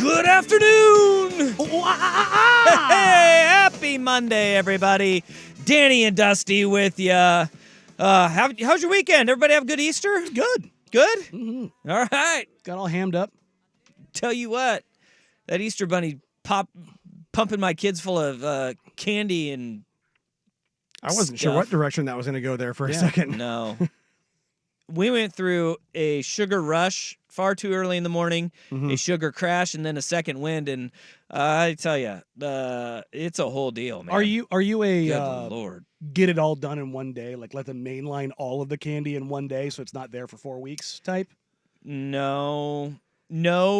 Good afternoon! Hey, happy Monday, everybody. Danny and Dusty with you. How's your weekend? Everybody have a good Easter? Good. Good? Mm-hmm. All right. Got all hammed up. Tell you what, that Easter bunny pumping my kids full of candy and I wasn't sure what direction that was going to go there for a second. No. We went through a sugar rush far too early in the morning, a sugar crash, and then a second wind. And I tell you, it's a whole deal, man. Are you a Good Lord. get it all done in one day? Like let them mainline all of the candy in one day so it's not there for 4 weeks type? No,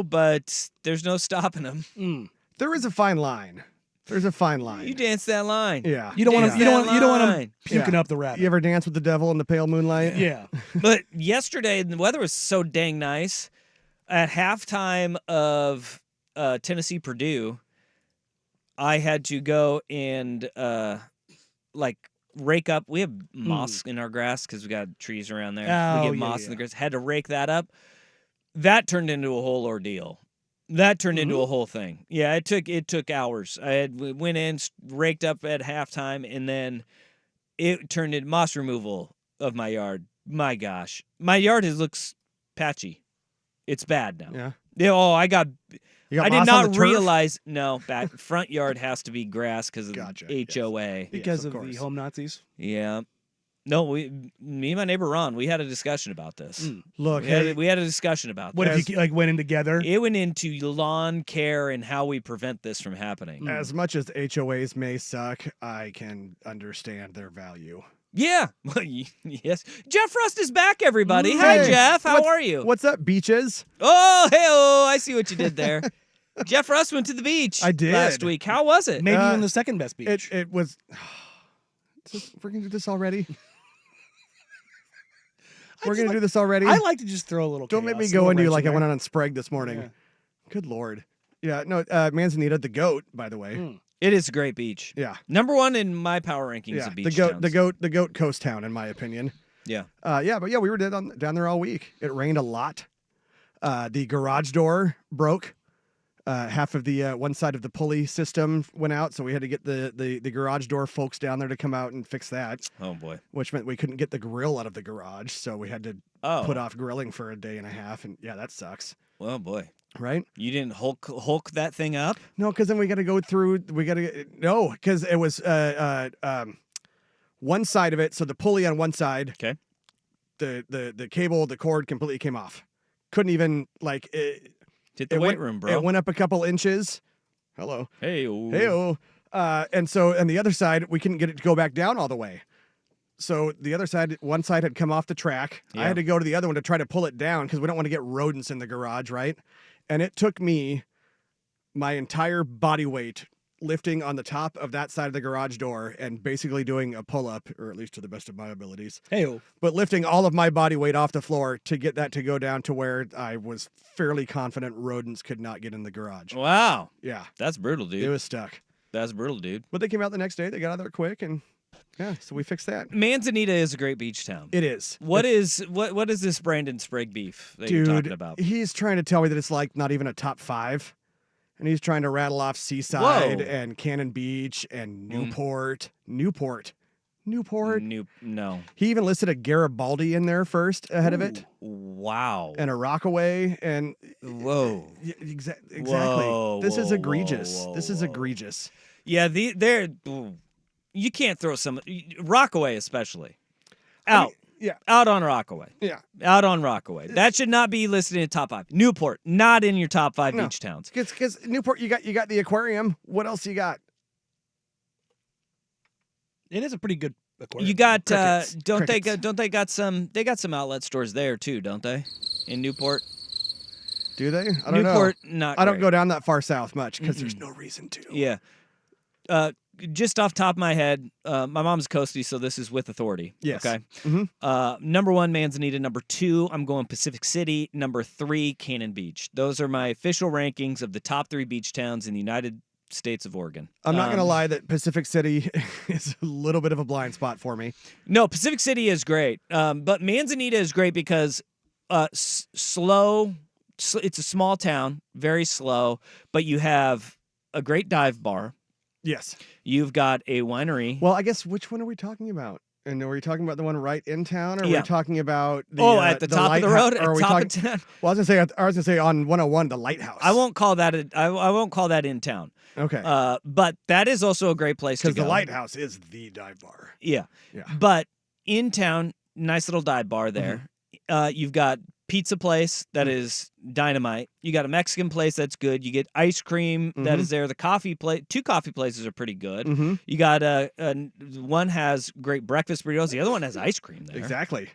but there's no stopping them. There is a fine line. There's a fine line. You dance that line. Yeah. You don't want to. You don't want them puking Yeah. up the rabbit. You ever dance with the devil in the pale moonlight? Yeah. But yesterday, the weather was so dang nice. At halftime of Tennessee Purdue, I had to go and rake up. We have moss in our grass because we got trees around there. Oh, We get moss in the grass. Had to rake that up. That turned into a whole ordeal. That turned into a whole thing. Yeah, it took hours. We went in, raked up at halftime, and then it turned into moss removal of my yard. My gosh, my yard looks patchy. It's bad now. Yeah. Oh, I You got did moss on not the turf? realize. No, front yard has to be grass because of Gotcha, the HOA. Because Yes, of of the course. home Nazis. Yeah. No, me and my neighbor Ron, we had a discussion about this. Look, We had a discussion about What this. if you went in together? It went into lawn care and how we prevent this from happening. as much as HOAs may suck, I can understand their value. Yeah. Well, yes. Jeff Rust is back, everybody. Hi, Hey, Jeff. How what's- are you? What's up, beaches? Oh, hey-oh. I see what you did there. Jeff Rust went to the beach I did. last week. How was it? Maybe even the second best beach. It was. We're gonna do this already. We're just gonna like- do this already. I like to just throw a little. Don't make me chaos, a go little into wrench like in I went there. on Sprague this morning. Yeah. Good Lord. Yeah, no, Manzanita, the goat, by the way. It is a great beach. Yeah. Number one in my power rankings Yeah, of beach the towns. goat coast town, in my opinion. Yeah. We were down there all week. It rained a lot. The garage door broke. Half of the one side of the pulley system went out, so we had to get the garage door folks down there to come out and fix that, Oh, boy. which meant we couldn't get the grill out of the garage, so we had to Oh. put off grilling for a day and a half, and yeah, that sucks, Well, boy. right? You didn't Hulk that thing up? No, because then we got to go through. Because it was one side of it. So the pulley on one side. Okay. The cable, the cord completely came off. Couldn't even Hit the it weight went, room, bro. It went up a couple inches. Hello. Hey-oh. Hey-oh. And so on the other side, we couldn't get it to go back down all the way. So the other side, one side had come off the track. I Yeah. had to go to the other one to try to pull it down because we don't want to get rodents in the garage, right? And it took me my entire body weight lifting on the top of that side of the garage door and basically doing a pull-up, or at least to the best of my abilities, Hey-o. but lifting all of my body weight off the floor to get that to go down to where I was fairly confident rodents could not get in the garage. Wow. Yeah, That's brutal, dude. it was stuck. That's brutal, dude. But they came out the next day. They got out there quick, and yeah, so we fixed that. Manzanita is a great beach town. It is. What is this Brandon Sprague beef that you're Dude, talking about? he's trying to tell me that it's like not even a top 5. And he's trying to rattle off Seaside Whoa. and Cannon Beach and Newport. Newport. No. He even listed a Garibaldi in there first ahead of it, Wow. and a Rockaway, and Whoa. exactly. Whoa, This is whoa, egregious. whoa, This is whoa. egregious. Yeah, you can't throw some Rockaway especially. Out. Yeah. Out on Rockaway. Yeah. Out on Rockaway. That should not be listed in top 5. Newport, not in your top 5 No. beach towns. Because Newport, you got the aquarium. What else you got? It is a pretty good aquarium. You got Crickets. don't Crickets. they got some outlet stores there too, don't they? In Newport. Do they? I don't Newport, know. not I don't great. go down that far south much because there's no reason to. Yeah. Just off top of my head, my mom's coastie, so this is with authority. Yes. Okay. Mhm. Number 1, Manzanita. Number 2, I'm going Pacific City. Number 3, Cannon Beach. Those are my official rankings of the top 3 beach towns in the United States of Oregon. I'm not going to lie that Pacific City is a little bit of a blind spot for me. No, Pacific City is great. But Manzanita is great because slow it's a small town, very slow, but you have a great dive bar. Yes. You've got a winery. Well, I guess which one are we talking about? And are we talking about the one right in town, or are Yeah. we talking about the At the top of the road, lighthouse- at or are we top talking, of town. Well, I was gonna say on 101, the lighthouse. I won't call that I won't call that in town. Okay. But that is also a great place to Because go. the lighthouse is the dive bar. Yeah. Yeah. But in town, nice little dive bar there. You've got pizza place that is dynamite. You got a Mexican place that's good. You get ice cream that is there. The coffee place, 2 coffee places are pretty good. Mm-hmm. You got one has great breakfast burritos. The other one has ice cream there. Exactly.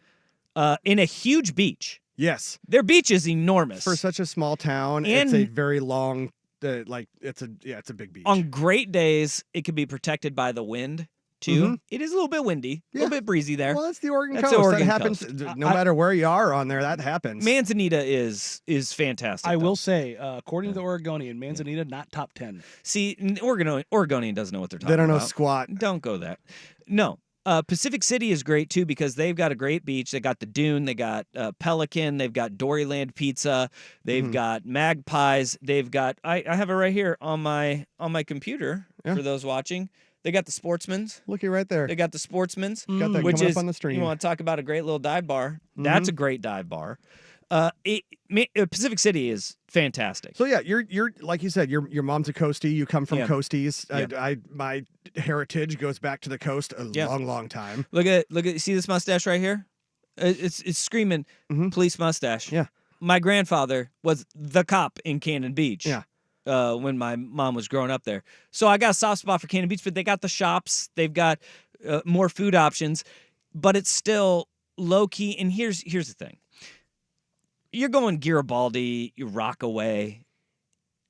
In a huge beach. Yes. Their beach is enormous. For such a small town, it's a And- very long. It's a big beach. On great days, it can be protected by the wind too. It is a little bit windy, a Yeah. little bit breezy there. Well, it's the Oregon That's coast. the Oregon that happens. coast. No matter where you are on there, that happens. Manzanita is fantastic. I though. will say, according to the Oregonian, Manzanita not top 10. See, Oregonian doesn't know what they're talking they don't know about. squat. Don't go that. No. Pacific City is great too because they've got a great beach. They got the Dune, they got Pelican, they've got Doryland Pizza, they've got Magpies, they've got I have it right here on my computer Yeah. for those watching. They got the Sportsman's. Looky right there. They got the Sportsman's, Got that which coming is up on the stream. you want to talk about a great little dive bar. That's a great dive bar. Pacific City is fantastic. So yeah, you're like you said, your mom's a coastie. You come from Yeah. coasties. Yeah. My heritage goes back to the coast a Yeah. long time. Look at see this mustache right here? It's screaming police mustache. Yeah. My grandfather was the cop in Cannon Beach. Yeah. When my mom was growing up there. So I got a soft spot for Cannon Beach, but they got the shops, they've got more food options, but it's still low key. And here's the thing. You're going Garibaldi, you Rockaway.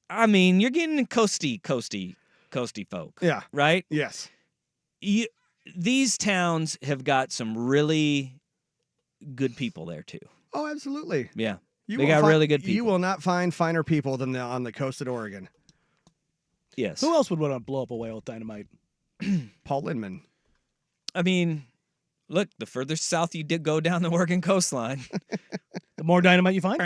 I mean, you're getting coasty folk. Yeah. Right? Yes. These towns have got some really good people there too. Oh, absolutely. Yeah. You They will got fi- really good You people. will not find finer people than on the coast of Oregon. Yes. Who else would want to blow up a whale with dynamite? Paul Lindman. I mean, look, the further south you did go down the Oregon coastline. The more dynamite you find?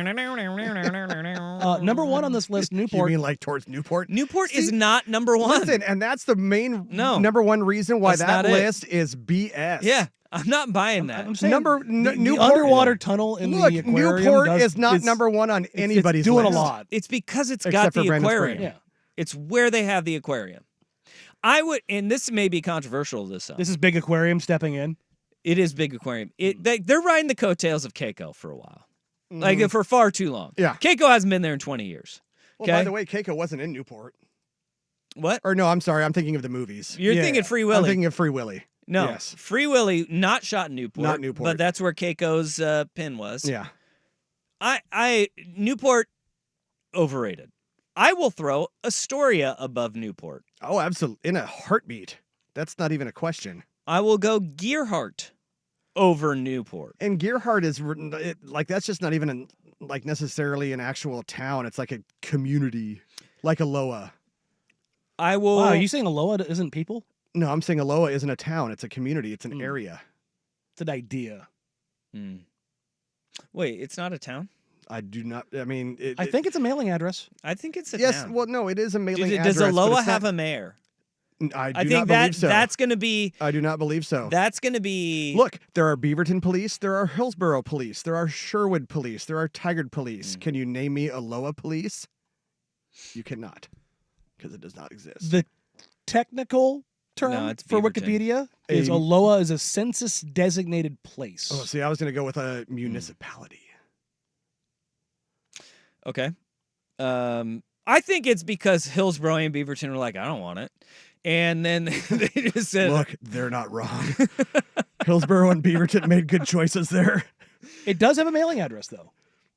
Number one on this list, You Newport. mean like towards Newport? Newport is See, not number one. Listen, and that's the main No. number one reason why That's that not it. list is BS. Yeah, I'm not buying that. I'm saying the Newport. underwater tunnel in Look, the aquarium Newport does- is not it's- number one on it's anybody's doing list. a lot. It's because it's got Except for the Brandon aquarium. Spring. Yeah. It's where they have the aquarium. I would, and this may be controversial this time. This is big aquarium stepping in. It is big aquarium. They're riding the coattails of Keiko for a while, like for far too long. Yeah. Keiko hasn't been there in 20 years. Well, by Okay. the way, Keiko wasn't in Newport. What? Or no, I'm sorry. I'm thinking of the movies. You're Yeah. thinking Free I'm Willy? thinking of Free Willy. No, Yes. Free Willy not shot in Newport. Not Newport. but that's where Keiko's pin was. Yeah. I Newport overrated. I will throw Astoria above Newport. Oh, absolutely. In a heartbeat. That's not even a question. I will go Gearhart over Newport. And Gearhart is like that's just not even like necessarily an actual town. It's like a community, like Aloha. I will. Wow, are you saying Aloha isn't people? No, I'm saying Aloha isn't a town. It's a community. It's an area. It's an idea. Hmm. Wait, it's not a town? I do not. I mean, I think it's a mailing address. I think it's a yes. town. Well, no, it is a mailing Does address. but Aloha it's have not- a mayor? I do I not think believe so. that's going to be. I do not believe so. That's going to be. Look, there are Beaverton police, there are Hillsborough police, there are Sherwood police, there are Tigard police. Can you name me Aloha police? You cannot, because it does not exist. The technical term No, it's for Beaverton. Wikipedia is A- Aloha is a census designated place. Oh, see, I was going to go with a municipality. Okay. I think it's because Hillsborough and Beaverton were like, I don't want it. And then they just said, Look, they're not wrong. Hillsborough and Beaverton made good choices there. It does have a mailing address, though.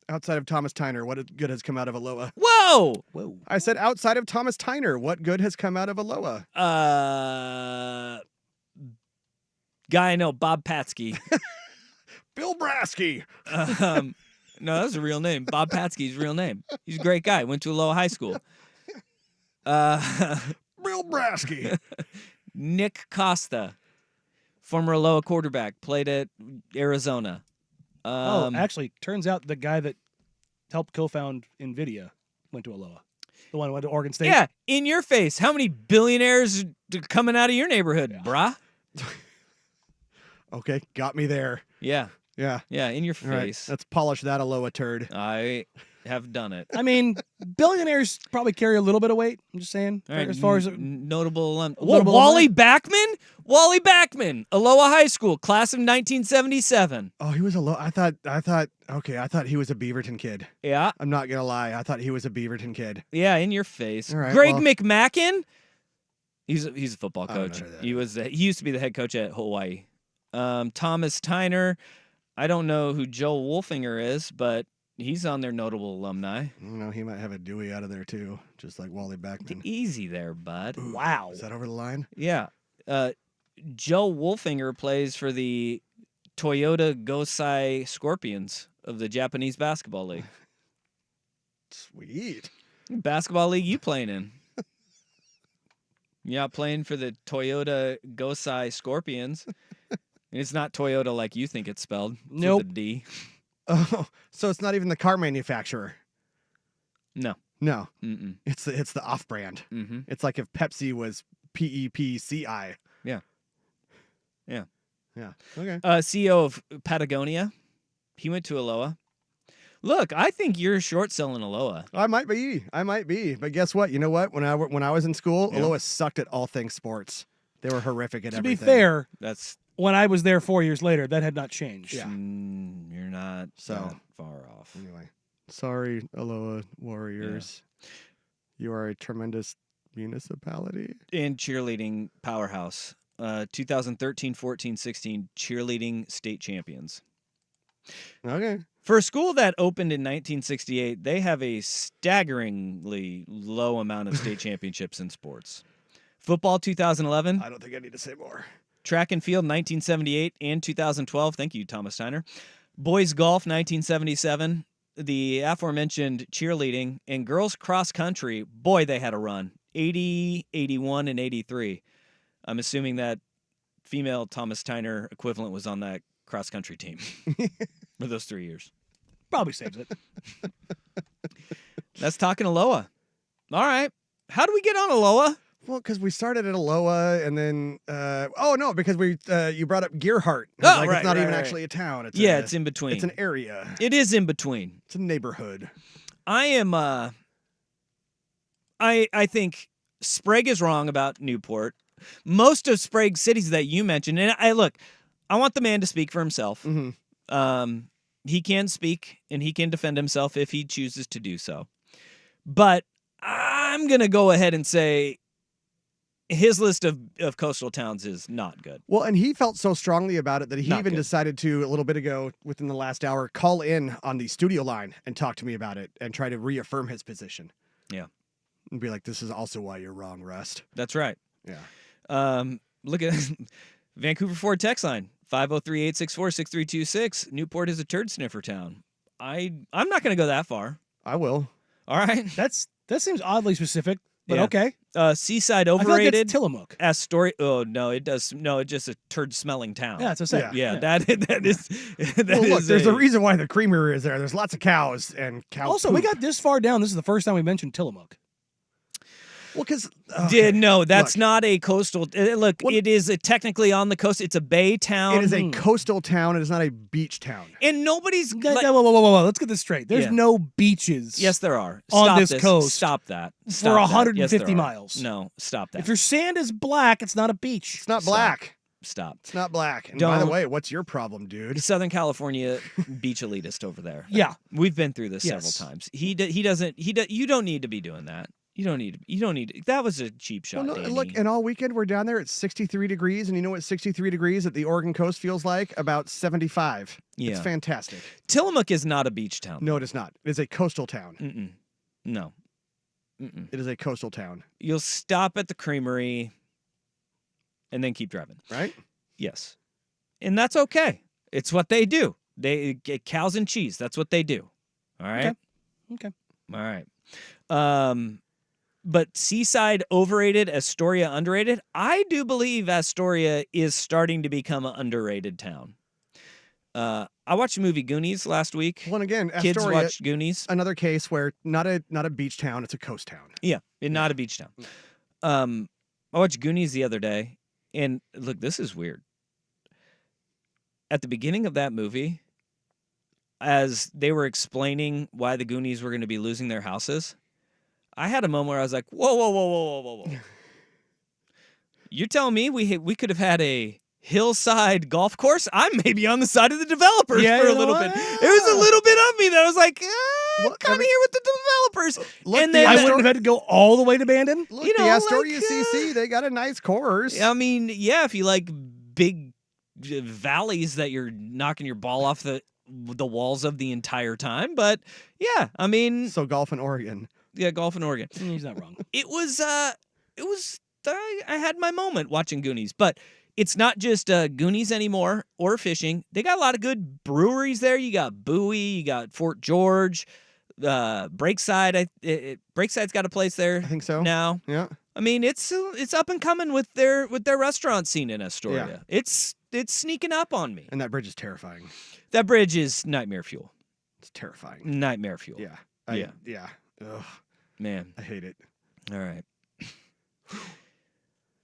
Outside of Thomas Tyner, what good has come out of Aloha? whoa! Whoa. I said outside of Thomas Tyner, what good has come out of Aloha? Guy I know, Bob Patsky. Bill Brasky. No, that was a real name. Bob Patsky's real name. He's a great guy. Went to Aloha High School. Bill Brasky. Nick Costa, former Aloha quarterback, played at Arizona. Actually, turns out the guy that helped co-found NVIDIA went to Aloha. The one who went to Oregon State. Yeah, in your face. How many billionaires are coming out of your neighborhood, brah? Okay, got me there. Yeah, Yeah. yeah, in your All right, face. let's polish that Aloha turd. I have done it. I mean, billionaires probably carry a little bit of weight. I'm just saying. All right, As far as notable alum. notable Wally alumni? Backman? Wally Backman, Aloha High School, class of 1977. Oh, he was Aloha. I thought he was a Beaverton kid. Yeah, I'm not gonna lie. I thought he was a Beaverton kid. yeah, in your face. All right, Greg well- McMacken? He's a football I don't know coach. who that He used to be the head coach at Hawaii. Thomas Tyner. I don't know who Joe Wolfinger is, but he's on their notable alumni. I don't know. He might have a Dewey out of there too, just like Wally Backman. Easy there, bud. Ooh, Wow. Is that over the line? Yeah. Joe Wolfinger plays for the Toyota Gosai Scorpions of the Japanese Basketball League. Sweet. Basketball league you playing in? You're not playing for the Toyota Gosai Scorpions. And it's not Toyota like you think it's spelled. It's with Nope. a D. Oh, so it's not even the car manufacturer. No. No, Mm-mm. it's the off-brand. Mm-hmm. It's like if Pepsi was PEPCI. Yeah. Yeah. Yeah. Okay. CEO of Patagonia. He went to Aloha. Look, I think you're short selling Aloha. I might be. But guess what? You know what? When I was in school, Yeah. Aloha sucked at all things sports. They were horrific at To everything. be fair, That's when I was there 4 years later, that had not changed. Yeah. you're not So- that far off. Anyway, sorry, Aloha Warriors. You are a tremendous municipality. And cheerleading powerhouse. 2013, 14, 16 cheerleading state champions. Okay. For a school that opened in 1968, they have a staggeringly low amount of state championships in sports. Football 2011, I don't think I need to say more. track and field 1978 and 2012. Thank you, Thomas Steiner. Boys golf 1977, the aforementioned cheerleading, and girls cross country. Boy, they had a run. 80, 81, and 83. I'm assuming that female Thomas Steiner equivalent was on that cross country team for those 3 years. Probably saves it. That's talking Aloha. All right. How do we get on Aloha? Well, because we started at Aloha, and then because you brought up Gearhart. Oh, It's right, not right, even right. actually a town. It's It's in between. It's an area. It is in between. It's a neighborhood. I am I think Sprague is wrong about Newport. Most of Sprague's cities that you mentioned, and I want the man to speak for himself. Mm-hmm. He can speak and he can defend himself if he chooses to do so. But I'm gonna go ahead and say his list of coastal towns is not good. Well, and he felt so strongly about it that he Not even good. decided to, a little bit ago, within the last hour, call in on the studio line and talk to me about it and try to reaffirm his position. Yeah. And be like, this is also why you're wrong, Rust. That's right. Yeah. Look at Vancouver Ford text line 503-864-6326. Newport is a turd sniffer town. I'm not going to go that far. I will. All right. That seems oddly specific, but Yeah. okay. Seaside I feel like overrated. that's Tillamook. Astoria. Oh no, it does. No, it's just a turd smelling town. Yeah, it's a say. Yeah, that is. That Well, look, is there's a reason why the creamery is there. There's lots of cows and cow Also, we poop. got this far down. This is the first time we mentioned Tillamook. Well, because No, that's Look. not a coastal. Look, What- it is technically on the coast. It's a bay town. it is a coastal town. It is not a beach town. and nobody's. Whoa, like- whoa. Let's get this straight. There's Yeah. no beaches. Yes, there are. On Stop this coast Stop that. for Stop that. 150 Yes, there are. miles. No, stop that. If your sand is black, it's not a beach. It's not Stop. black. Stop. It's not black. And by the Don't- way, what's your problem, dude? Southern California beach elitist over there. Yeah. We've been through this Yes. several times. He doesn't. You don't need to be doing that. You don't need. That was a cheap shot. Well, no, Danny. look, and all weekend we're down there at 63 degrees, and you know what 63 degrees at the Oregon coast feels like? About 75. It's Yeah. fantastic. Tillamook is not a beach town. No, it is not. It is a coastal town. Mm-mm. No. Mm-mm. It is a coastal town, You'll stop at the creamery and then keep driving. right? Yes. And that's okay. It's what they do. They get cows and cheese. That's what they do. All right. Okay. All right. But Seaside overrated, Astoria underrated. I do believe Astoria is starting to become an underrated town. I watched the movie Goonies last week. Well, and again, Kids Astoria, watched Goonies. another case where not a beach town, it's a coast town. Yeah, not a beach town. I watched Goonies the other day, and look, this is weird. At the beginning of that movie, as they were explaining why the Goonies were going to be losing their houses, I had a moment where I was like, whoa, whoa, whoa, whoa, whoa, whoa. You're telling me we could have had a hillside golf course? I'm maybe on the side of the developers for a little bit. It was a little bit of me that was like, come here with the developers. Look, and the then I wouldn't have had to go all the way to Bandon. Look, you know, the Astoria like, CC, they got a nice course. I mean, yeah, if you like big valleys that you're knocking your ball off the walls of the entire time, but yeah, I mean, So golf in Oregon. yeah, golf in Oregon. He's not wrong. It was I had my moment watching Goonies, but it's not just Goonies anymore or fishing. They got a lot of good breweries there. You got Bowie, you got Fort George, Breakside. Breakside's got a place there. I think so. Now. Yeah. I mean, it's up and coming with their restaurant scene in Astoria. Yeah. It's sneaking up on me. And that bridge is terrifying. That bridge is nightmare fuel. It's terrifying. Nightmare fuel. Yeah. Yeah. Ugh, Man. I hate it. All right.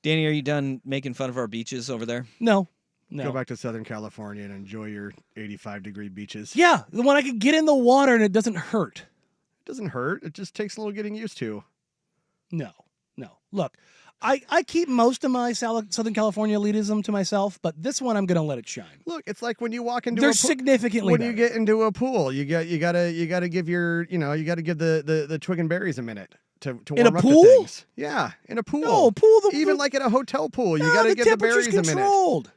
Danny, are you done making fun of our beaches over there? No. Go back to Southern California and enjoy your 85-degree beaches. Yeah, the one I could get in the water and it doesn't hurt. It doesn't hurt. It just takes a little getting used to. No. Look, I keep most of my Southern California elitism to myself, but this one I'm going to let it shine. Look, it's like when you walk into They're a pool. significantly When better. you get into a pool, you gotta give the twig and berries a minute to warm In a up pool? to things. Yeah, in a pool. No, pool. Even like at a hotel pool, you no, gotta the give the temperature's berries a minute. controlled.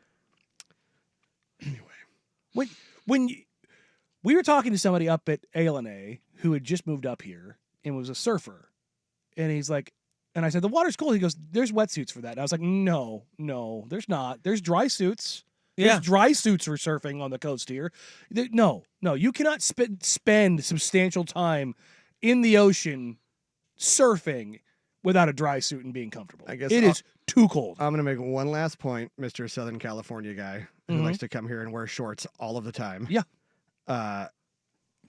Anyway, we were talking to somebody up at ALNA who had just moved up here and was a surfer, and he's like, and I said the water's cold. He goes, "There's wetsuits for that." And I was like, "No, there's not. There's dry suits. Yeah. There's dry suits for surfing on the coast here. No, you cannot spend substantial time in the ocean surfing without a dry suit and being comfortable. I guess it is too cold." I'm gonna make one last point, Mr. Southern California guy who Mhm. likes to come here and wear shorts all of the time. Yeah.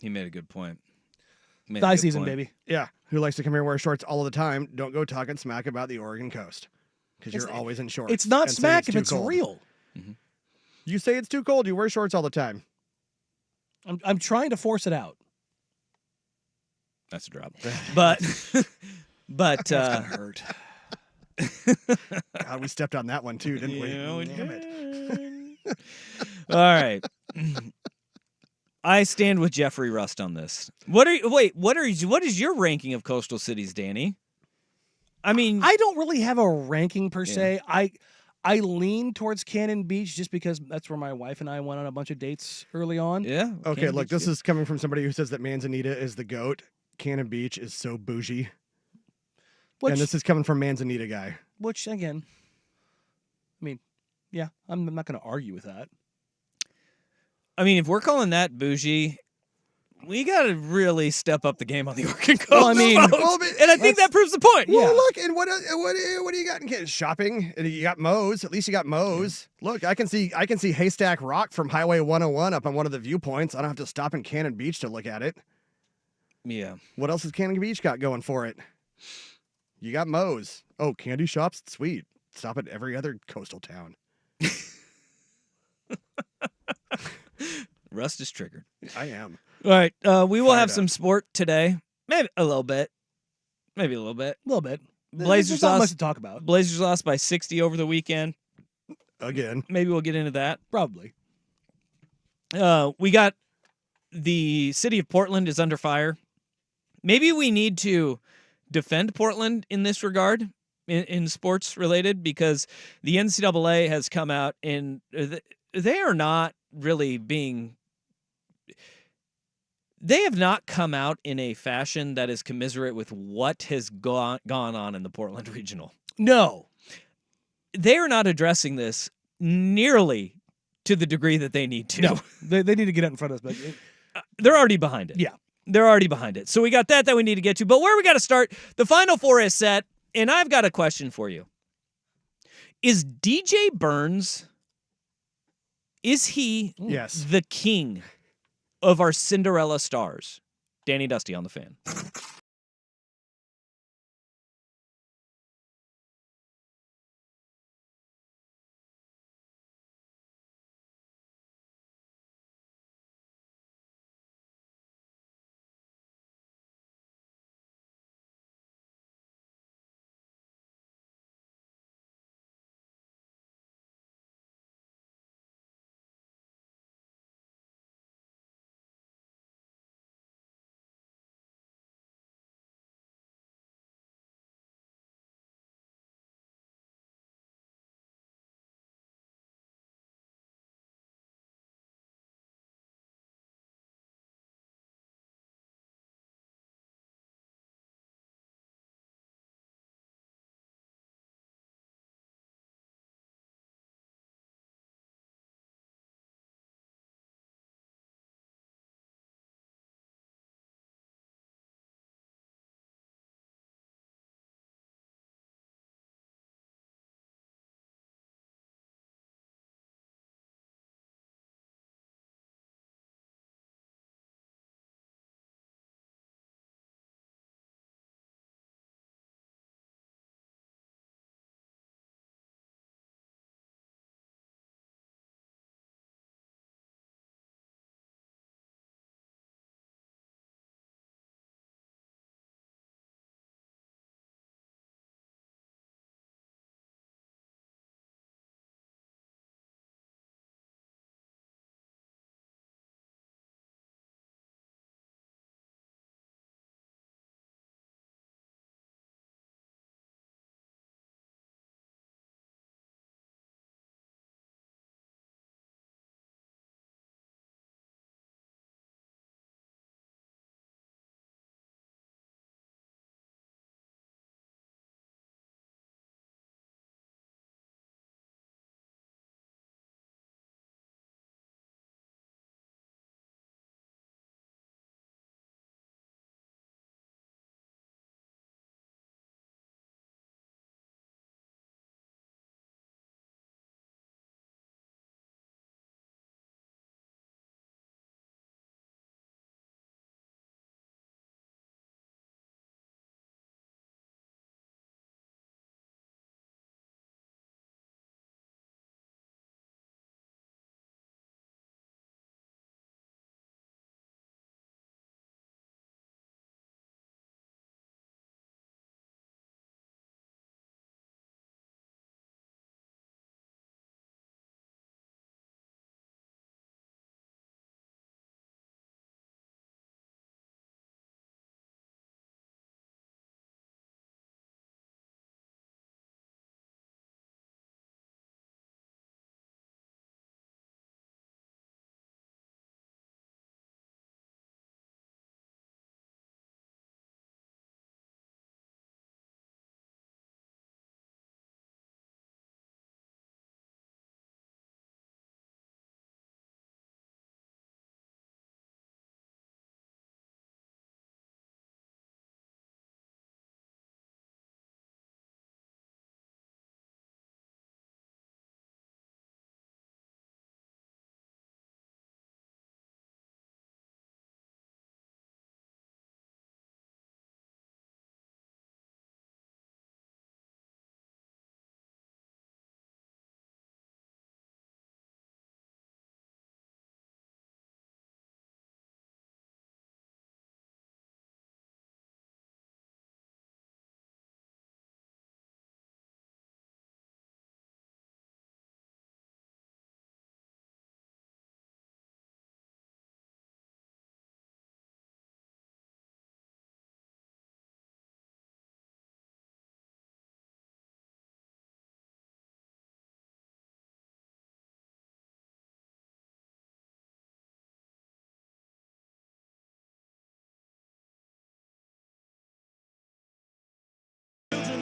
He made a good point. Thigh season, baby. Yeah, who likes to come here and wear shorts all of the time? Don't go talking smack about the Oregon coast because you're always in shorts. It's not and saying smack if too it's cold. real. You say it's too cold. You wear shorts all the time. I'm trying to force it out. That's a drop. But It's gonna hurt. God, we stepped on that one too, didn't we? Yeah, we Damn it. did. All right. I stand with Jeffrey Rust on this. What is your ranking of coastal cities, Danny? I mean, I don't really have a ranking per se. I lean towards Cannon Beach just because that's where my wife and I went on a bunch of dates early on. yeah. Okay, Cannon look, Beach, this yeah. is coming from somebody who says that Manzanita is the goat. Cannon Beach is so bougie. Which, And this is coming from Manzanita guy. which again, I mean, yeah, I'm not going to argue with that. I mean, if we're calling that bougie, we got to really step up the game on the Oregon coast. Well, I mean- folks. Well, but and I think that proves the point. Well, Yeah. look, and what do you got in Canada? Shopping? And you got Moe's. At least you got Moe's. Look, I can see Haystack Rock from Highway 101 up on one of the viewpoints. I don't have to stop in Cannon Beach to look at it. Yeah. What else has Cannon Beach got going for it? You got Moe's. Oh, candy shops? Sweet. Stop at every other coastal town. Rust is triggered. I am. All right. We will Fired have up. some sport today. Maybe a little bit. Maybe a little bit. A little bit. Blazers There's not much lost. to talk about. Blazers lost by 60 over the weekend. Again. Maybe we'll get into that. Probably. We got the city of Portland is under fire. Maybe we need to defend Portland in this regard, in sports related, because the NCAA has come out and they are not really being. They have not come out in a fashion that is commiserate with what has gone on in the Portland Regional. No. They are not addressing this nearly to the degree that they need to. No. They need to get out in front of us. But They're already behind it. Yeah. They're already behind it. So we got that we need to get to. But where we got to start, the Final Four is set, and I've got a question for you. Is DJ Burns Is he Yes. the king of our Cinderella stars? Danny Dusty on the Fan.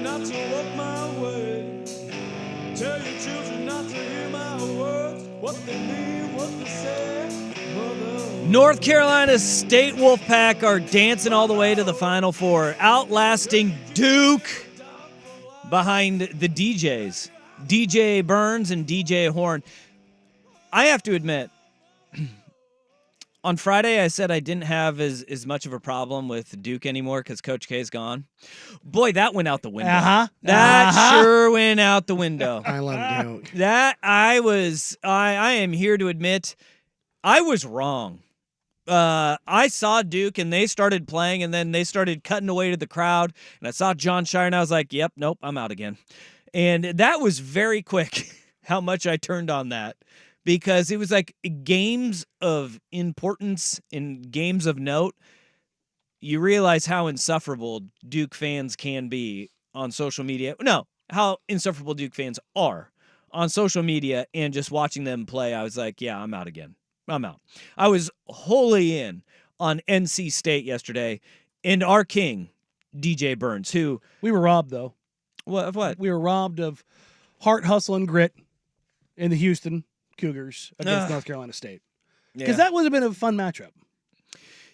Not to walk my way. Tell your children not to hear my words. What they mean, what they say. Mother. North Carolina State Wolfpack are dancing all the way to the Final Four, outlasting Duke behind the DJs, DJ Burns and DJ Horn. I have to admit, on Friday I said I didn't have as much of a problem with Duke anymore because Coach K's gone. Boy, that went out the window. That sure went out the window. I love Duke. That I am here to admit I was wrong. I saw Duke and they started playing and then they started cutting away to the crowd and I saw John Shire and I was like, yep, nope, I'm out again. And that was very quick how much I turned on that because it was like games of importance and games of note. You realize how insufferable Duke fans can be on social media. No, how insufferable Duke fans are on social media and just watching them play. I was like, yeah, I'm out again. I'm out. I was wholly in on NC State yesterday and our king, DJ Burns, who... We were robbed, though. What? We were robbed of heart, hustle, and grit in the Houston Cougars against North Carolina State. Because that would have been a fun matchup.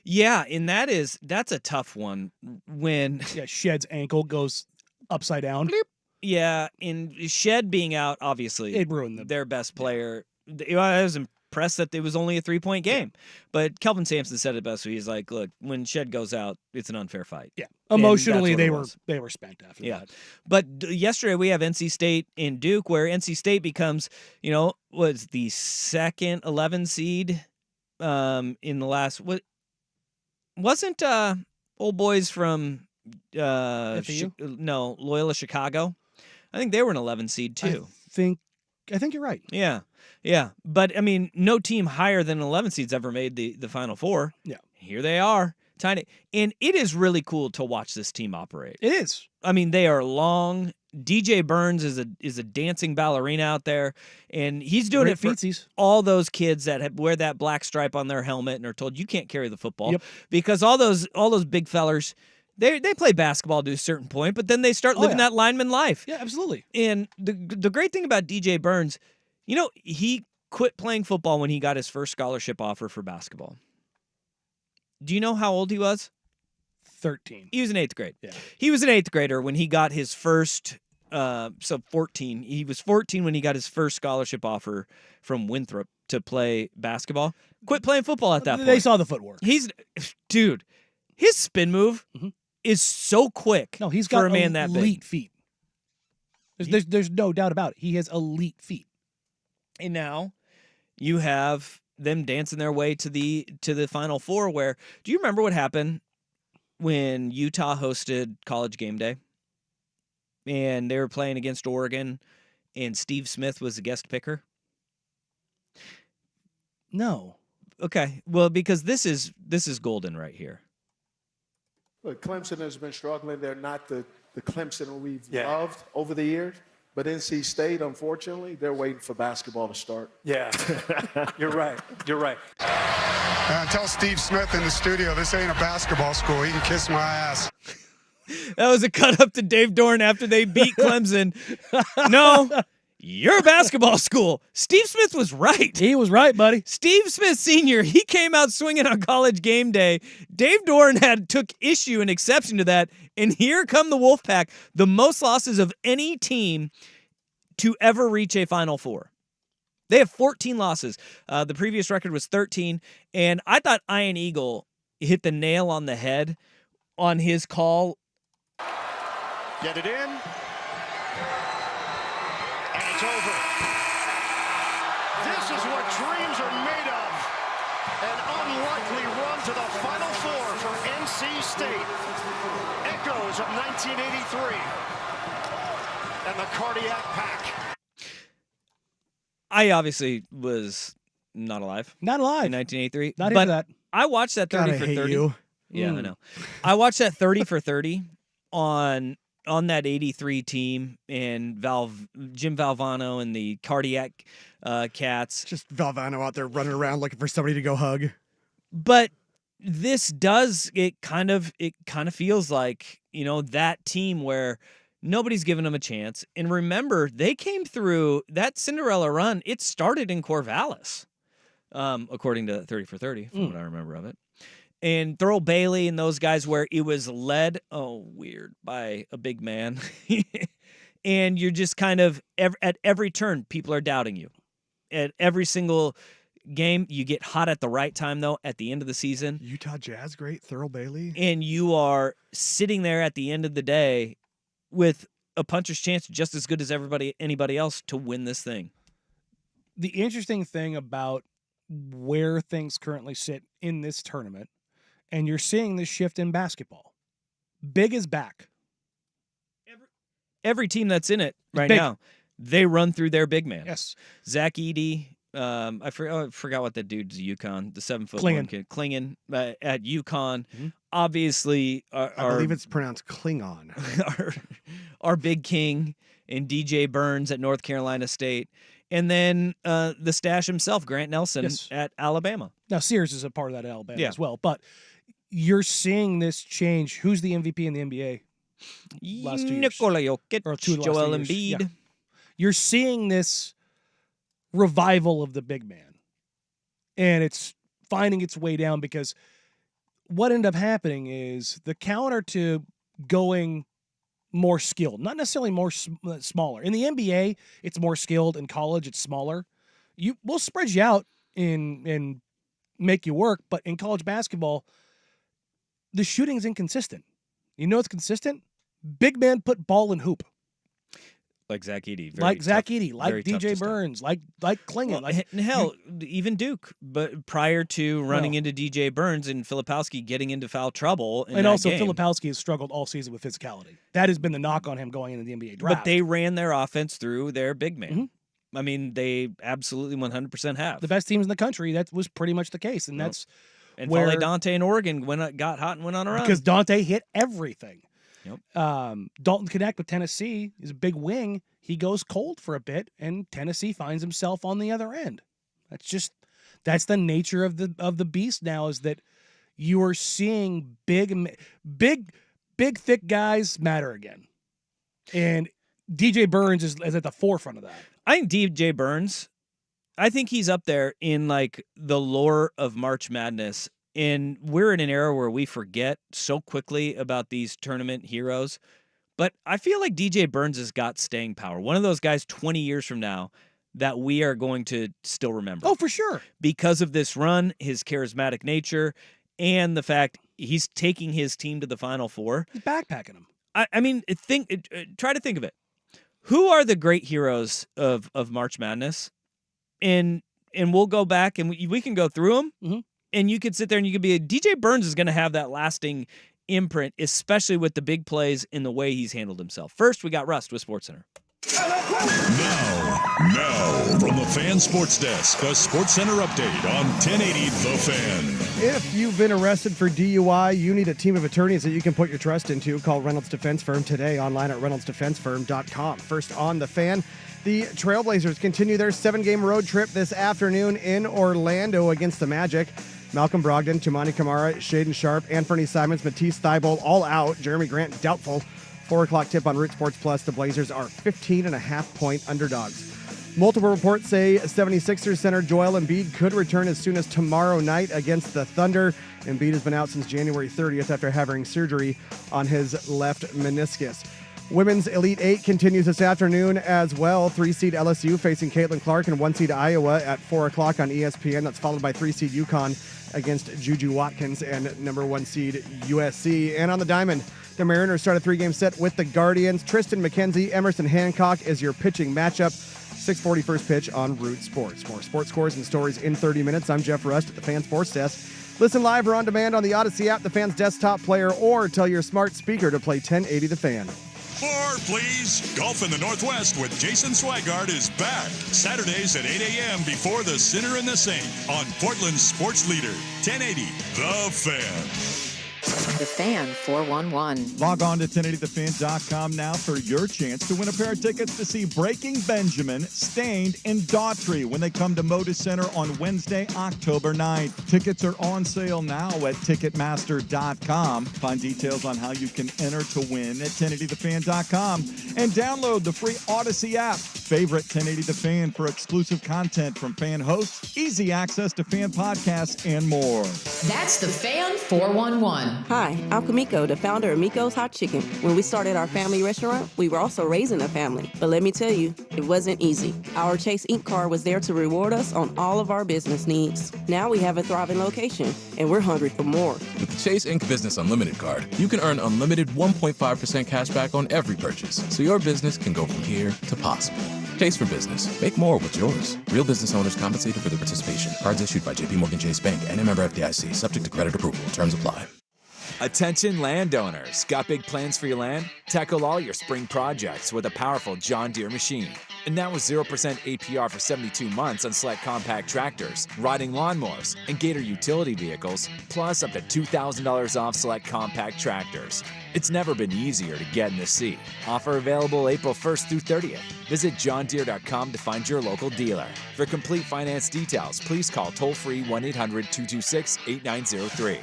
Yeah, and that's a tough one when... Yeah, Shed's ankle goes upside down. Yeah, and Shed being out, obviously, It ruined their best player. I was impressed that it was only a 3-point game. But Kelvin Sampson said it best. He's like, look, when Shed goes out, it's an unfair fight. Yeah, emotionally, And that's what they were spent after that. But yesterday we have NC State and Duke, where NC State becomes, was the second 11 seed in the last... Wasn't old boys from Loyola Chicago? I think they were an 11 seed too. I think you're right. Yeah. But I mean, no team higher than an 11 seed's ever made the Final Four. Yeah. Here they are, tiny, and it is really cool to watch this team operate. It is. I mean, they are long. DJ Burns is a dancing ballerina out there, and he's doing Great it for feetsies. all those kids that wear that black stripe on their helmet and are told you can't carry the football. Yep. Because all those big fellers, they play basketball to a certain point, but then they start living that lineman life. Yeah, absolutely. And the great thing about DJ Burns, he quit playing football when he got his first scholarship offer for basketball. Do you know how old he was? 13. He was in 8th grade. Yeah. He was an 8th grader when he got his first, 14. He was 14 when he got his first scholarship offer from Winthrop to play basketball. Quit playing football at that point. They saw the footwork. Dude, his spin move is so quick. No, he's for got a man that big. elite feet. There's no doubt about it. He has elite feet. And now you have them dancing their way to the Final Four. Where do you remember what happened when Utah hosted College Game Day and they were playing against Oregon and Steve Smith was a guest picker? No. Okay. Well, because this is golden right here. Look, Clemson has been struggling. They're not the Clemson we've loved over the years. But NC State, unfortunately, they're waiting for basketball to start. Yeah, you're right. You're right. Tell Steve Smith in the studio, this ain't a basketball school. He can kiss my ass. That was a cut up to Dave Dorn after they beat Clemson. No, you're a basketball school. Steve Smith was right. He was right, buddy. Steve Smith Sr., he came out swinging on College Game Day. Dave Dorn took issue and exception to that. And here come the Wolfpack, the most losses of any team to ever reach a Final Four. They have 14 losses. The previous record was 13. And I thought Ian Eagle hit the nail on the head on his call. Get it in. And it's over. This is what dreams are made of. An unlikely run to the Final Four for NC State. Echoes of 1983 and the Cardiac Pack. I obviously was not alive. Not alive. In 1983. Not but into that. I watched that 30 God, I for hate 30. you. Yeah, I know. I watched that 30 for 30 on that 83 team and Jim Valvano and the Cardiac Cats. Just Valvano out there running around looking for somebody to go hug. But this does it kind of feels like, that team where nobody's giving them a chance. And remember, they came through that Cinderella run. It started in Corvallis, according to 30 for 30, from what I remember of it. And Thurl Bailey and those guys where it was led, by a big man. And you're just kind of, at every turn, people are doubting you. at every single game. You get hot at the right time, though, at the end of the season. Utah Jazz, great. Thurl Bailey. And you are sitting there at the end of the day with a puncher's chance just as good as anybody else to win this thing. The interesting thing about where things currently sit in this tournament, and you're seeing this shift in basketball. Big is back. Every team that's in it right big. now, they run through their big man. Yes. Zach Edey. I forgot what that dude's UConn, the 7'1" Klingon. kid, Klingon at UConn. Mm-hmm. Obviously, I believe it's pronounced Klingon. our big king in DJ Burns at North Carolina State, and then the stash himself, Grant Nelson at Alabama. Now Sears is a part of that Alabama Yeah. as well, but you're seeing this change. Who's the MVP in the NBA? Last 2 years. Nikola Jokic, Or 2 of the last Joel 3 years. Embiid. Yeah. You're seeing this revival of the big man, and it's finding its way down because what ended up happening is the counter to going more skilled, not necessarily more smaller. In the NBA, it's more skilled. In college, it's smaller. We'll spread you out and make you work, but in college basketball, the shooting's inconsistent. You know it's consistent? Big man put ball in hoop. Like Zach Edey. Like Zach Edey, very like tough to DJ stop. Burns, like Klingon. Well, hell, even Duke. But prior to running into DJ Burns and Filipowski getting into foul trouble, in and that also game, Filipowski has struggled all season with physicality. That has been the knock on him going into the NBA draft. But they ran their offense through their big man. Mm-hmm. I mean, they absolutely 100% have. The best teams in the country, that was pretty much the case, and that's and where Fale Dante in Oregon got hot and went on a run. because Dante hit everything. Yep. Dalton Connect with Tennessee is a big wing. He goes cold for a bit, and Tennessee finds himself on the other end. That's the nature of the beast now. Is that you are seeing big, thick guys matter again, and DJ Burns is at the forefront of that. I think DJ Burns, I think he's up there in like the lore of March Madness. And we're in an era where we forget so quickly about these tournament heroes. But I feel like DJ Burns has got staying power. One of those guys 20 years from now that we are going to still remember. Oh, for sure. Because of this run, his charismatic nature, and the fact he's taking his team to the Final Four. He's backpacking them. I mean, try to think of it. Who are the great heroes of March Madness? And we'll go back and we can go through them. Mm-hmm. And you could sit there and you could be DJ Burns is going to have that lasting imprint, especially with the big plays in the way he's handled himself. First, we got Rust with SportsCenter. Now, from the Fan Sports Desk, a SportsCenter update on 1080 The Fan. If you've been arrested for DUI, you need a team of attorneys that you can put your trust into. Call Reynolds Defense Firm today online at reynoldsdefensefirm.com. First on The Fan, the Trailblazers continue their 7-game road trip this afternoon in Orlando against the Magic. Malcolm Brogdon, Toumani Camara, Shaden Sharp, Anthony Simons, Matisse Thybulle all out. Jeremy Grant doubtful. 4 o'clock tip on Root Sports Plus. The Blazers are 15.5-point underdogs. Multiple reports say 76ers center Joel Embiid could return as soon as tomorrow night against the Thunder. Embiid has been out since January 30th after having surgery on his left meniscus. Women's Elite 8 continues this afternoon as well. 3-seed LSU facing Caitlin Clark and 1-seed Iowa at 4 o'clock on ESPN. That's followed by 3-seed UConn against Juju Watkins and number 1 seed USC. And on the diamond, the Mariners start a 3-game set with the Guardians. Tristan McKenzie, Emerson Hancock is your pitching matchup. 6:40 first pitch on Root Sports. More sports scores and stories in 30 minutes. I'm Jeff Rust at the Fan Sports Desk. Listen live or on demand on the Odyssey app, the Fan's desktop player, or tell your smart speaker to play 1080 The Fan. More, please. Golf in the Northwest with Jason Swigart is back. Saturdays at 8 a.m. before the Sinner and the Saint on Portland's sports leader, 1080 The Fan. The Fan 411. Log on to 1080thefan.com now for your chance to win a pair of tickets to see Breaking Benjamin, Stained, and Daughtry when they come to Moda Center on Wednesday, October 9th. Tickets are on sale now at Ticketmaster.com. Find details on how you can enter to win at 1080thefan.com and download the free Odyssey app. Favorite 1080 The Fan for exclusive content from fan hosts, easy access to fan podcasts, and more. That's the Fan 411. Hi, Hi, I'm Kamiko, the founder of Miko's Hot Chicken. When we started our family restaurant, we were also raising a family. But let me tell you, it wasn't easy. Our Chase Inc. card was there to reward us on all of our business needs. Now we have a thriving location, and we're hungry for more. With the Chase Inc. Business Unlimited card, you can earn unlimited 1.5% cash back on every purchase, so your business can go from here to possible. Chase for Business. Make more with yours. Real business owners compensated for their participation. Cards issued by JPMorgan Chase Bank and a member FDIC. Subject to credit approval. Terms apply. Attention landowners. Got big plans for your land? Tackle all your spring projects with a powerful John Deere machine. And now with 0% APR for 72 months on select compact tractors, riding lawnmowers, and Gator utility vehicles, plus up to $2,000 off select compact tractors. It's never been easier to get in the seat. Offer available April 1st through 30th. Visit johndeere.com to find your local dealer. For complete finance details, please call toll-free 1-800-226-8903.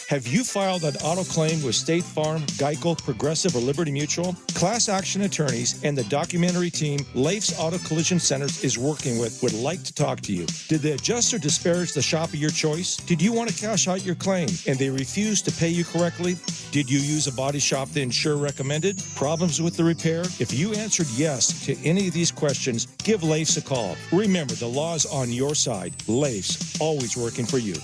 Have you filed an auto claim with State Farm, Geico, Progressive, or Liberty Mutual? Class Action Attorneys and the documentary team Leif's Auto Collision Centers is working with would like to talk to you. Did they adjust or disparage the shop of your choice? Did you want to cash out your claim and they refused to pay you correctly? Did you use a body shop the insurer recommended? Problems with the repair? If you answered yes to any of these questions, give Leif's a call. Remember, the law's on your side. Leif's, always working for you.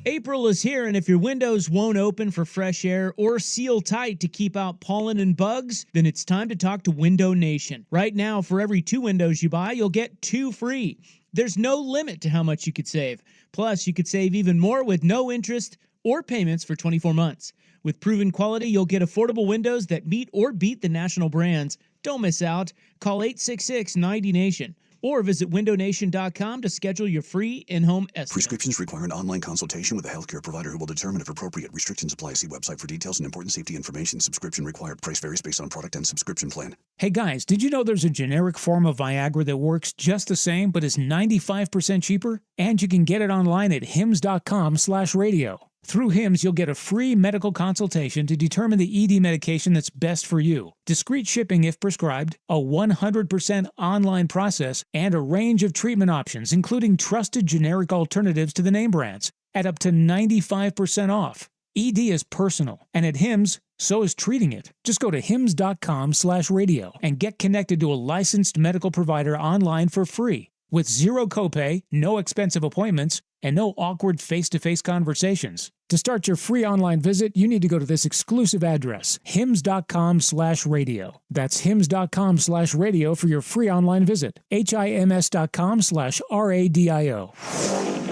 April is here, and if your windows won't open for fresh air or seal tight to keep out pollen and bugs, then it's time to talk to Window Nation. Right now, for every 2 windows you buy, you'll get 2 free. There's no limit to how much you could save. Plus, you could save even more with no interest or payments for 24 months. With proven quality, you'll get affordable windows that meet or beat the national brands. Don't miss out. Call 866-90-NATION. Or visit windownation.com to schedule your free in-home estimate. Prescriptions require an online consultation with a healthcare provider who will determine if appropriate. Restrictions apply. See website for details and important safety information. Subscription required. Price varies based on product and subscription plan. Hey guys, did you know there's a generic form of Viagra that works just the same but is 95% cheaper? And you can get it online at hims.com/radio. Through HIMS, you'll get a free medical consultation to determine the ED medication that's best for you, discreet shipping if prescribed, a 100% online process, and a range of treatment options, including trusted generic alternatives to the name brands, at up to 95% off. ED is personal, and at HIMS, so is treating it. Just go to hims.com/radio and get connected to a licensed medical provider online for free, with zero copay, no expensive appointments, and no awkward face-to-face conversations. To start your free online visit, you need to go to this exclusive address, hims.com/radio. That's hims.com/radio for your free online visit. hims.com/radio.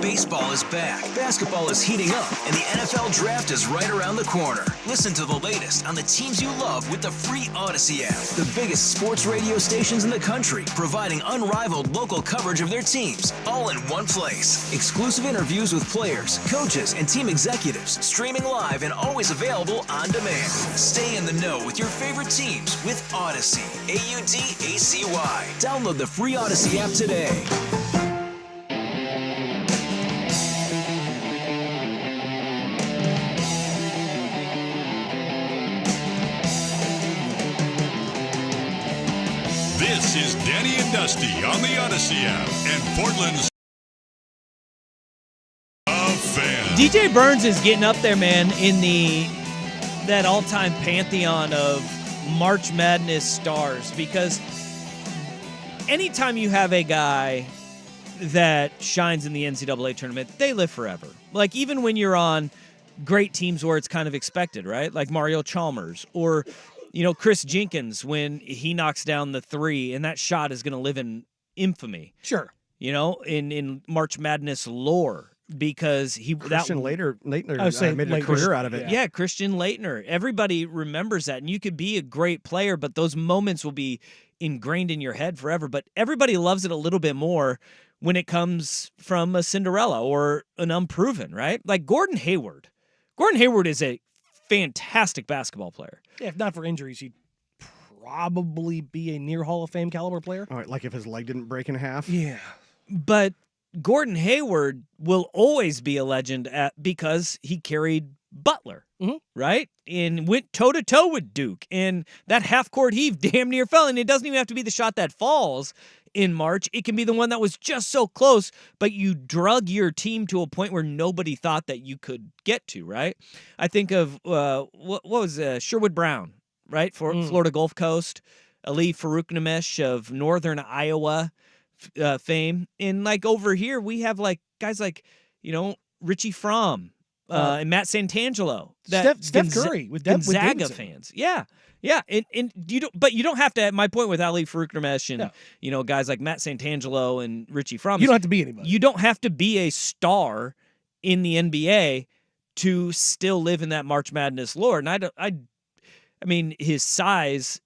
Baseball is back, basketball is heating up, and the NFL Draft is right around the corner. Listen to the latest on the teams you love with the free Odyssey app. The biggest sports radio stations in the country, providing unrivaled local coverage of their teams, all in one place. Exclusive interviews with players, coaches, and team executives, streaming live and always available on demand. Stay in the know with your favorite teams with Odyssey. AUDACY. Download the free Odyssey app today. This is Danny and Dusty on the Odyssey app and Portland's Fan. DJ Burns is getting up there, man, in that all-time pantheon of March Madness stars, because anytime you have a guy that shines in the NCAA tournament, they live forever. Like, even when you're on great teams where it's kind of expected, right? Like Mario Chalmers or Chris Jenkins, when he knocks down the 3, and that shot is going to live in infamy. Sure. In March Madness lore, because Christian Leitner made a Leitner's career out of it. Yeah, Christian Leitner. Everybody remembers that, and you could be a great player, but those moments will be ingrained in your head forever. But everybody loves it a little bit more when it comes from a Cinderella or an unproven, right? Like Gordon Hayward. Gordon Hayward is a fantastic basketball player. Yeah, if not for injuries, he'd probably be a near Hall of Fame caliber player. All right, like if his leg didn't break in half. Yeah. But Gordon Hayward will always be a legend because he carried Butler, right? And went toe-to-toe with Duke. And that half-court heave damn near fell. And it doesn't even have to be the shot that falls. in March. It can be the one that was just so close, but you drug your team to a point where nobody thought that you could get to, right? I think of, what was Sherwood Brown, right? For Florida Gulf Coast, Ali Farouk-Namesh of Northern Iowa fame. And like over here, we have like guys like, Richie Fromm and Matt Santangelo. Steph Curry with Gonzaga fans. Yeah. Yeah, and you don't have to. My point with Ali Farouk-Namesh and guys like Matt Santangelo and Richie Fromm. You don't have to be anybody. You don't have to be a star in the NBA to still live in that March Madness lore. And I mean, his size,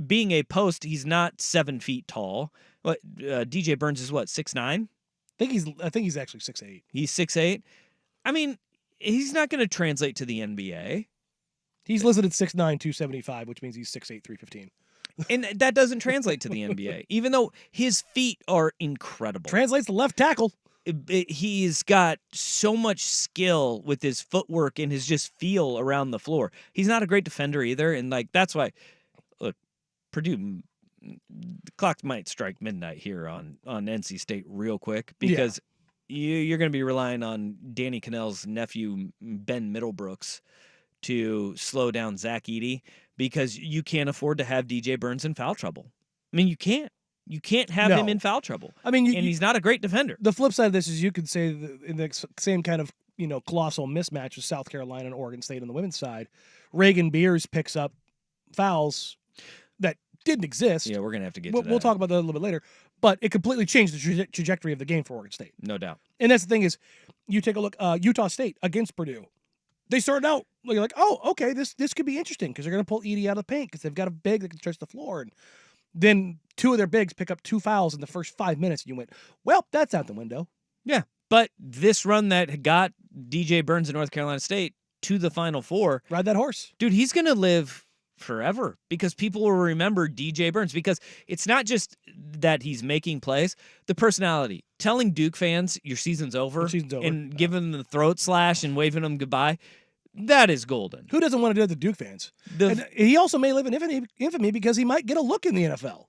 being a post, he's not 7 feet tall. What DJ Burns is what 6'9"? I think he's actually 6'8". He's 6'8". I mean, he's not going to translate to the NBA. He's listed at 6'9", 275, which means he's 6'8", 315. And that doesn't translate to the NBA, even though his feet are incredible. Translates to left tackle. He's got so much skill with his footwork and his just feel around the floor. He's not a great defender either, and like that's why, look, Purdue, the clock might strike midnight here on NC State real quick because you're going to be relying on Danny Cannell's nephew, Ben Middlebrooks, to slow down Zach Edey because you can't afford to have DJ Burns in foul trouble. I mean, you can't. You can't have him in foul trouble. I mean, and he's not a great defender. The flip side of this is you could say in the same kind of colossal mismatch with South Carolina and Oregon State on the women's side, Reagan Beers picks up fouls that didn't exist. Yeah, we're gonna have to get to that. We'll talk about that a little bit later. But it completely changed the trajectory of the game for Oregon State. No doubt. And that's the thing is, you take a look, Utah State against Purdue. They started out like, oh, okay, this could be interesting because they're going to pull Edey out of the paint because they've got a big that can stretch the floor. And then two of their bigs pick up 2 fouls in the first 5 minutes. And you went, well, that's out the window. Yeah, but this run that got DJ Burns in North Carolina State to the Final Four. Ride that horse. Dude, he's going to live forever because people will remember DJ Burns because it's not just that he's making plays, the personality. Telling Duke fans your season's over, and giving them the throat slash and waving them goodbye, that is golden. Who doesn't want to do that to Duke fans? And he also may live in infamy because he might get a look in the NFL.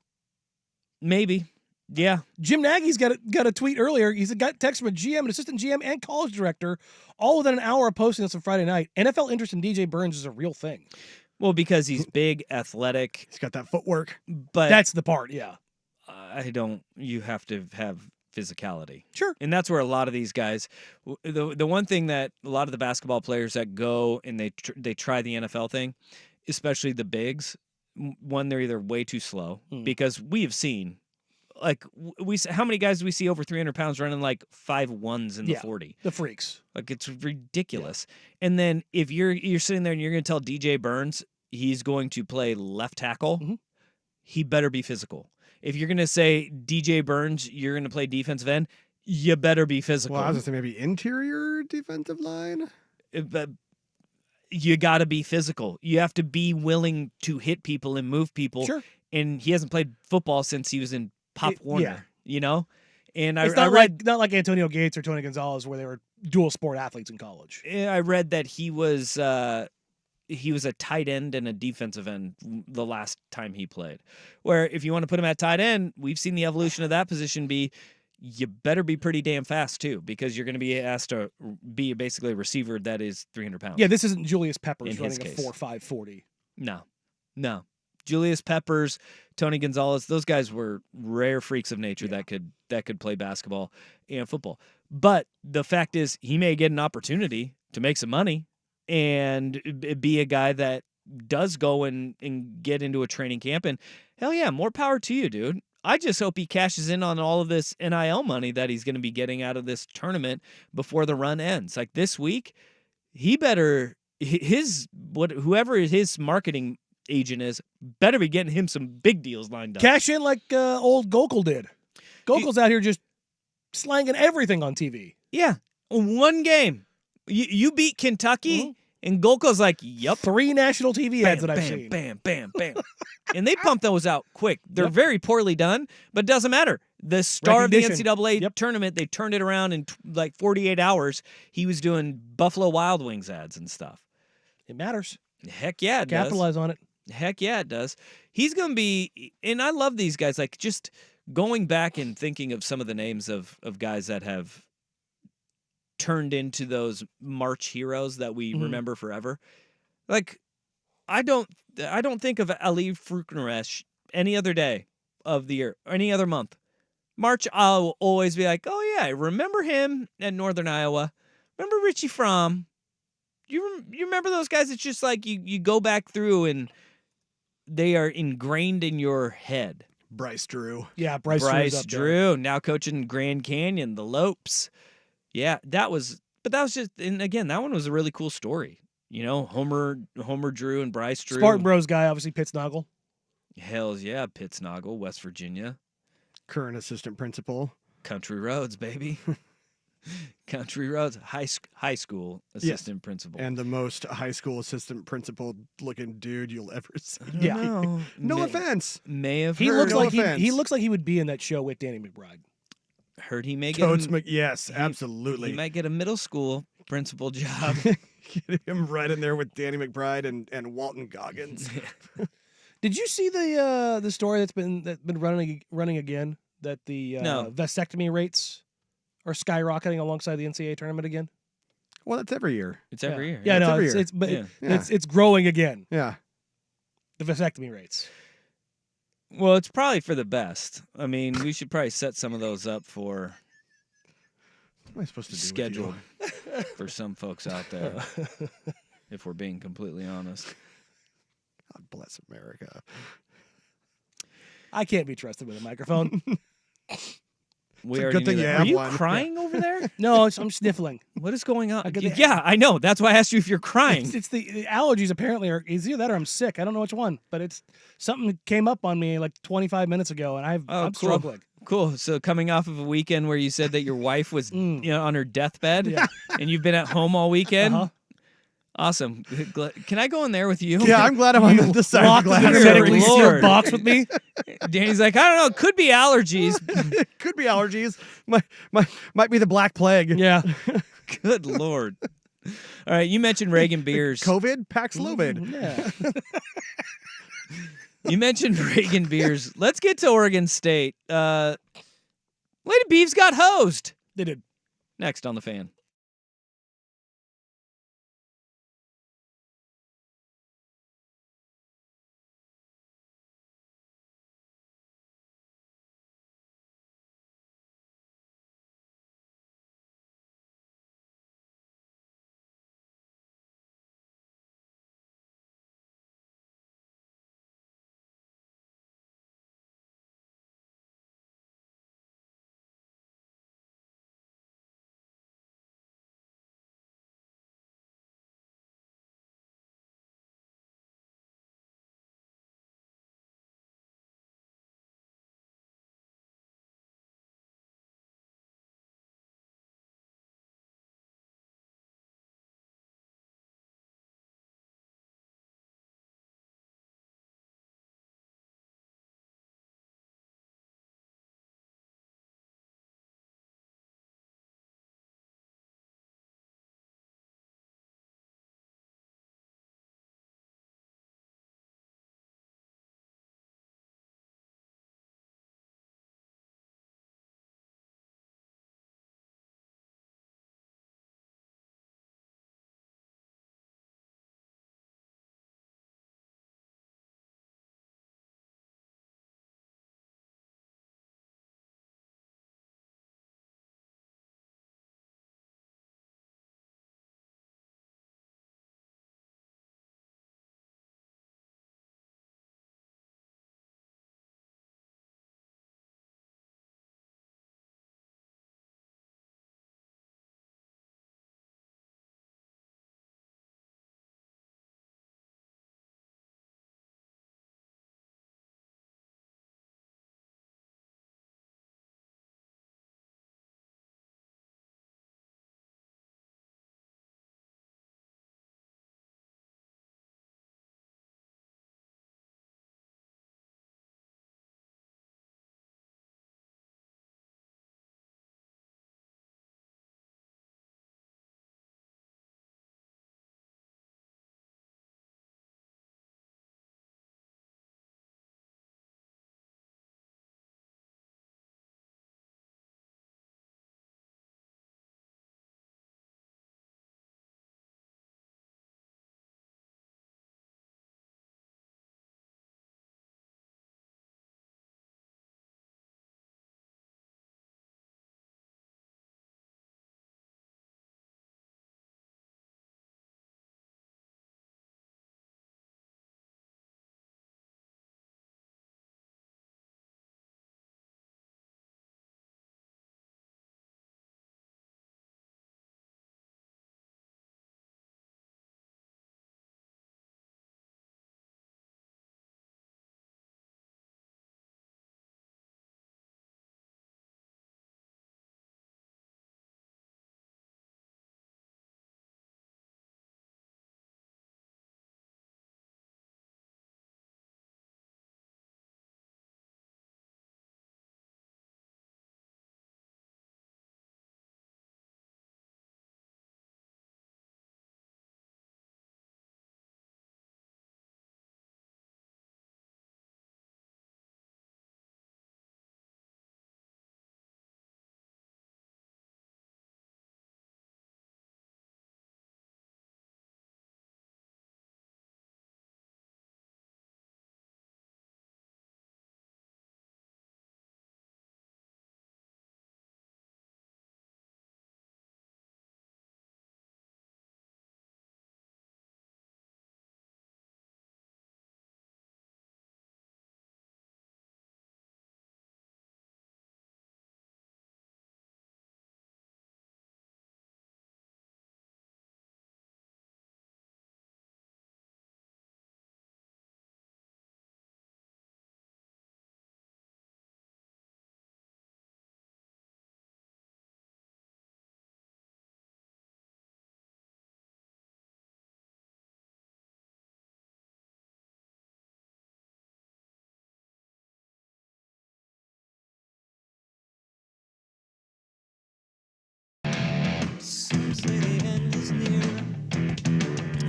Maybe. Yeah. Jim Nagy's got a tweet earlier. He's got text from a GM, an assistant GM, and college director all within an hour of posting this on Friday night. NFL interest in DJ Burns is a real thing. Well, because he's big, athletic. He's got that footwork. But that's the part, yeah. You have to have physicality. Sure. And that's where a lot of these guys, the one thing that a lot of the basketball players that go and they try the NFL thing, especially the bigs, one, they're either way too slow because we have seen, like, how many guys do we see over 300 pounds running like 5'1s in the 40? The freaks. Like, it's ridiculous. Yeah. And then if you're sitting there and you're going to tell DJ Burns he's going to play left tackle, he better be physical. If you're going to say DJ Burns, you're going to play defensive end, you better be physical. Well, I was going to say maybe interior defensive line. You got to be physical. You have to be willing to hit people and move people. Sure. And he hasn't played football since he was in Pop Warner, And it's not like Antonio Gates or Tony Gonzalez where they were dual sport athletes in college. I read that he was a tight end and a defensive end the last time he played. Where if you want to put him at tight end, we've seen the evolution of that position be you better be pretty damn fast too because you're going to be asked to be basically a receiver that is 300 pounds. Yeah, this isn't Julius Peppers in running a 4.5 40. No. Julius Peppers, Tony Gonzalez, those guys were rare freaks of nature that could play basketball and football. But the fact is he may get an opportunity to make some money and be a guy that does go and get into a training camp. And hell yeah, more power to you, dude. I just hope he cashes in on all of this NIL money that he's going to be getting out of this tournament before the run ends. Like this week, he better, whoever his marketing agent is, better be getting him some big deals lined up. Cash in like old Gokul did. Gokul's out here just slanging everything on TV. Yeah. One game. You beat Kentucky, and Gokul's like, yep. 3 national TV ads that I've seen. Bam. And they pump those out quick. They're very poorly done, but it doesn't matter. The star of the NCAA tournament, they turned it around in like 48 hours. He was doing Buffalo Wild Wings ads and stuff. It matters. Heck yeah, it does. Capitalize on it. Heck yeah, it does. He's going to be, and I love these guys, like just going back and thinking of some of the names of guys that have turned into those March heroes that we remember forever. Like, I don't think of Ali Frukneresh any other day of the year or any other month. March, I'll always be like, oh yeah, I remember him at Northern Iowa. Remember Richie Fromm. You remember those guys? It's just like you go back through and they are ingrained in your head. Bryce Drew. Yeah, Bryce Drew, now coaching Grand Canyon, the Lopes. Yeah, that was just, and again, that one was a really cool story. You know, Homer Drew and Bryce Drew. Spartan Bros guy, obviously Pittsnogle. Hells yeah, Pittsnogle, West Virginia. Current assistant principal. Country Roads, baby. Country Roads, high school assistant principal. And the most high school assistant principal looking dude you'll ever see. Yeah. No offense. May have He heard. looks like he would be in that show with Danny McBride. Heard he may get Coach yes, absolutely. He might get a middle school principal job. Get him right in there with Danny McBride and Walton Goggins. Did you see the story that's been running again, that the No. vasectomy rates are skyrocketing alongside the NCAA tournament again? Well, that's every year. It's every year. Yeah, no, every year. it's growing again. Yeah. The vasectomy rates. Well, it's probably for the best. I mean, we should probably set some of those up for What am I supposed to do scheduled for some folks out there, if we're being completely honest. God bless America. I can't be trusted with a microphone. We a already good thing knew you that. have Are you one. crying over there? No, I'm sniffling. What is going on? I got the- Yeah, I know. That's why I asked you if you're crying. It's the allergies apparently are either that or I'm sick. I don't know which one, but it's something came up on me like 25 minutes ago, and I'm cool. struggling. Cool. So coming off of a weekend where you said that your wife was on her deathbed, and you've been at home all weekend. Uh-huh. Awesome. Can I go in there with you? Yeah, I'm glad I'm on this side of Locked the in a glass. hermetically sealed Lord. box with me. Danny's like, I don't know. It could be allergies. It could be allergies. Might be the Black Plague. Yeah. Good Lord. All right. You mentioned Reagan Beers. COVID, Paxlovid. Yeah. You mentioned Reagan Beers. Let's get to Oregon State. Lady Beavs got hosed. They did. Next on The Fan.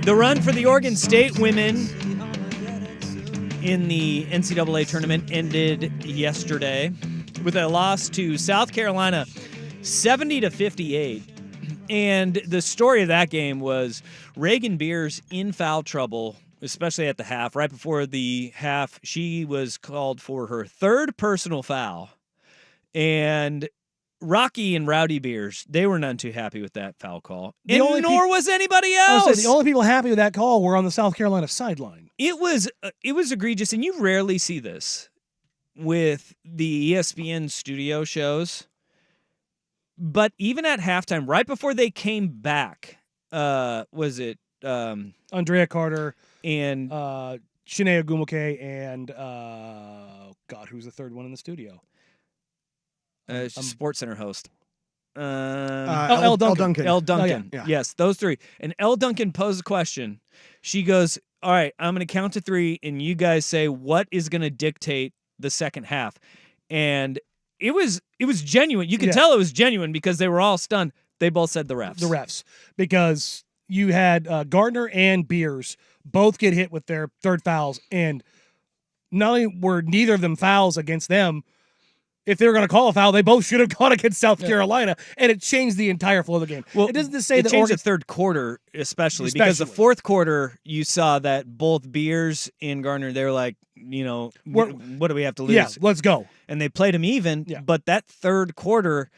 The run for the Oregon State women in the NCAA tournament ended yesterday with a loss to South Carolina 70-58. And the story of that game was Reagan Beers in foul trouble, especially at the half. Right before the half, she was called for her third personal foul. And Rocky and Rowdy Beers, they were none too happy with that foul call. Nor was anybody else. The only people happy with that call were on the South Carolina sideline. It was egregious, and you rarely see this with the ESPN studio shows. But even at halftime, right before they came back, was it Andrea Carter and Shanae Ogumake and God, who's the third one in the studio? Sports Center host. Elle Duncan. Elle Duncan. Oh, yeah. Yes, those three. And Elle Duncan posed a question. She goes, all right, I'm going to count to 3, and you guys say what is going to dictate the second half. And it was genuine. You could tell it was genuine because they were all stunned. They both said the refs. The refs. Because you had Gardner and Beers both get hit with their third fouls, and not only were neither of them fouls against them, if they were going to call a foul, they both should have gone against South Carolina, and it changed the entire flow of the game. Well, it doesn't say it that changed Oregon... the third quarter, especially because the fourth quarter, you saw that both Beers and Gardner, they were like, what do we have to lose? Yeah, let's go. And they played them even, but that third quarter,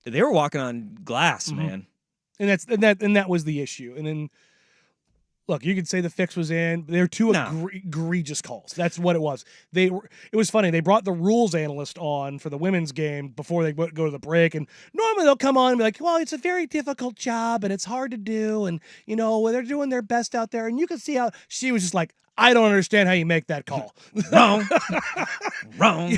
they were walking on glass, man. And that was the issue. And then, look, you could say the fix was in. They're two egregious calls. That's what it was. It was funny. They brought the rules analyst on for the women's game before they go to the break, and normally they'll come on and be like, well, it's a very difficult job, and it's hard to do, and, they're doing their best out there. And you can see how she was just like, I don't understand how you make that call. Wrong.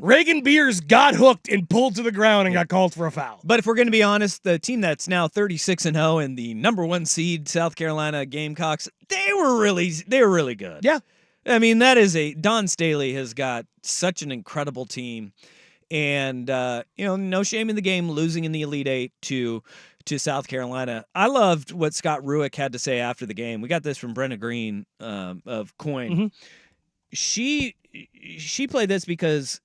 Reagan Beers got hooked and pulled to the ground and got called for a foul. But if we're going to be honest, the team that's now 36-0 and the number 1 seed South Carolina Gamecocks, they were really good. Yeah. I mean, Don Staley has got such an incredible team. And, no shame in the game losing in the Elite Eight to South Carolina. I loved what Scott Rueck had to say after the game. We got this from Brenna Green of Coin. Mm-hmm. She played this because,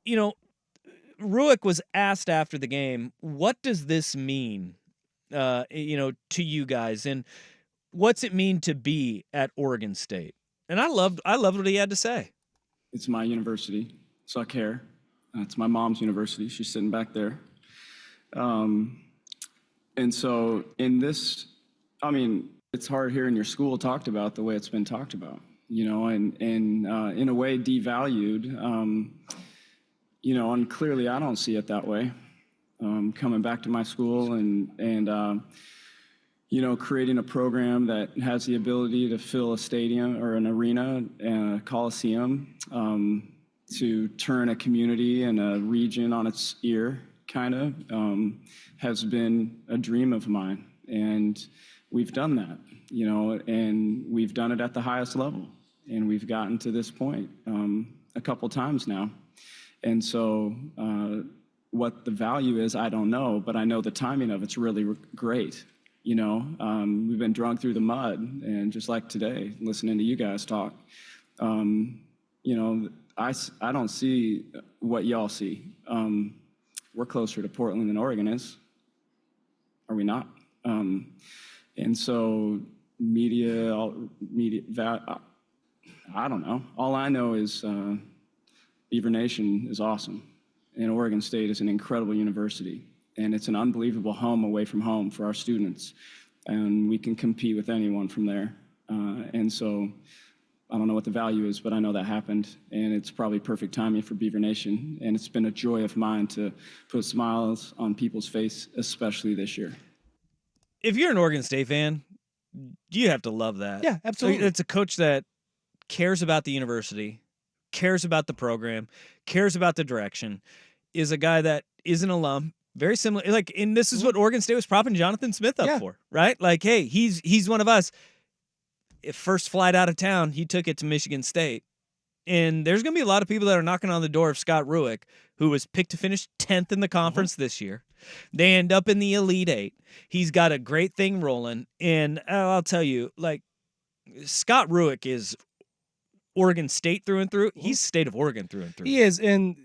Rueck was asked after the game, what does this mean, to you guys? And what's it mean to be at Oregon State? And I loved what he had to say. It's my university, so I care. It's my mom's university. She's sitting back there. And so in this, it's hard hearing your school talked about the way it's been talked about, and in a way devalued, and clearly I don't see it that way. Coming back to my school and creating a program that has the ability to fill a stadium or an arena, a coliseum, to turn a community and a region on its ear, has been a dream of mine. And we've done that, and we've done it at the highest level. And we've gotten to this point a couple times now. And so what the value is, I don't know, but I know the timing of it's really great. We've been dragged through the mud, and just like today, listening to you guys talk, I don't see what y'all see. We're closer to Portland than Oregon is. Are we not? And so I don't know. All I know is Beaver Nation is awesome, and Oregon State is an incredible university, and it's an unbelievable home away from home for our students, and we can compete with anyone from there. And so I don't know what the value is, but I know that happened, and it's probably perfect timing for Beaver Nation, and it's been a joy of mine to put smiles on people's face, especially this year. If you're an Oregon State fan, you have to love that. Yeah, absolutely. It's a coach that cares about the university, cares about the program, cares about the direction, is a guy that is an alum, very similar. And this is what Oregon State was propping Jonathan Smith up for, right? Like, hey, he's one of us. First flight out of town, he took it to Michigan State. And there's going to be a lot of people that are knocking on the door of Scott Rueck, who was picked to finish 10th in the conference this year. They end up in the Elite Eight. He's got a great thing rolling. And I'll tell you, like, Scott Rueck is Oregon State through and through. He's State of Oregon through and through. He is. And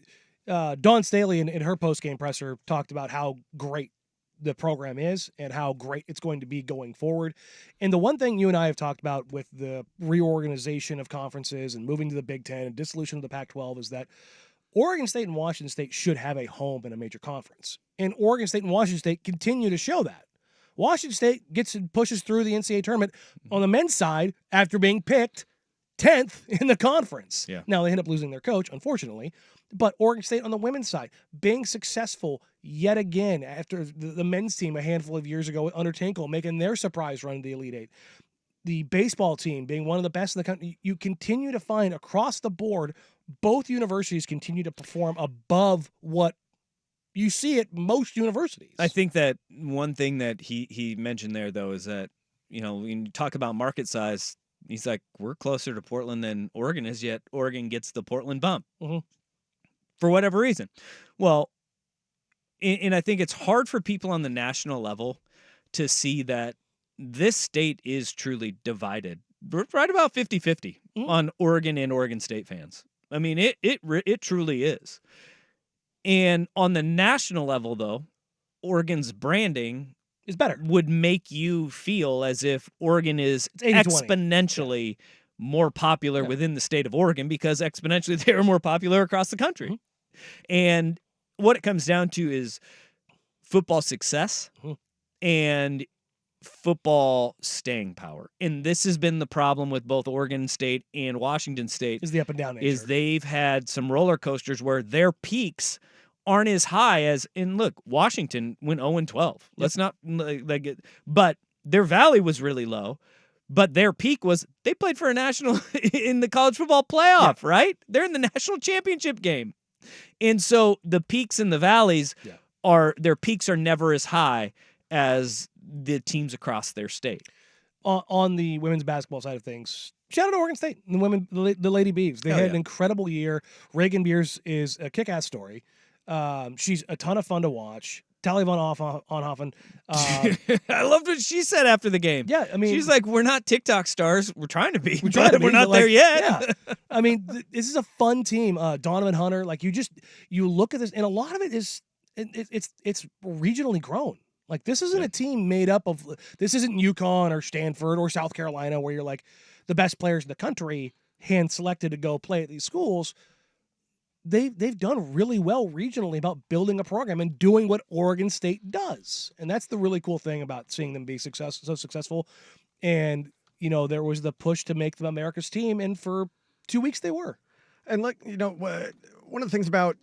Dawn Staley in her post-game presser talked about how great the program is and how great it's going to be going forward. And the one thing you and I have talked about with the reorganization of conferences and moving to the Big Ten and dissolution of the Pac-12 is that Oregon State and Washington State should have a home in a major conference. And Oregon State and Washington State continue to show that. Washington State gets and pushes through the NCAA tournament on the men's side after being picked 10th in the conference. Yeah. Now they end up losing their coach, unfortunately. But Oregon State on the women's side, being successful yet again after the men's team a handful of years ago under Tinkle making their surprise run to the Elite Eight. The baseball team being one of the best in the country. You continue to find across the board, both universities continue to perform above what you see at most universities. I think that one thing that he mentioned there, though, is that, you know, when you talk about market size, he's like, we're closer to Portland than Oregon is, yet Oregon gets the Portland bump. Mm-hmm. For whatever reason. Well, and I think it's hard for people on the national level to see that this state is truly divided. We're right about 50-50 on Oregon and Oregon State fans. I mean, it truly is. And on the national level, though, Oregon's branding is better. Would make you feel as if Oregon is 80-20. exponentially more popular within the state of Oregon because exponentially they are more popular across the country. Mm-hmm. And what it comes down to is football success and football staying power. And this has been the problem with both Oregon State and Washington State. Is the up and down nature. Is they've had some roller coasters where their peaks aren't as high as, and look, Washington went 0-12. Let's not like it, but their valley was really low. But their peak was they played for a national in the college football playoff, right? They're in the national championship game. And so the peaks and the valleys their peaks are never as high as the teams across their state. On the women's basketball side of things, shout out to Oregon State and the women, the Lady Beavs. They had an incredible year. Reagan Beers is a kick-ass story. She's a ton of fun to watch. Tally von Onhoffen. I loved what she said after the game. Yeah, I mean, she's like, "We're not TikTok stars. We're trying to be, but we're not there yet." Yeah. I mean, this is a fun team. Donovan Hunter, like you look at this, and a lot of it is it's regionally grown. Like this isn't a team made up of. This isn't UConn or Stanford or South Carolina where you're like the best players in the country hand selected to go play at these schools. They've done really well regionally about building a program and doing what Oregon State does. And that's the really cool thing about seeing them be so successful. And, you know, there was the push to make them America's team, and for 2 weeks they were. And like, you know, one of the things about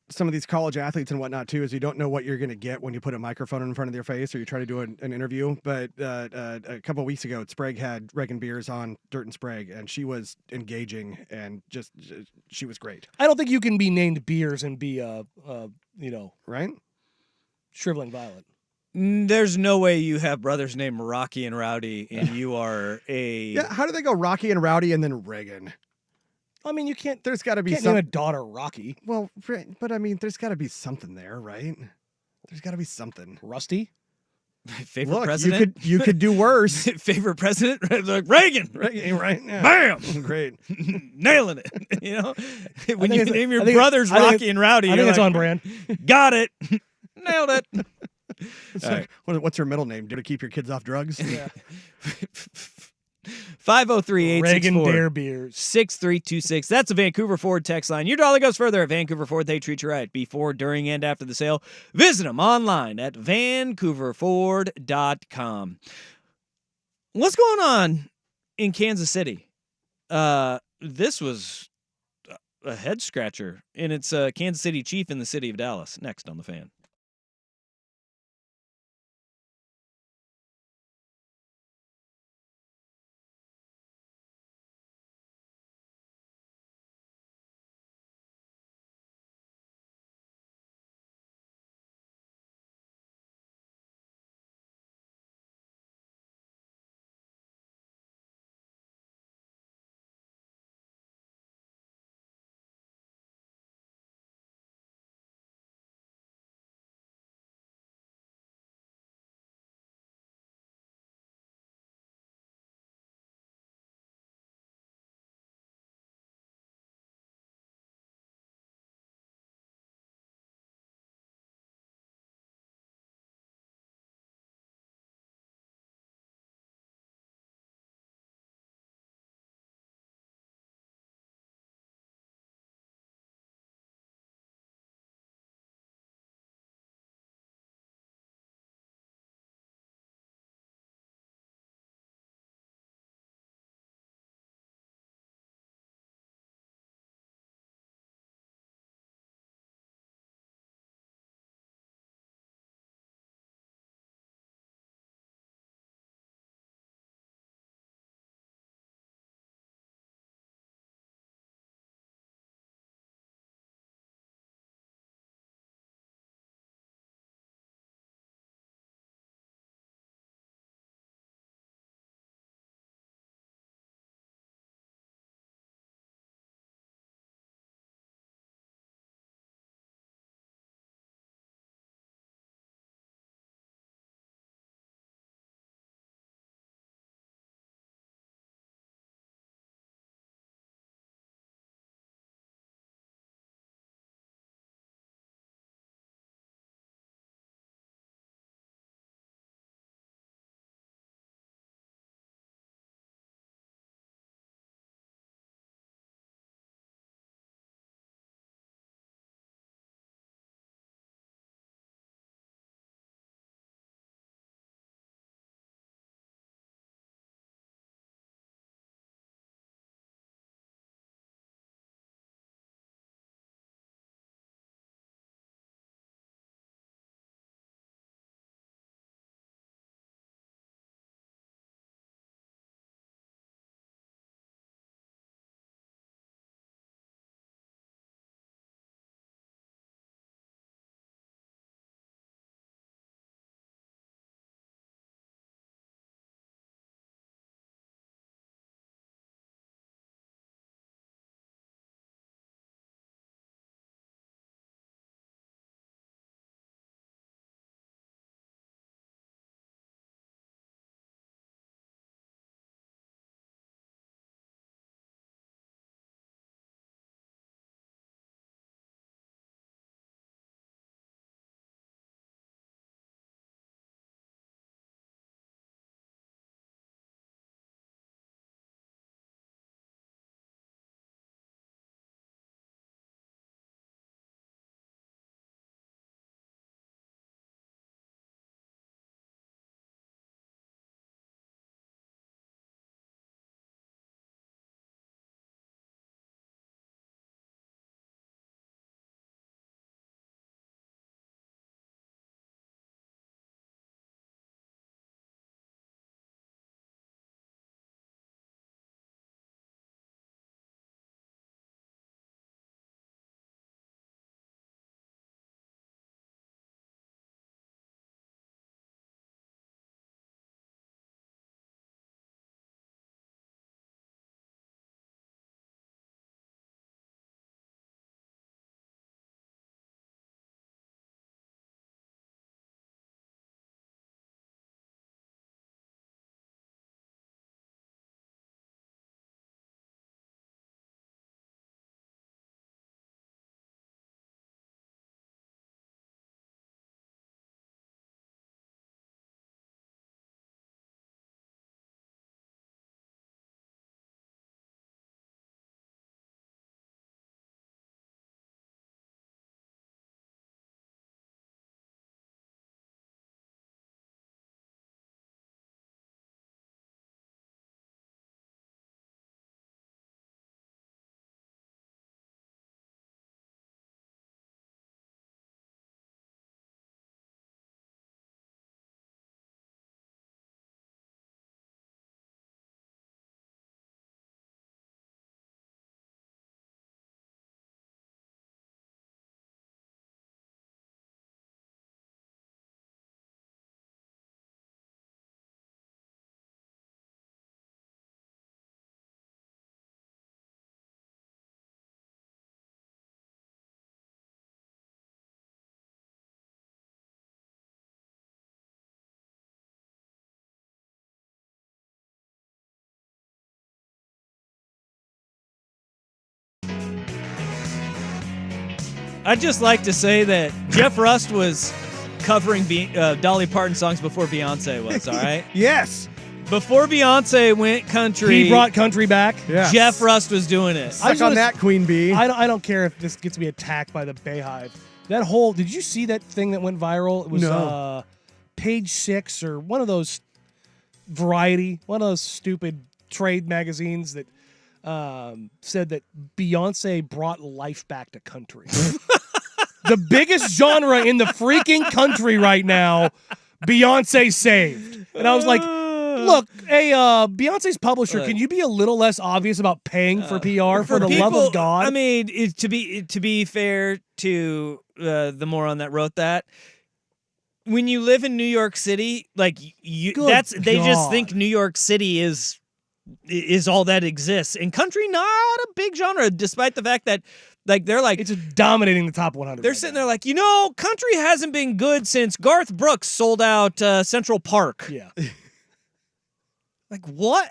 some of these college athletes and whatnot too is you don't know what you're going to get when you put a microphone in front of their face or you try to do an interview. But a couple of weeks ago, Sprague had Reagan Beers on Dirt and Sprague, and she was engaging and she was great. I don't think you can be named Beers and be right? Shriveling violet. There's no way you have brothers named Rocky and Rowdy and you are a Yeah, how do they go Rocky and Rowdy and then Reagan? I mean, you can't. There's got to be name a daughter Rocky. Well, but I mean, there's got to be something there, right? There's got to be something. Rusty. Favorite president. You could do worse. Favorite president, like Reagan. Reagan, right? Yeah. Bam. Great. Nailing it. You know, when you name your brothers Rocky and Rowdy, I think it's on brand. Got it. Nailed it. Like, what's your middle name? Do to keep your kids off drugs? Yeah. 503-864 Reagan Dare Beers 6326. That's a Vancouver Ford text line. Your dollar goes further at Vancouver Ford. They treat you right before, during, and after the sale. Visit them online at vancouverford.com. What's going on in Kansas City? This was a head scratcher, and it's a Kansas City Chief in the city of Dallas. Next on The Fan. I'd just like to say that Jeff Rust was covering Dolly Parton songs before Beyonce was, all right? Yes. Before Beyonce went country. He brought country back. Yes. Jeff Rust was doing it. Suck on that, Queen Bee. I don't care if this gets me attacked by the Bayhive. That whole, did you see that thing that went viral? It was No. Page 6 or one of those Variety, one of those stupid trade magazines that said that Beyonce brought life back to country. The biggest genre in the freaking country right now, Beyonce saved. And I was like, look, hey, Beyonce's publisher, can you be a little less obvious about paying for PR for the love of God? I mean, to be fair to the moron that wrote that, when you live in New York City, like they just think New York City is all that exists, and country not a big genre, despite the fact that they're like it's dominating the top 100. They're sitting there like, country hasn't been good since Garth Brooks sold out Central Park. Yeah. Like what?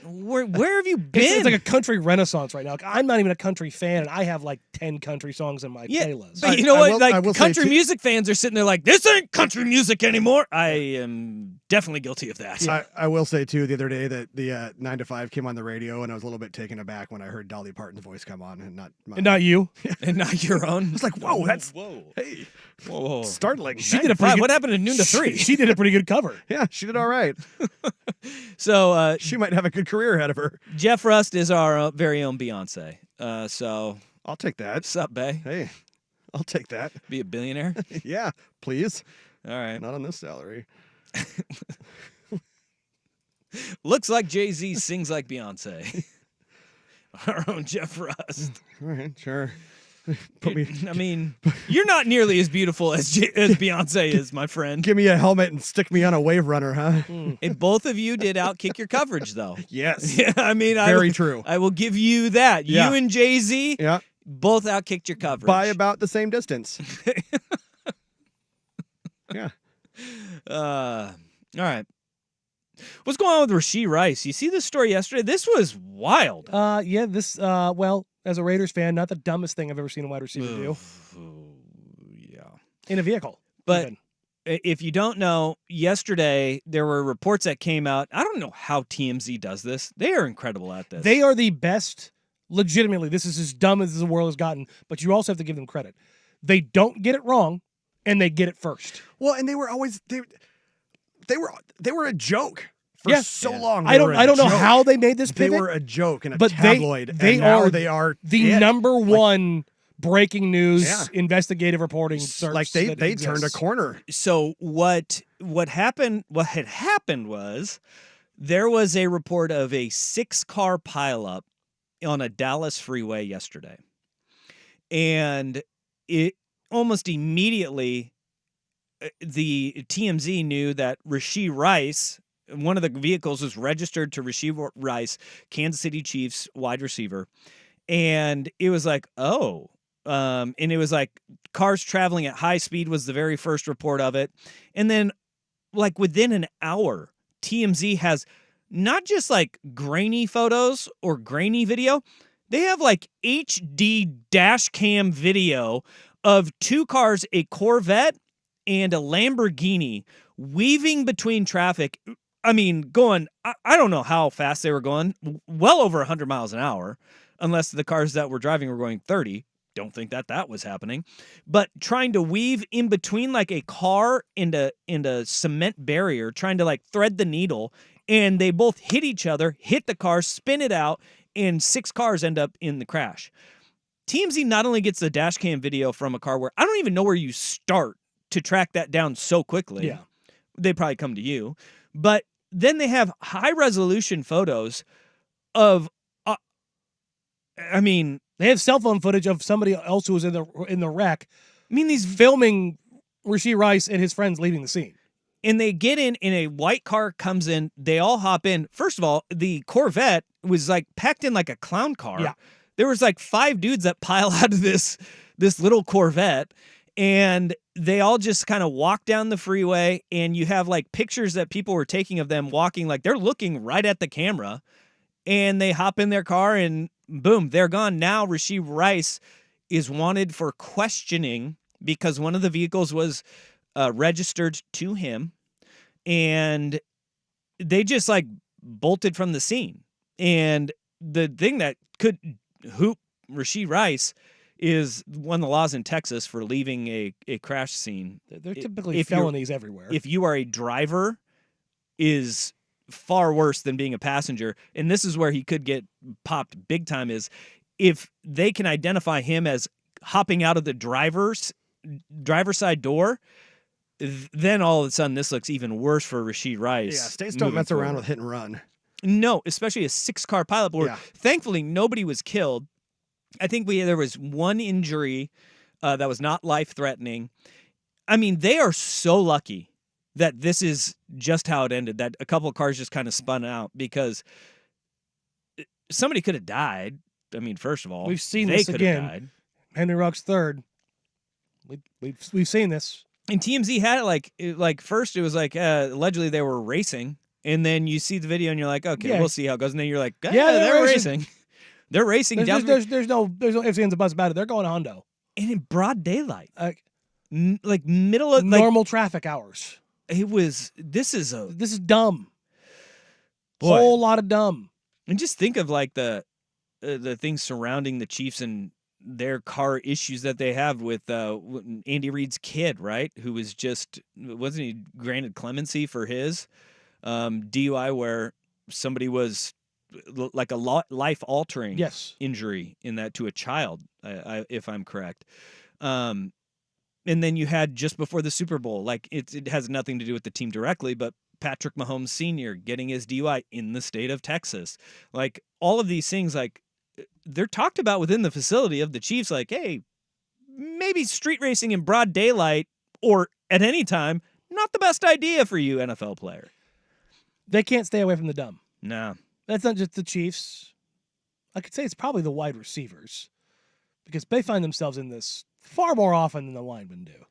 Where have you been? It's like a country renaissance right now. Like, I'm not even a country fan, and I have like 10 country songs in my playlist. But you know what? Country music fans are sitting there like, this ain't country music anymore. I am definitely guilty of that. I will say, too, the other day that the 9 to 5 came on the radio, and I was a little bit taken aback when I heard Dolly Parton's voice come on, and not mine. And not you. And not your own. It's like, whoa, that's hey, startling. She did a pretty good, what happened to noon to 3? She did a pretty good cover. Yeah, she did all right. So she might have a good career ahead of her. Jeff Rust is our very own Beyonce. So I'll take that. Sup, bae? Hey, I'll take that. Be a billionaire? Yeah, please. All right. Not on this salary. Looks like Jay-Z sings like Beyonce. Our own Jeff Rust. All right, sure. I mean, you're not nearly as beautiful as Beyonce is, my friend. Give me a helmet and stick me on a wave runner, huh? And both of you did outkick your coverage, though. Yes. Yeah, I mean, very true. I will give you that. Yeah. You and Jay-Z both outkicked your coverage. By about the same distance. Yeah. All right. What's going on with Rashee Rice? You see this story yesterday? This was wild. Yeah, this, well, as a Raiders fan, not the dumbest thing I've ever seen a wide receiver do. Yeah. In a vehicle. But if you don't know, yesterday there were reports that came out. I don't know how TMZ does this. They are incredible at this. They are the best, legitimately. This is as dumb as the world has gotten, but you also have to give them credit. They don't get it wrong, and they get it first. Well, and they were always they were a joke for so long. I don't know how they made this pivot. They were a joke and a but tabloid. They are the it. number one breaking news investigative reporting search. Like they turned a corner. So what happened? What had happened was there was a report of a 6-car pileup on a Dallas freeway yesterday, and it almost immediately the TMZ knew that Rashee Rice, one of the vehicles, was registered to Rashee Rice, Kansas City Chiefs wide receiver, and it was like, and it was like cars traveling at high speed was the very first report of it, and then like within an hour, TMZ has not just like grainy photos or grainy video, they have like HD dash cam video of 2 cars, a Corvette and a Lamborghini, weaving between traffic. I mean, going, I don't know how fast they were going, well over 100 miles an hour, unless the cars that were driving were going 30. Don't think that was happening. But trying to weave in between like a car and a cement barrier, trying to like thread the needle, and they both hit each other, hit the car, spin it out, and 6 cars end up in the crash. TMZ not only gets the dash cam video from a car where I don't even know where you start to track that down so quickly. Yeah. They probably come to you. But then they have high-resolution photos of, they have cell phone footage of somebody else who was in the wreck. I mean, these filming Rashee Rice and his friends leaving the scene. And they get in, and a white car comes in. They all hop in. First of all, the Corvette was like packed in like a clown car. Yeah. There was like 5 dudes that pile out of this little Corvette, and they all just kind of walk down the freeway, and you have like pictures that people were taking of them walking like they're looking right at the camera, and they hop in their car, and boom, they're gone. Now Rashee Rice is wanted for questioning because one of the vehicles was registered to him, and they just like bolted from the scene. And the thing that could hoop Rashee Rice is one of the laws in Texas for leaving a crash scene. They're typically felonies everywhere. If you are a driver, is far worse than being a passenger. And this is where he could get popped big time, is if they can identify him as hopping out of the driver's side door, then all of a sudden this looks even worse for Rashee Rice. Yeah, states don't mess around with hit and run. No, especially a 6-car pilot board. Yeah. Thankfully, nobody was killed. I think there was one injury that was not life-threatening. I mean, they are so lucky that this is just how it ended, that a couple of cars just kind of spun out, because somebody could have died. I mean, first of all, We've seen they this could again. have died. Henry Ruggs third. We've seen this. And TMZ had it like first it was like allegedly they were racing, and then you see the video and you're like, okay, Yeah. we'll see how it goes. And then you're like, Yeah, they're racing. They're racing down. There's no ifs, ands, or buts about it. They're going Hondo. And in broad daylight. Like middle of normal traffic hours. This is dumb. Boy. Whole lot of dumb. And just think of like the things surrounding the Chiefs and their car issues that they have with Andy Reid's kid, right? Who was wasn't he granted clemency for his DUI, where somebody was like a life-altering injury in that to a child, if I'm correct. And then you had just before the Super Bowl, like it has nothing to do with the team directly, but Patrick Mahomes Sr. getting his DUI in the state of Texas. Like all of these things, like they're talked about within the facility of the Chiefs, like, hey, maybe street racing in broad daylight or at any time, not the best idea for you, NFL player. They can't stay away from the dumb. No. That's not just the Chiefs. I could say it's probably the wide receivers, because they find themselves in this far more often than the linemen do.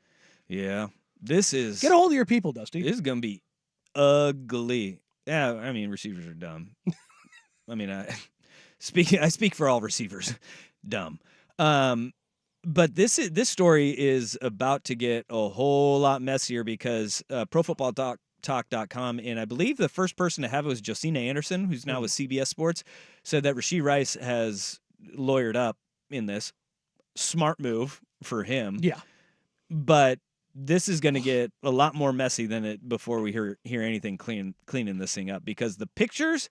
Yeah. This is... Get a hold of your people, Dusty. This is going to be ugly. Yeah, I mean, receivers are dumb. I mean, I speak for all receivers. Dumb. But this story is about to get a whole lot messier, because ProFootballTalk.com, and I believe the first person to have it was Josina Anderson, who's now with CBS Sports, said that Rashee Rice has lawyered up in this. Smart move for him. Yeah. But this is going to get a lot more messy than it before we hear anything cleaning this thing up, because the pictures,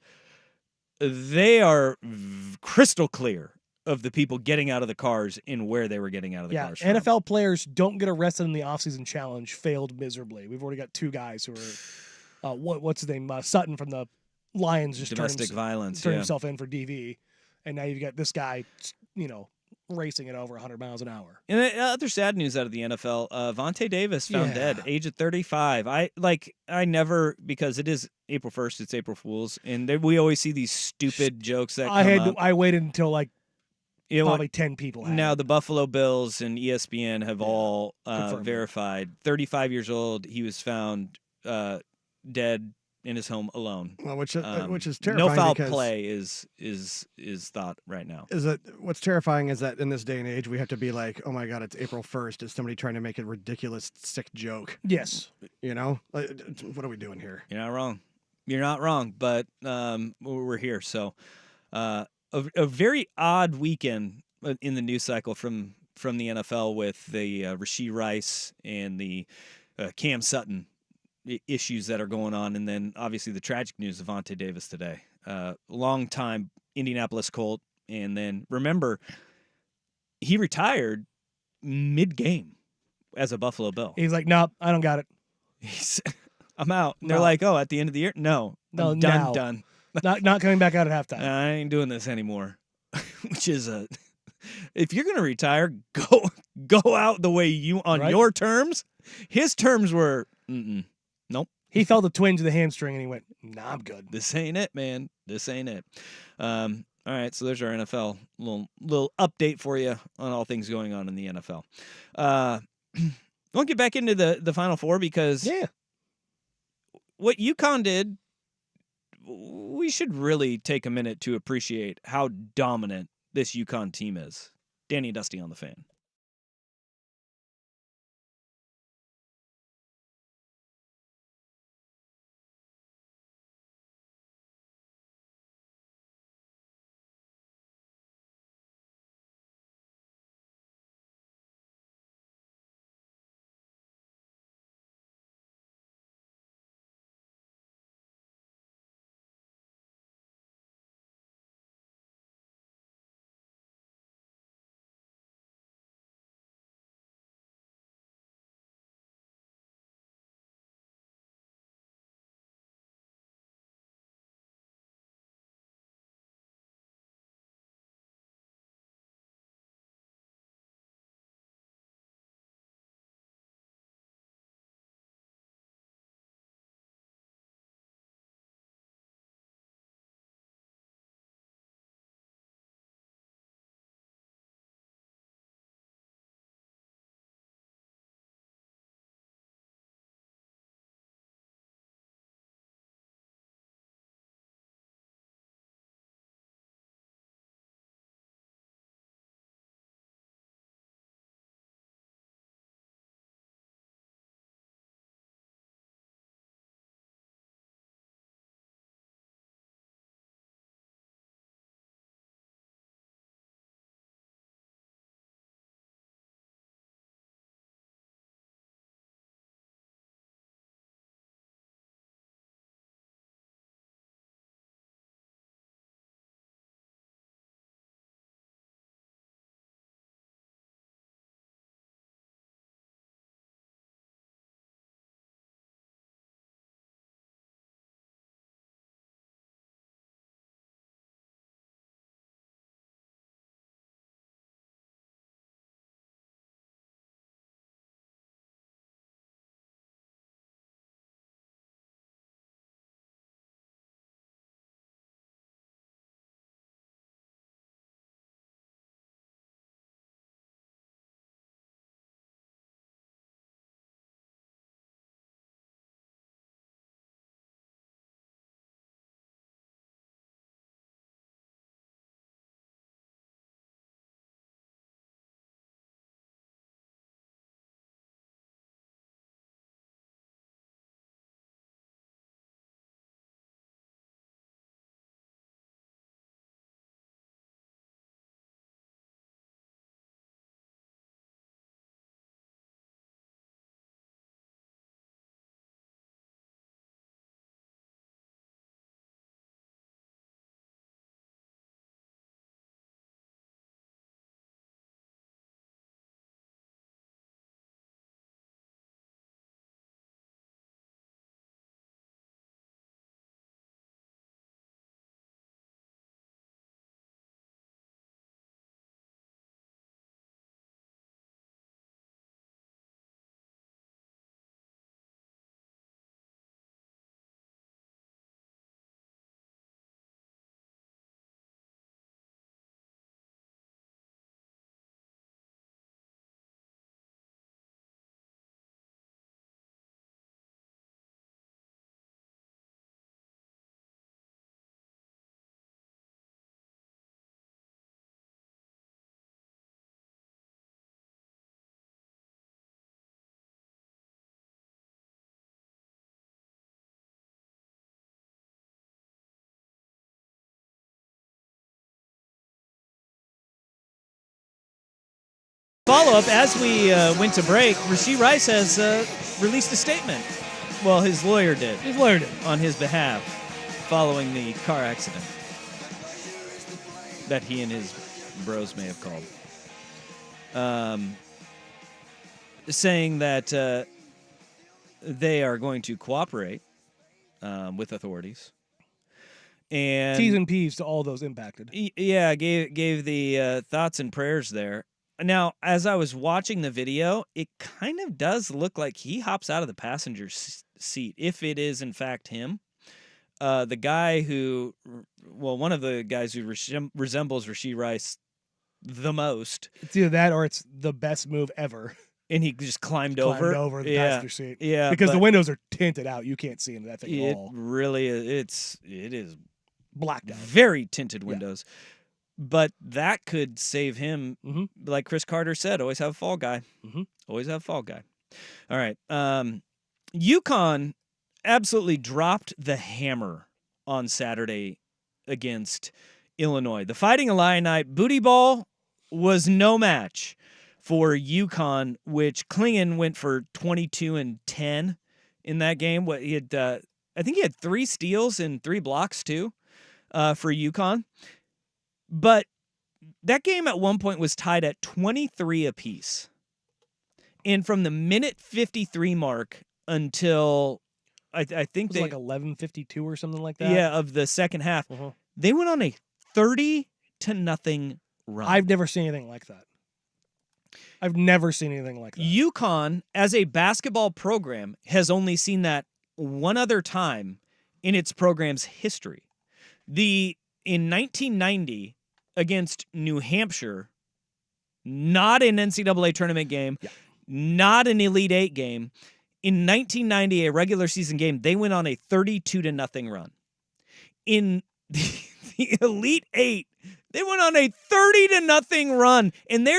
they are crystal clear of the people getting out of the cars and where they were getting out of the cars from. NFL players don't get arrested in the offseason challenge failed miserably. We've already got two guys who are, what's his name? Sutton from the Lions just domestic violence, turned himself in for DV. And now you've got this guy, racing at over 100 miles an hour. And other sad news out of the NFL, Vontae Davis found dead, age of 35. I never, because it is April 1st, it's April Fool's, and we always see these stupid jokes that I waited until probably 10 people had. Now the Buffalo Bills and ESPN have all verified. 35 years old, he was found dead in his home alone. Well, which is terrifying. No foul play is thought right now. Is that what's terrifying is that in this day and age we have to be like, oh my God, it's April 1st. Is somebody trying to make a ridiculous, sick joke? Yes. What are we doing here? You're not wrong. You're not wrong, but we're here. So a very odd weekend in the news cycle from the NFL with the Rashee Rice and the Cam Sutton issues that are going on, and then obviously the tragic news of Vontae Davis today. Long time Indianapolis Colt, and then remember, he retired mid-game as a Buffalo Bill. He's like, nope, I don't got it. I'm out. And they're like, oh, at the end of the year? No, I'm done. Not coming back out at halftime. I ain't doing this anymore. Which is if you're gonna retire, go out the way you on your terms. His terms were nope. He felt the twinge of the hamstring and he went, nah, I'm good. This ain't it, man. This ain't it. All right, so there's our NFL little update for you on all things going on in the NFL. We'll get back into the Final Four, because what UConn did, we should really take a minute to appreciate how dominant this UConn team is. Danny and Dusty on the Fan. Follow-up, as we went to break, Rashee Rice has released a statement. Well, his lawyer did. His lawyer did. On his behalf, following the car accident that he and his bros may have called. Saying that they are going to cooperate with authorities. And T's and P's to all those impacted. Yeah, gave the thoughts and prayers there. Now, as I was watching the video, it kind of does look like he hops out of the passenger seat, if it is in fact him. The guy who, well, one of the guys who resembles Rashee Rice the most. It's either that or it's the best move ever. And he just climbed over the passenger seat. Yeah, because the windows are tinted out. You can't see into that thing at all. It really is. It is blacked out. Very tinted windows. but that could save him. Like Chris Carter said, always have a fall guy. Always have a fall guy. All right. UConn absolutely dropped the hammer on Saturday against Illinois. The Fighting Illini booty ball was no match for UConn, which Klingon went for 22 and 10 in that game. What he had, I think he had 3 steals and 3 blocks too, for UConn. But that game at one point was tied at 23 apiece. And from the minute 53 mark until I think it was like 11:52 or something like that. Yeah, of the second half, they went on a 30-0 run. I've never seen anything like that. I've never seen anything like that. UConn, as a basketball program, has only seen that one other time in its program's history. In 1990 against New Hampshire, not an NCAA tournament game, not an Elite Eight game. In 1990, a regular season game, they went on a 32-0 run. In the Elite Eight, they went on a 30-0 run, and they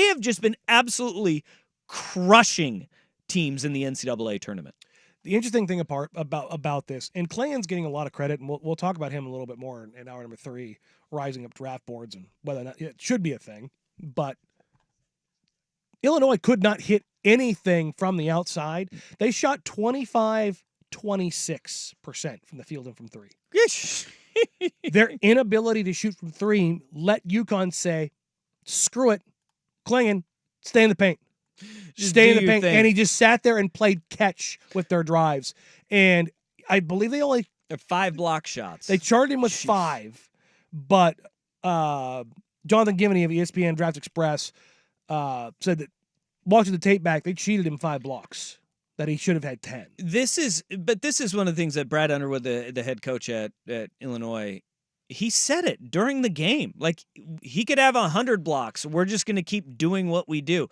have just been absolutely crushing teams in the NCAA tournament. The interesting thing about this, and Clayton's getting a lot of credit, and we'll talk about him a little bit more in hour number 3, rising up draft boards and whether or not it should be a thing, but Illinois could not hit anything from the outside. They shot 25-26% from the field and from 3. Their inability to shoot from 3 let UConn say, screw it, Klingon, stay in the paint. Stay in the paint. And he just sat there and played catch with their drives. And I believe they only... 5 block shots. They charged him with 5, but Jonathan Givney of ESPN Draft Express said that watching the tape back, they cheated him 5 blocks, that he should have had 10. This is one of the things that Brad Underwood, the head coach at Illinois, he said it during the game. Like, he could have 100 blocks. We're just going to keep doing what we do.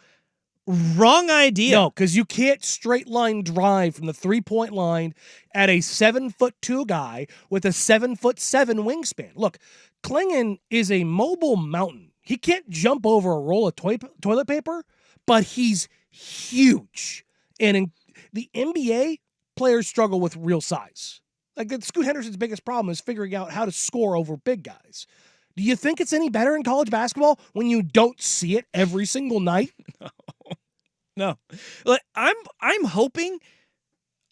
Wrong idea. No, because you can't straight line drive from the 3-point line at a 7'2" guy with a 7'7" wingspan. Look, Klingon is a mobile mountain. He can't jump over a roll of toilet paper, but he's huge. And in the NBA, players struggle with real size. Like, Scoot Henderson's biggest problem is figuring out how to score over big guys. Do you think it's any better in college basketball when you don't see it every single night? No. Look, I'm hoping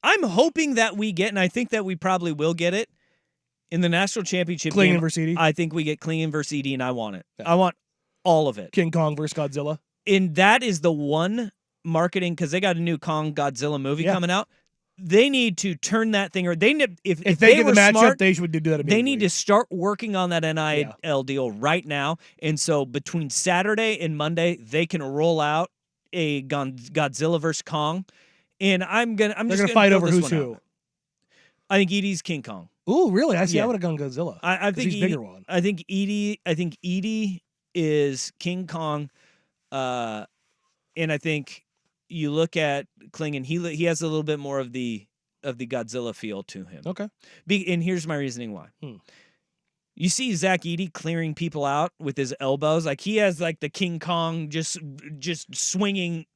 that we get, and I think that we probably will get it in the national championship Klingon game. versus Edey? I think we get Klingon versus Edey, and I want it. Yeah. I want all of it. King Kong versus Godzilla. And that is the one marketing, because they got a new Kong Godzilla movie coming out. They need to turn that thing, or if they get were the matchup, smart, they should do that immediately. They need to start working on that NIL deal right now. And so between Saturday and Monday, they can roll out a Godzilla versus Kong, and they're gonna fight over who's who. I think Edey's King Kong. Ooh, really? I would have gone Godzilla. I think he's bigger one. I think Edey is King Kong, and I think you look at Klingon. He has a little bit more of the Godzilla feel to him. Okay. And here's my reasoning why. You see Zach Edey clearing people out with his elbows. Like, he has like the King Kong just swinging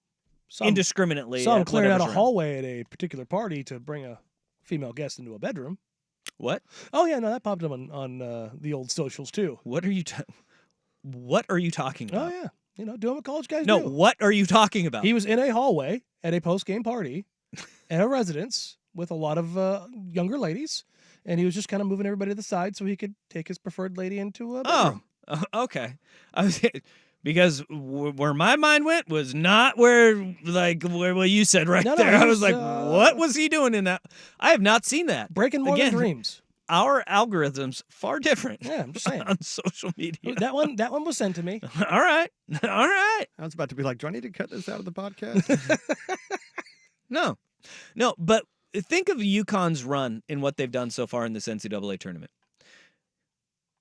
indiscriminately. Saw him clearing out a hallway at a particular party to bring a female guest into a bedroom. What? Oh yeah, no, that popped up on the old socials too. What are you talking about? Oh yeah, doing what college guys do. No, what are you talking about? He was in a hallway at a post-game party at a residence with a lot of younger ladies. And he was just kind of moving everybody to the side so he could take his preferred lady into a bedroom. Oh, okay. Because where my mind went was not where what you said there. I was like, what was he doing in that? I have not seen that. Breaking more than dreams. Our algorithms far different. Yeah, I'm just saying. On social media. That one was sent to me. All right. I was about to be like, do I need to cut this out of the podcast? No, but think of UConn's run and what they've done so far in this NCAA tournament.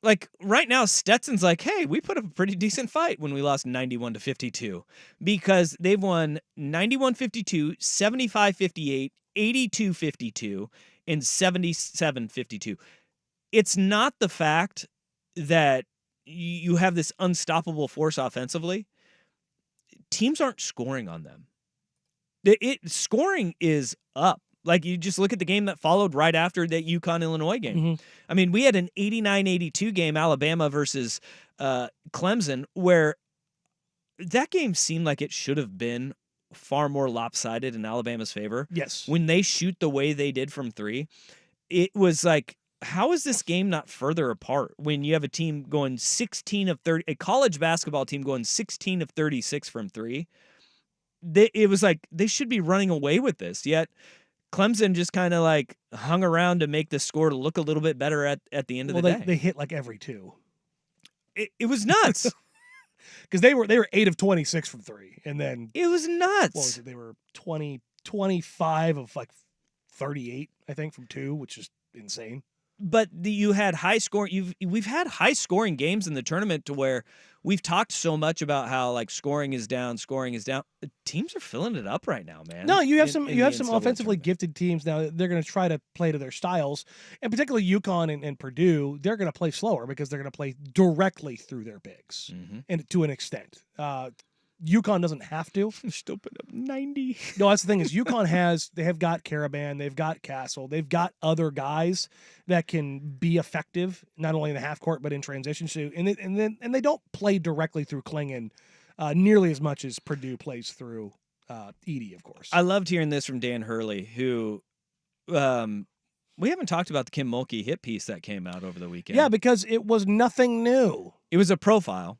Like, right now, Stetson's like, hey, we put up a pretty decent fight when we lost 91-52, because they've won 91-52, 75-58, 82-52, and 77-52. It's not the fact that you have this unstoppable force offensively. Teams aren't scoring on them. Scoring is up. Like, you just look at the game that followed right after that UConn-Illinois game. Mm-hmm. I mean, we had an 89-82 game, Alabama versus Clemson, where that game seemed like it should have been far more lopsided in Alabama's favor. Yes. When they shoot the way they did from three, it was like, how is this game not further apart when you have a team going 16 of 30, a college basketball team going 16 of 36 from three? It was like they should be running away with this, yet Clemson just kind of like hung around to make the score look a little bit better at the end of the day. They hit like every two. It was nuts. Because they were 8 of 26 from three, and then it was nuts. What was it? They were 25 of like 38, I think, from two, which is insane. But you had high scoring. We've had high scoring games in the tournament to where we've talked so much about how like scoring is down. The teams are filling it up right now, man. No, you have some NCAA offensively gifted teams now. They're going to try to play to their styles, and particularly UConn and Purdue. They're going to play slower because they're going to play directly through their bigs, and to an extent. UConn doesn't have to. Still put up 90. No, that's the thing is UConn they have got Caravan, they've got Castle, they've got other guys that can be effective not only in the half court but in transition. So and they don't play directly through Klingon nearly as much as Purdue plays through Edey, of course. I loved hearing this from Dan Hurley, who we haven't talked about the Kim Mulkey hit piece that came out over the weekend. Yeah, because it was nothing new. It was a profile.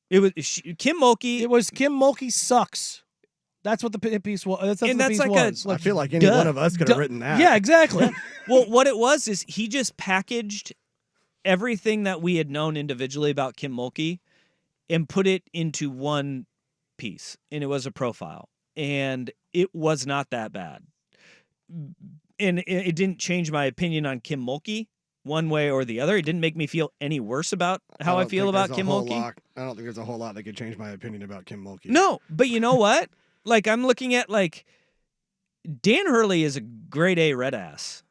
It was Kim Mulkey. It was Kim Mulkey sucks. That's what the hit piece was. That's what the piece was. I feel like any one of us could have written that. Yeah, exactly. Well, what it was is he just packaged everything that we had known individually about Kim Mulkey and put it into one piece, and it was a profile, and it was not that bad, and it didn't change my opinion on Kim Mulkey one way or the other. It didn't make me feel any worse about how I feel about Kim Mulkey. I don't think there's a whole lot that could change my opinion about Kim Mulkey. No, but you know what? Like, I'm looking at, like, Dan Hurley is a grade A red ass.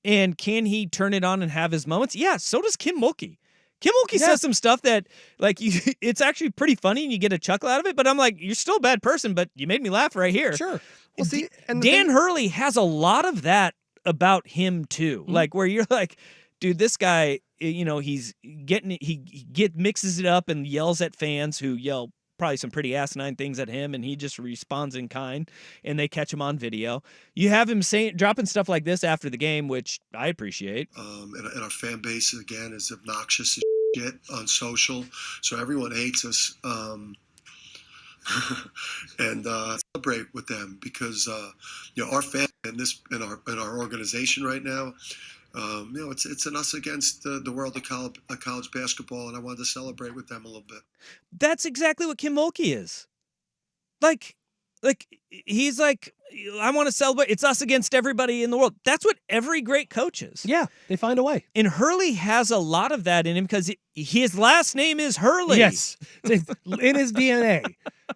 And can he turn it on and have his moments? Yeah, so does Kim Mulkey. Kim Mulkey says some stuff that, like, it's actually pretty funny and you get a chuckle out of it, but I'm like, you're still a bad person, but you made me laugh right here. Sure. Well, see, and Dan Hurley has a lot of that about him too. Like, where you're like, dude, this guy, you know, he's getting it, he mixes it up and yells at fans who yell probably some pretty asinine things at him, and he just responds in kind, and they catch him on video. You have him dropping stuff like this after the game, which I appreciate. And our fan base again is obnoxious as shit on social, so everyone hates us. And celebrate with them because you know, our fans in our organization right now, you know, it's an us against the world of college basketball, and I wanted to celebrate with them a little bit. That's exactly what Kim Mulkey is. Like he's like, I want to celebrate. It's us against everybody in the world. That's what every great coach is. Yeah, they find a way. And Hurley has a lot of that in him because his last name is Hurley. Yes, it's in his DNA.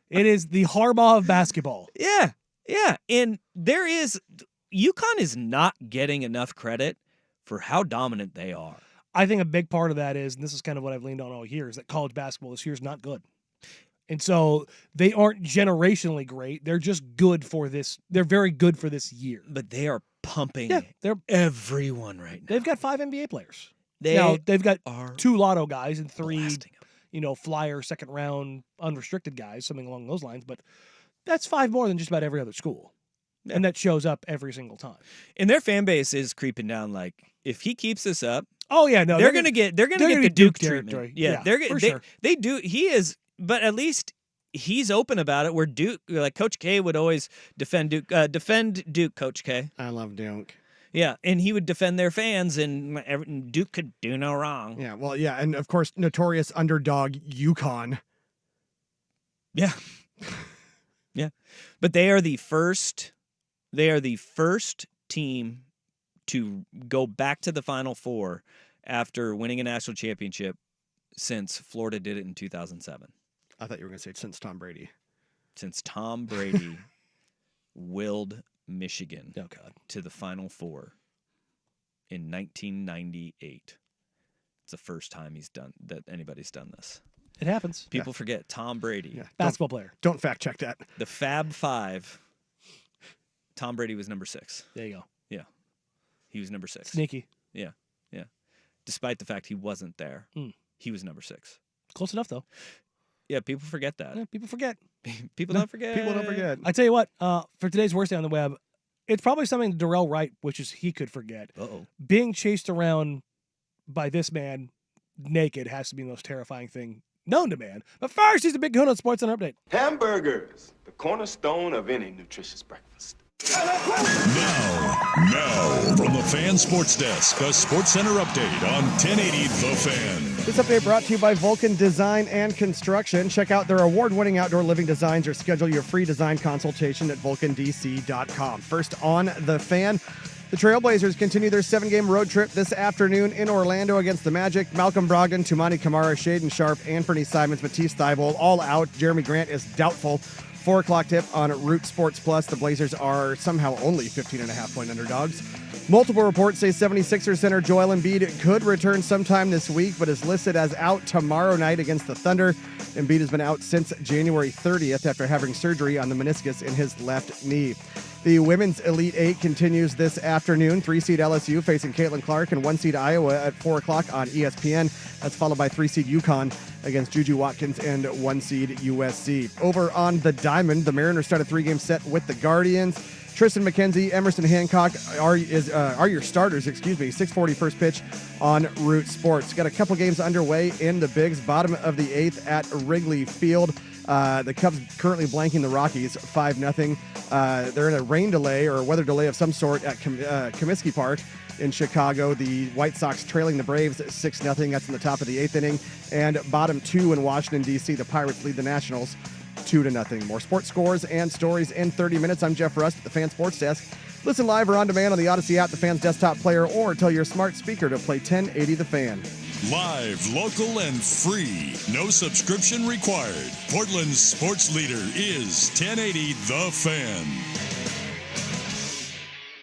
It is the Harbaugh of basketball. Yeah, yeah. And UConn is not getting enough credit for how dominant they are. I think a big part of that is, and this is kind of what I've leaned on all year, is that college basketball this year is not good. And so they aren't generationally great. They're just good for this. They're very good for this year. But they are pumping they're everyone right now. They've got 5 NBA players. They've got 2 lotto guys and 3, flyer second round unrestricted guys, something along those lines. But that's 5 more than just about every other school. Yeah. And that shows up every single time. And their fan base is creeping down. Like, if he keeps this up, they're gonna get the Duke treatment. Yeah, they do. He is, but at least he's open about it. Where Duke, like Coach K, would always defend Duke. Coach K. I love Duke. Yeah, and he would defend their fans, and Duke could do no wrong. Yeah, well, yeah, and of course, notorious underdog UConn. Yeah, yeah, but they are the first. They are the first team to go back to the Final Four after winning a national championship since Florida did it in 2007. I thought you were going to say since Tom Brady. Since Tom Brady willed Michigan to the Final Four in 1998. It's the first time anybody's done this. It happens. People forget Tom Brady. Yeah. Basketball player. Don't fact check that. The Fab Five. Tom Brady was number 6. There you go. Yeah. He was number 6. Sneaky. Yeah. Yeah. Despite the fact he wasn't there, he was number 6. Close enough, though. Yeah, people forget that. Yeah, people forget. People don't forget. People don't forget. I tell you what, for today's Worst Day on the Web, it's probably something Darrell Wright wishes he could forget. Uh-oh. Being chased around by this man naked has to be the most terrifying thing known to man. But first, he's the Big Kahuna Sports Center update. Hamburgers, the cornerstone of any nutritious breakfast. Now, from the Fan Sports Desk, a Sports Center update on 1080 The Fan. This update brought to you by Vulcan Design and Construction. Check out their award-winning outdoor living designs or schedule your free design consultation at vulcandc.com. First on The Fan, the Trailblazers continue their 7-game road trip this afternoon in Orlando against the Magic. Malcolm Brogdon, Tumani Kamara, Shaden Sharp, Anthony Simons, Matisse Thybulle, all out. Jeremy Grant is doubtful. 4 o'clock tip on Root Sports Plus. The Blazers are somehow only 15.5-point underdogs. Multiple reports say 76ers center Joel Embiid could return sometime this week, but is listed as out tomorrow night against the Thunder. Embiid has been out since January 30th after having surgery on the meniscus in his left knee. The Women's Elite Eight continues this afternoon. 3-seed LSU facing Caitlin Clark and 1-seed Iowa at 4 o'clock on ESPN. That's followed by 3-seed UConn against Juju Watkins and 1-seed USC. Over on the Diamond, the Mariners start a 3-game set with the Guardians. Tristan McKenzie, Emerson Hancock are your starters, 6:40 first pitch on Root Sports. Got a couple games underway in the Bigs, bottom of the 8th at Wrigley Field. The Cubs currently blanking the Rockies 5-0. They're in a rain delay or a weather delay of some sort at Comiskey Park in Chicago. The White Sox trailing the Braves 6-0. That's in the top of the 8th inning. And bottom 2 in Washington, D.C. The Pirates lead the Nationals 2-0. More sports scores and stories in 30 minutes. I'm Jeff Rust at the Fan Sports Desk. Listen live or on demand on the Odyssey app, the Fan's desktop player, or tell your smart speaker to play 1080 The Fan. Live, local, and free. No subscription required. Portland's sports leader is 1080 The Fan.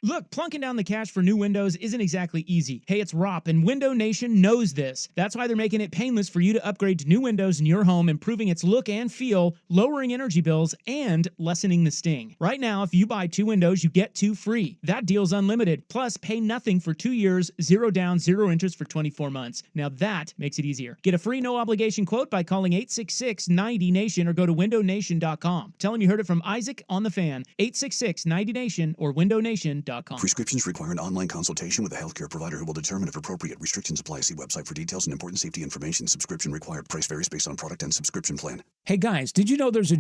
Look, plunking down the cash for new windows isn't exactly easy. Hey, it's Rop, and Window Nation knows this. That's why they're making it painless for you to upgrade to new windows in your home, improving its look and feel, lowering energy bills, and lessening the sting. Right now, if you buy 2 windows, you get 2 free. That deal's unlimited. Plus, pay nothing for 2 years, 0 down, 0 interest for 24 months. Now that makes it easier. Get a free no-obligation quote by calling 866-90-NATION or go to windownation.com. Tell them you heard it from Isaac on the Fan. 866-90-NATION or windownation.com. Prescriptions require an online consultation with a healthcare provider who will determine if appropriate. Restrictions apply. See website for details and important safety information. Subscription required. Price varies based on product and subscription plan. Hey guys, did you know there's a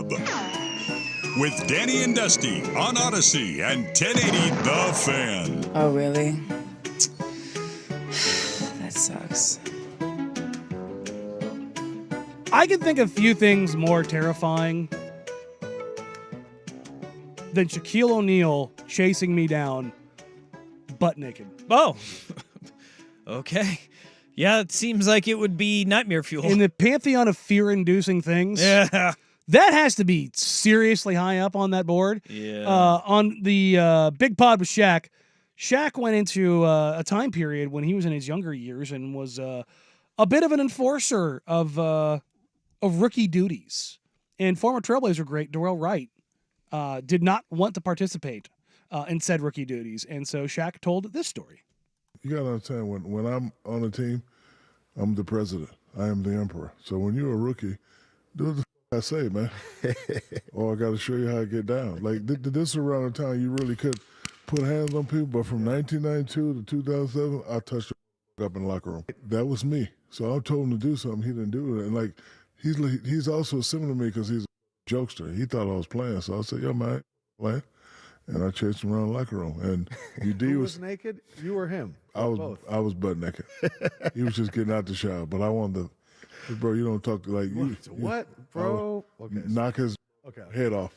web. With Danny and Dusty on Odyssey and 1080 The Fan. Oh, really? That sucks. I can think of few things more terrifying than Shaquille O'Neal chasing me down butt naked. Oh, okay. Yeah, it seems like it would be nightmare fuel. In the pantheon of fear-inducing things, Yeah. that has to be seriously high up on that board. Yeah. On the Big Pod with Shaq, Shaq went into a time period when he was in his younger years and was a bit of an enforcer of rookie duties. And former Trailblazer great Darrell Wright did not want to participate in said rookie duties. And so Shaq told this story. You got to understand, when I'm on a team, I'm the president. I am the emperor. So when you're a rookie, do what the I say, man. Or I got to show you how to get down. Like, this is around the time you really could put hands on people, but from 1992 to 2007, I touched the up in the locker room. That was me. So I told him to do something. He didn't do it. And, like, he's also similar to me because he's a jokester. He thought I was playing. So I said, yo, man, playing. And I chased him around the locker room. And UD Who was naked? You or him? I was Both. I was butt naked. He was just getting out the shower. But I wanted to, bro, you don't talk to, like, What, bro? Okay. Knock his head off.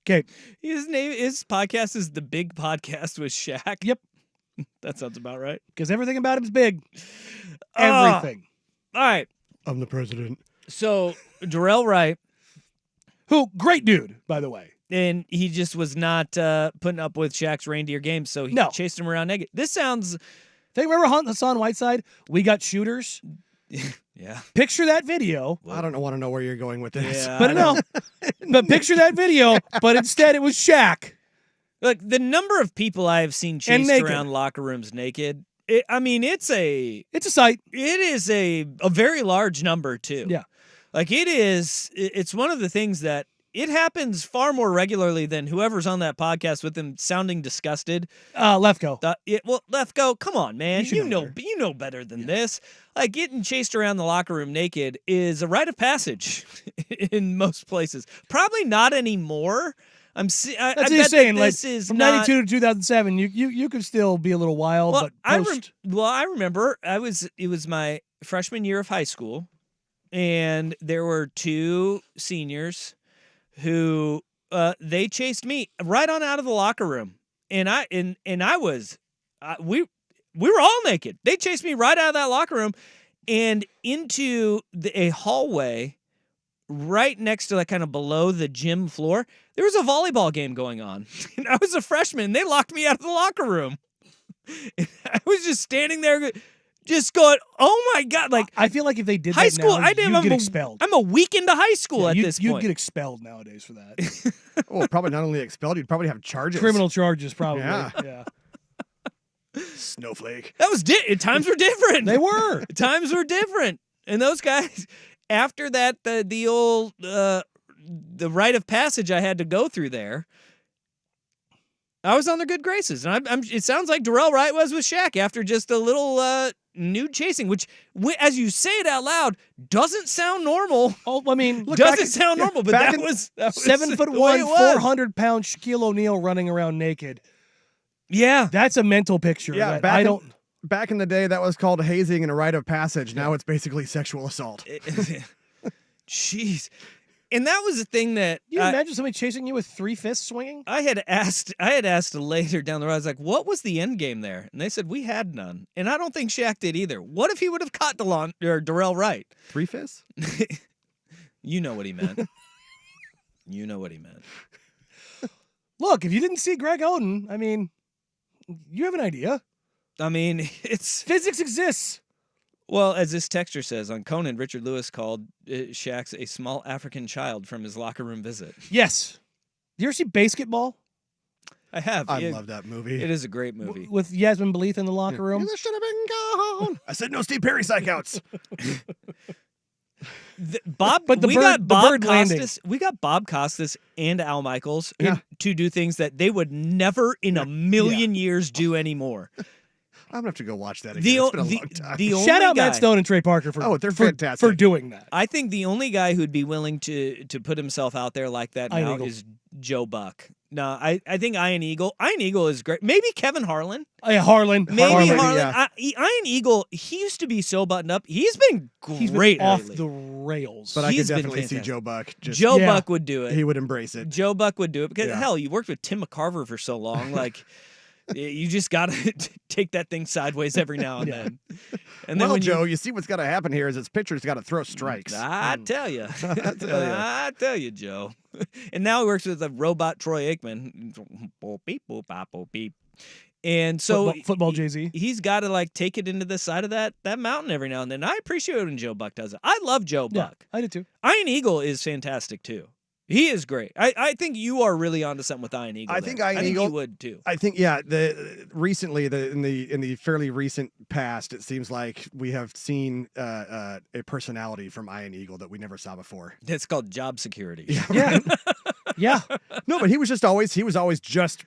Okay. His podcast is The Big Podcast with Shaq. Yep. That sounds about right. Because everything about him is big. Everything. All right. I'm the president. So, Darrell Wright. Who, great dude, by the way. And he just was not putting up with Shaq's reindeer games, so he chased him around naked. This sounds... They remember Hassan Whiteside? We got shooters. Yeah. Picture that video. I don't want to know where you're going with this. Yeah, But no. But picture that video, but instead it was Shaq. Look, the number of people I have seen chased around locker rooms naked, it's a sight. It is a very large number, too. Yeah. Like, it's one of the things that it happens far more regularly than whoever's on that podcast with them sounding disgusted. Lefko. Lefko, come on, man. You know better than this. Like, getting chased around the locker room naked is a rite of passage in most places. Probably not anymore. That's I what he's bet saying. that Like, this is from not, 92 to 2007, you could still be a little wild, well, but post. I remember it was my freshman year of high school, and there were two seniors who they chased me right on out of the locker room, and we were all naked. They chased me right out of that locker room and into a hallway right next to, like, kind of below the gym floor. There was a volleyball game going on, and I was a freshman. And they locked me out of the locker room. And I was just standing there, just going, "Oh my god!" Like, I feel like if they did high that school, now, you'd get expelled. I'm a week into high school at this You'd point. get expelled nowadays for that. Oh, probably not only expelled, you'd probably have charges. Criminal charges, probably. Yeah. Snowflake. That was times were different. They were. Times were different, and those guys. After that, the old the rite of passage I had to go through there, I was on their good graces, and it sounds like Darrell Wright was with Shaq after just a little nude chasing, which, as you say it out loud, doesn't sound normal. Oh, I mean, doesn't sound normal, but that was 7'1", the way it was. 400-pound Shaquille O'Neal running around naked. Yeah, that's a mental picture. Yeah, that back in the day, that was called hazing and a rite of passage. Now it's basically sexual assault. Jeez. And that was the thing that you imagine somebody chasing you with 3 fists swinging? I had asked later down the road, I was like, what was the end game there? And they said, we had none. And I don't think Shaq did either. What if he would have caught Darrell Wright? 3 fists? You know what he meant. You know what he meant. Look, if you didn't see Greg Oden, I mean, you have an idea. I mean, physics exists. Well, as this texter says, on Conan, Richard Lewis called Shaq a small African child from his locker room visit. Yes. Do you ever see Basketball? I have. I love that movie. It is a great movie. With Yasmin Bleeth in the locker room? You should have been gone. I said no Steve Perry psychouts. We got Bob Costas and Al Michaels to do things that they would never in a million years do anymore. I'm gonna have to go watch that again. The, It's been a the, long time. the only Shout out guy, Matt Stone and Trey Parker for they're for fantastic. doing that. I think the only guy who'd be willing to put himself out there like that Iron now Eagle. is Joe Buck. No, I think Iron Eagle. Iron Eagle is great. Maybe Kevin Harlan. Yeah, Harlan. Maybe Harlan, Harlan. yeah. Iron Eagle. He used to be so buttoned up. He's been He's great been off lately. the rails. But I could He's been definitely see fantastic. Joe Buck. Just, Joe Yeah. Buck would do it. he would embrace it. Joe Buck would do it because Yeah. hell, you worked with Tim McCarver for so long. Like you just got to take that thing sideways every now and then. And then Well, when Joe, you see what's got to happen here is its pitcher's got to throw strikes. I tell you, ya. I tell you, Joe. And now he works with a robot Troy Aikman. Boop, beep, boop, bop, boop, beep. And so football Jay-Z. he's got to like take it into the side of that mountain every now and then. I appreciate when Joe Buck does it. I love Joe Yeah, Buck. I did too. Iron Eagle is fantastic too. He is great. I think you are really onto something with Iron Eagle. I there. think Iron I think Eagle you would too. I think in the fairly recent past, it seems like we have seen a personality from Iron Eagle that we never saw before. It's called job security. Yeah. Yeah. No, but he was always just,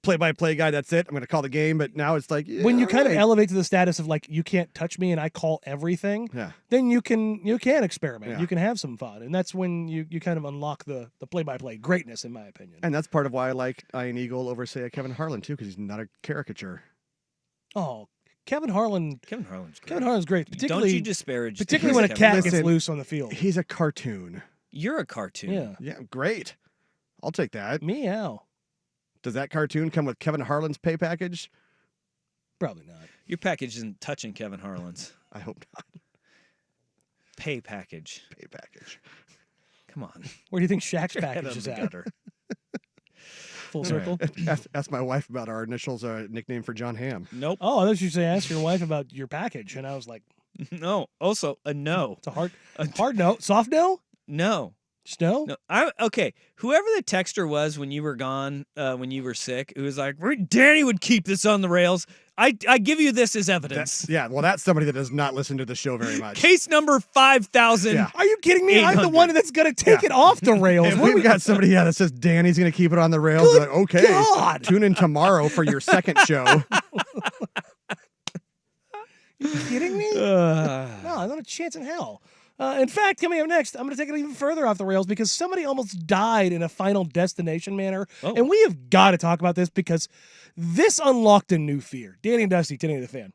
play-by-play guy. That's it. I'm going to call the game. But now it's like, yeah, When you kind of right. elevate to the status of like you can't touch me and I call everything, Yeah. then you can experiment. Yeah. You can have some fun, and that's when you kind of unlock the play-by-play greatness, in my opinion. And that's part of why I like Iron Eagle over, say, a Kevin Harlan, too, because he's not a caricature. Oh, Kevin Harlan's great. Kevin Harlan's great. Don't Particularly, you disparage particularly when a Kevin cat Harlan. gets loose on the field. He's a cartoon. You're a cartoon. Yeah. Yeah, great. I'll take that. Meow. Does that cartoon come with Kevin Harlan's pay package? Probably not. Your package isn't touching Kevin Harlan's I hope not. pay package. Pay package. Come on. Where do you think Shaq's Your head package on is the at? gutter. Full All circle. Ask my wife about our initials, nickname for John Ham. Nope. Oh, I thought you say ask your wife about your package, and I was like, No. Also, a no. it's a hard no, soft no, No. no. No, okay. Whoever the texter was when you were gone, when you were sick, who was like, Danny would keep this on the rails. I give you this as evidence. That's somebody that does not listen to the show very much. Case number 5,000. Yeah. Are you kidding me? I'm the one that's going to take it off the rails. If What are we've got somebody that says Danny's going to keep it on the rails, Good like, okay, God. tune in tomorrow for your second show. you kidding me? No, not a chance in hell. In fact, coming up next, I'm going to take it even further off the rails because somebody almost died in a Final Destination manner. Oh. And we have got to talk about this because this unlocked a new fear. Danny and Dusty, 1080 The Fan.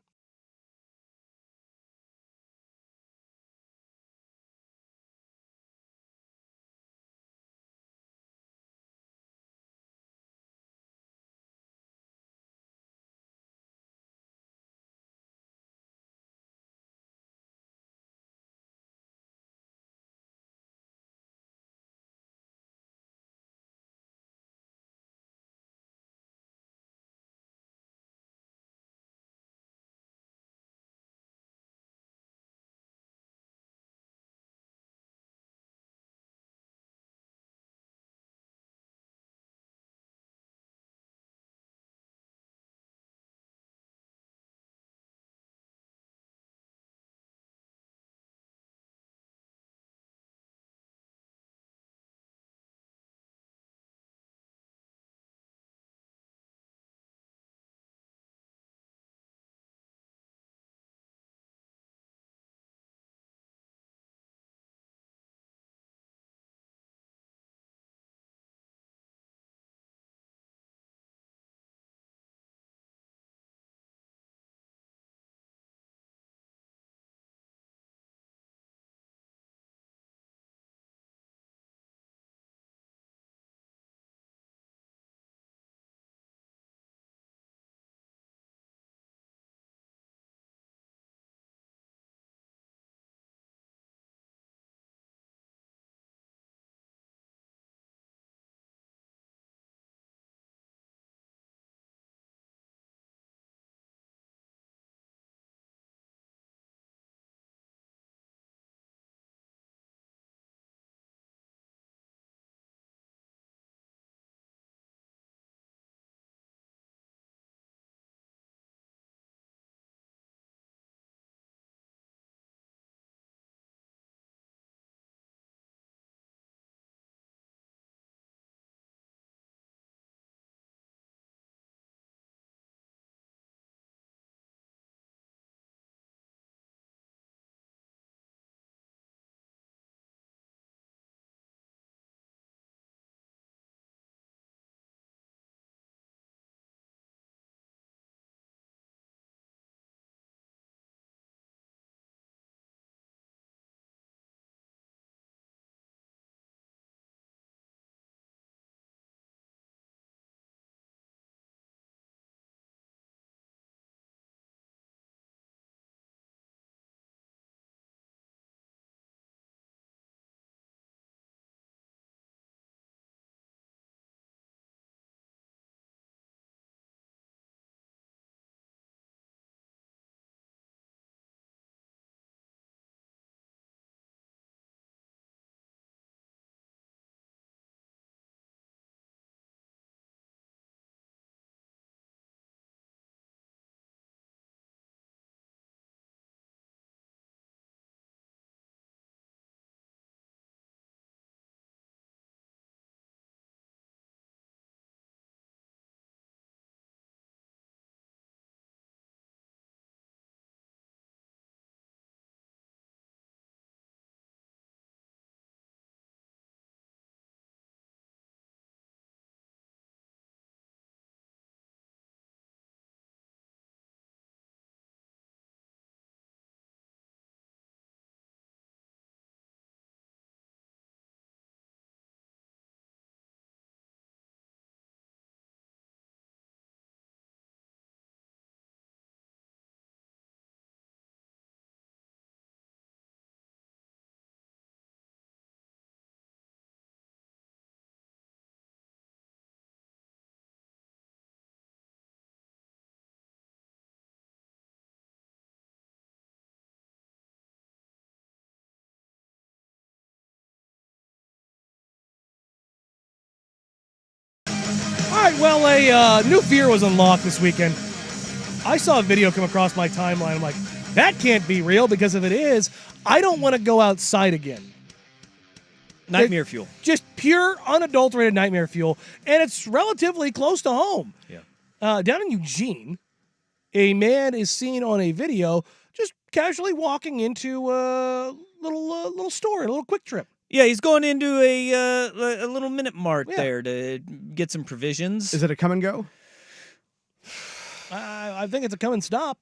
right, well, a new fear was unlocked this weekend. I saw a video come across my timeline. I'm like, that can't be real, because if it is, I don't want to go outside again. Nightmare fuel. Just pure, unadulterated nightmare fuel, and it's relatively close to home. Yeah. Down in Eugene, a man is seen on a video just casually walking into a little store, a little Quick Trip. Yeah, he's going into a little Minute Mart there to get some provisions. Is it a come and go? I think it's a come and stop.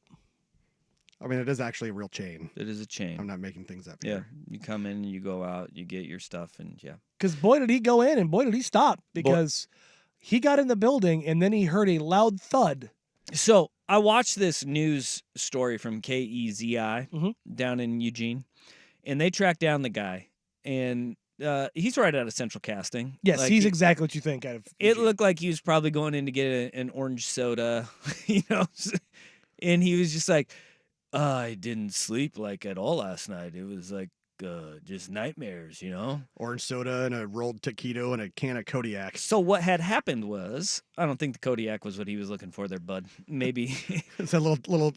I mean, it is actually a real chain. It is a chain. I'm not making things up Yeah, here. you come in, you go out, you get your stuff, and yeah. Because boy, did he go in, and boy, did he stop, because he got in the building, and then he heard a loud thud. So I watched this news story from KEZI Mm-hmm. down in Eugene, and they tracked down the guy, and he's right out of Central Casting. Yes, Like, he's exactly what you think out of. It looked like he was probably going in to get an orange soda, and he was just like, I didn't sleep like at all last night. It was like just nightmares, Orange soda and a rolled taquito and a can of Kodiak. So what had happened was, I don't think the Kodiak was what he was looking for there, bud. Maybe it's a little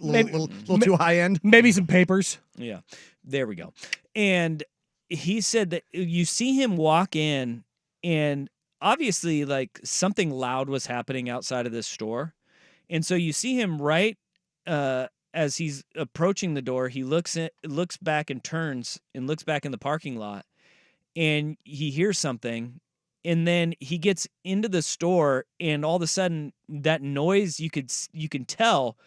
too high end. Maybe some papers. Yeah, there we go. And he said that you see him walk in, and obviously, like, something loud was happening outside of this store, and so you see him right as he's approaching the door. He looks back and turns and looks back in the parking lot, and he hears something, and then he gets into the store, and all of a sudden, that noise, you can tell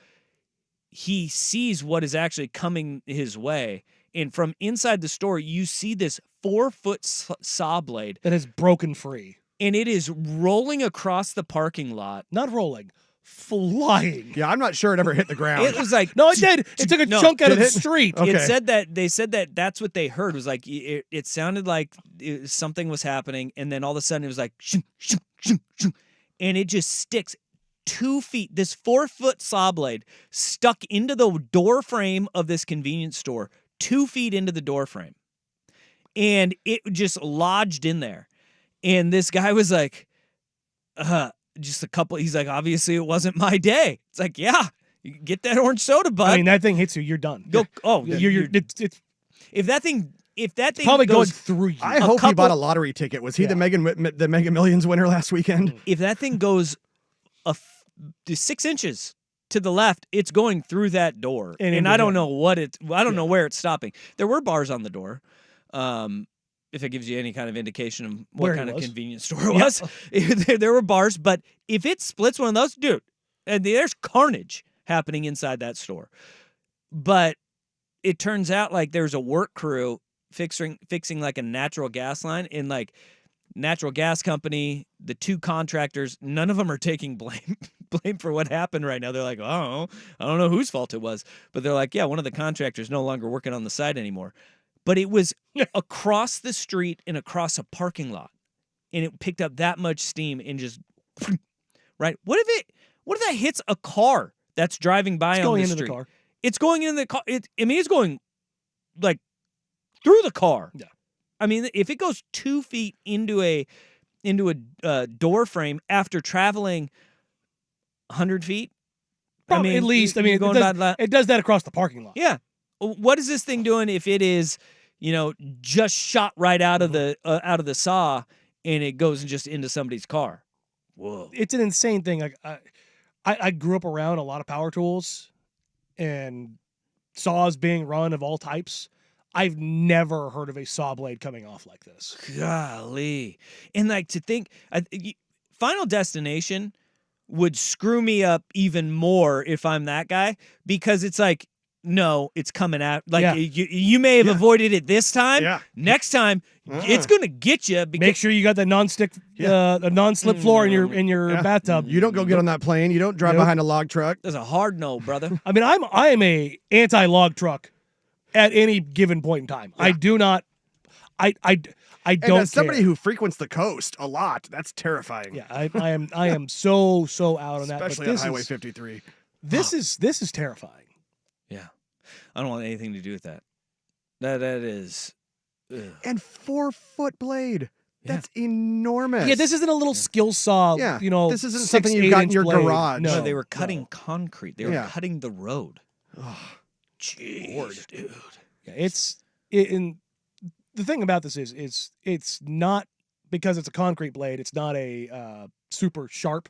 he sees what is actually coming his way. And from inside the store, you see this 4-foot saw blade that is broken free. And it is rolling across the parking lot. Not rolling, flying. Yeah, I'm not sure it ever hit the ground. It was like, no, it did. It took a chunk out of the street. Okay. It said that that's what they heard. It was like it sounded like something was happening, and then all of a sudden it was like, shoo, shoo, shoo, shoo, and it just sticks 2 feet. This 4-foot saw blade stuck into the door frame of this convenience store, 2 feet into the door frame, and it just lodged in there. And this guy was like, just a couple. He's like, obviously it wasn't my day. It's like, yeah, you get that orange soda, bud. I mean, that thing hits you, you're done. Go. Oh, you're it's if that thing probably goes going through you. I hope he bought a lottery ticket. Was he the Mega Millions winner last weekend? If that thing goes 6 inches to the left, it's going through that door, and I don't know know where it's stopping. There were bars on the door. If it gives you any kind of indication of what kind of convenience store it was. There were bars, but if it splits one of those, dude, and there's carnage happening inside that store. But it turns out like there's a work crew fixing like a natural gas line, and like natural gas company, the 2 contractors, none of them are taking blame for what happened right now. They're like, oh, I don't know whose fault it was, but they're like, yeah, one of the contractors no longer working on the site anymore. But it was across the street and across a parking lot, and it picked up that much steam and just right. What if that hits a car that's driving by on the street? The car. It's going in the car. It's going like through the car. Yeah. I mean, if it goes 2 feet into a door frame after traveling 100 feet, probably, at least. I mean, it does that across the parking lot. Yeah. What is this thing doing if it is, just shot right out of the saw and it goes just into somebody's car? Whoa. It's an insane thing. Like I grew up around a lot of power tools and saws being run of all types. I've never heard of a saw blade coming off like this. Golly. And like to think, Final Destination would screw me up even more if I'm that guy, because it's like, no, it's coming out. Like you may have avoided it this time. Yeah. Next time, it's gonna get you. Make sure you got the non-stick, the non-slip floor in your bathtub. You don't go get on that plane. You don't drive behind a log truck. There's a hard no, brother. I mean, I am a anti-log truck at any given point in time. Yeah. I do not. I don't. And as somebody who frequents the coast a lot, that's terrifying. Yeah, I am so out on that. Especially on Highway 53. This is terrifying. Yeah, I don't want anything to do with that. That is, and 4-foot blade. That's enormous. Yeah, this isn't a little skill saw. Yeah, you know, this isn't 6, something you've got in 8-inch your blade. garage. No, No, they were cutting concrete. They were Yeah. cutting the road. Oh, Jeez, dude. Yeah, and the thing about this is it's not because it's a concrete blade. It's not a super sharp.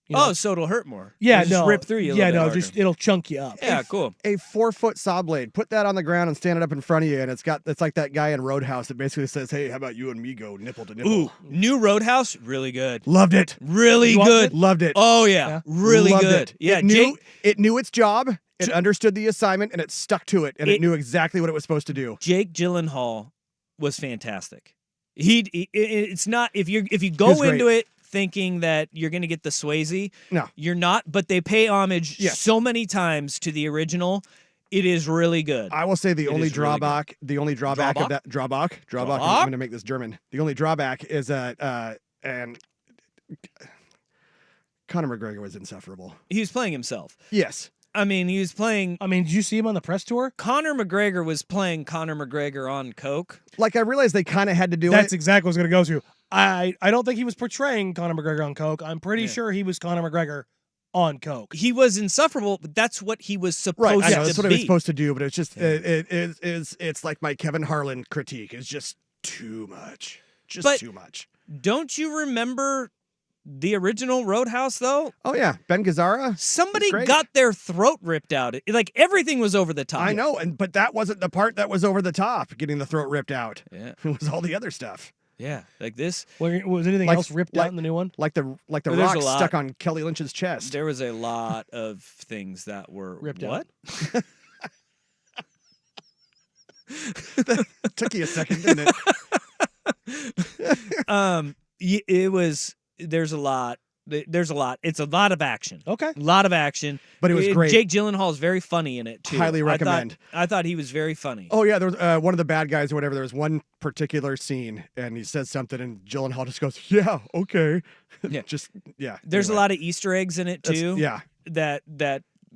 You know? Oh, so it'll hurt more. Yeah, It'll just no, rip through you. A yeah, little bit no, harder. just it'll chunk you up. Yeah, cool. A 4-foot saw blade. Put that on the ground and stand it up in front of you, and it's like that guy in Roadhouse that basically says, "Hey, how about you and me go nipple to nipple?" Ooh, new Roadhouse, really good. Loved it. Really You watched good. it? Loved it. Oh yeah, really Loved good. It. Yeah, It knew its job. It understood the assignment, and it stuck to it, and it knew exactly what it was supposed to do. Jake Gyllenhaal was fantastic. It's not if you He go was great. into it thinking that you're going to get the Swayze. No. You're not, but they pay homage Yes. so many times to the original. It is really good. I will say the It only is really good. drawback, of that drawback. I'm going to make this German. The only drawback is that and Conor McGregor was insufferable. He was playing himself. Yes. I mean, he was playing. I mean, did you see him on the press tour? Conor McGregor was playing Conor McGregor on coke. Like I realized they kind of had to do That's it. exactly what I was going to go to. I don't think he was portraying Conor McGregor on coke. I'm pretty sure he was Conor McGregor on coke. He was insufferable, but that's what he was supposed Right, I know, to that's be. what he was supposed to do, but it's just it's like my Kevin Harlan critique. It's just too much, But- too much. Don't you remember the original Roadhouse though? Oh yeah, Ben Gazzara. Somebody Great. got their throat ripped out. Like everything was over the top. I know, but that wasn't the part that was over the top, getting the throat ripped out. Yeah, it was all the other stuff. Yeah, like this. Was anything Like- else ripped out in the new one? Like the Well, there's a rock lot. stuck on Kelly Lynch's chest. There was a lot of things that were Ripped what? out. Took you a second, didn't it? It was. There's a lot. There's a lot. It's a lot of action. Okay. A lot of action. But it was great. Jake Gyllenhaal is very funny in it too. Highly recommend. I thought he was very funny. Oh yeah, there was one of the bad guys or whatever. There was one particular scene, and he says something, and Gyllenhaal just goes, "Yeah, okay." Yeah. Just yeah. There's anyway. a lot of Easter eggs in it That's- too. yeah. That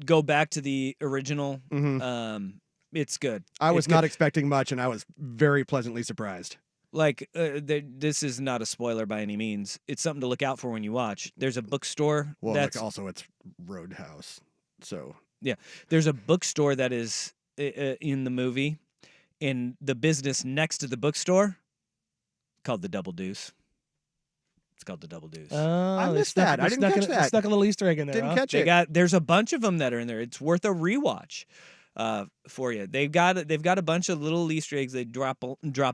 go back to the original. Mhm. It's good. I was It's not good. expecting much, and I was very pleasantly surprised. Like this is not a spoiler by any means. It's something to look out for when you watch. There's a bookstore. Well, that's like also it's Roadhouse, so yeah. There's a bookstore that is in the movie, and the business next to the bookstore called the Double Deuce. It's called the Double Deuce. I they missed snuck- that. they I didn't snuck catch a- that. Snuck a little Easter egg in there. Didn't huh? catch They it. there's a bunch of them that are in there. It's worth a rewatch for you. They've got a bunch of little Easter eggs they drop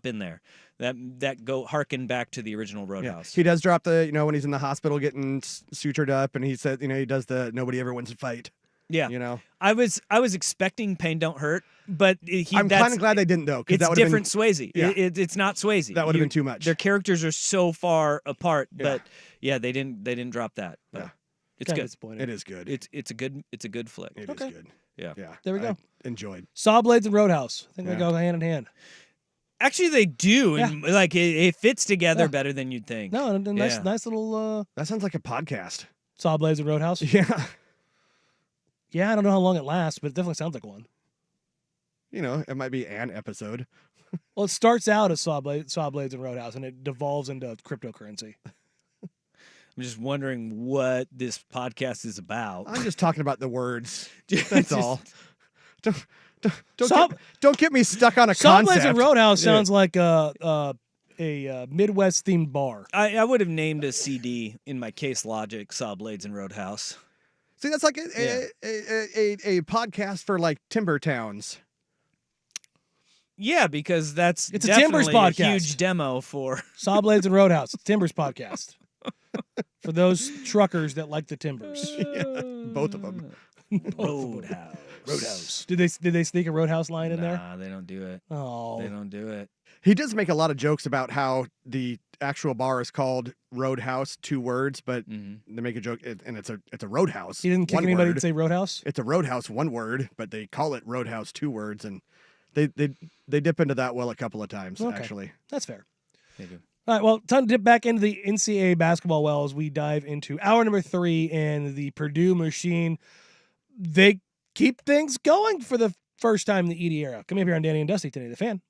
in there that go harken back to the original Yeah. Roadhouse. He does drop the when he's in the hospital getting sutured up, and he said he does the nobody ever wins a fight. Yeah, I I was expecting Pain Don't Hurt, but I'm kind of glad they didn't though. 'Cause It's that would've different been, Swayze. Yeah. It's not Swayze. That would've been too much. Their characters are so far apart, Yeah. but yeah, they didn't drop that. But Yeah. it's Kinda good. disappointing. It is good. It's a good flick. It is Okay. good. Yeah. Yeah. There we go. I enjoyed. Saw Blades and Roadhouse. I think they Yeah. go hand in hand. Actually, they do, and like it fits together Yeah. better than you'd think. No, a nice, Yeah. nice little That sounds like a podcast. Saw Blades and Roadhouse. Yeah. Yeah, I don't know how long it lasts, but it definitely sounds like one. It might be an episode. Well, it starts out as Saw Blades and Roadhouse, and it devolves into cryptocurrency. I'm just wondering what this podcast is about. I'm just talking about the words. That's Just- all. Saw- Don't get me stuck on a Saw concept. Blades and Roadhouse Yeah. sounds like a Midwest themed bar. I would have named a CD in my Case Logic Saw Blades and Roadhouse. See, that's like a podcast for like timber towns. Yeah, because that's It's a Timbers definitely podcast. a huge demo for Saw Blades and Roadhouse. It's Timbers podcast. For those truckers that like the Timbers. Both of them. Roadhouse. Roadhouse. Did they sneak a Roadhouse line in there? Nah, they don't do it. Oh. They don't do it. He does make a lot of jokes about how the actual bar is called Roadhouse, 2 words, but they make a joke, and it's a Roadhouse. He didn't kick 1 anybody word. to say Roadhouse? It's a Roadhouse, 1 word, but they call it Roadhouse, 2 words, and they dip into that well a couple of times, Okay. actually. That's fair. They do. All right, well, time to dip back into the NCAA basketball well as we dive into hour number 3 and the Purdue Machine. They keep things going for the first time in the Edie era. Coming up here on Danny and Dusty today, The Fan.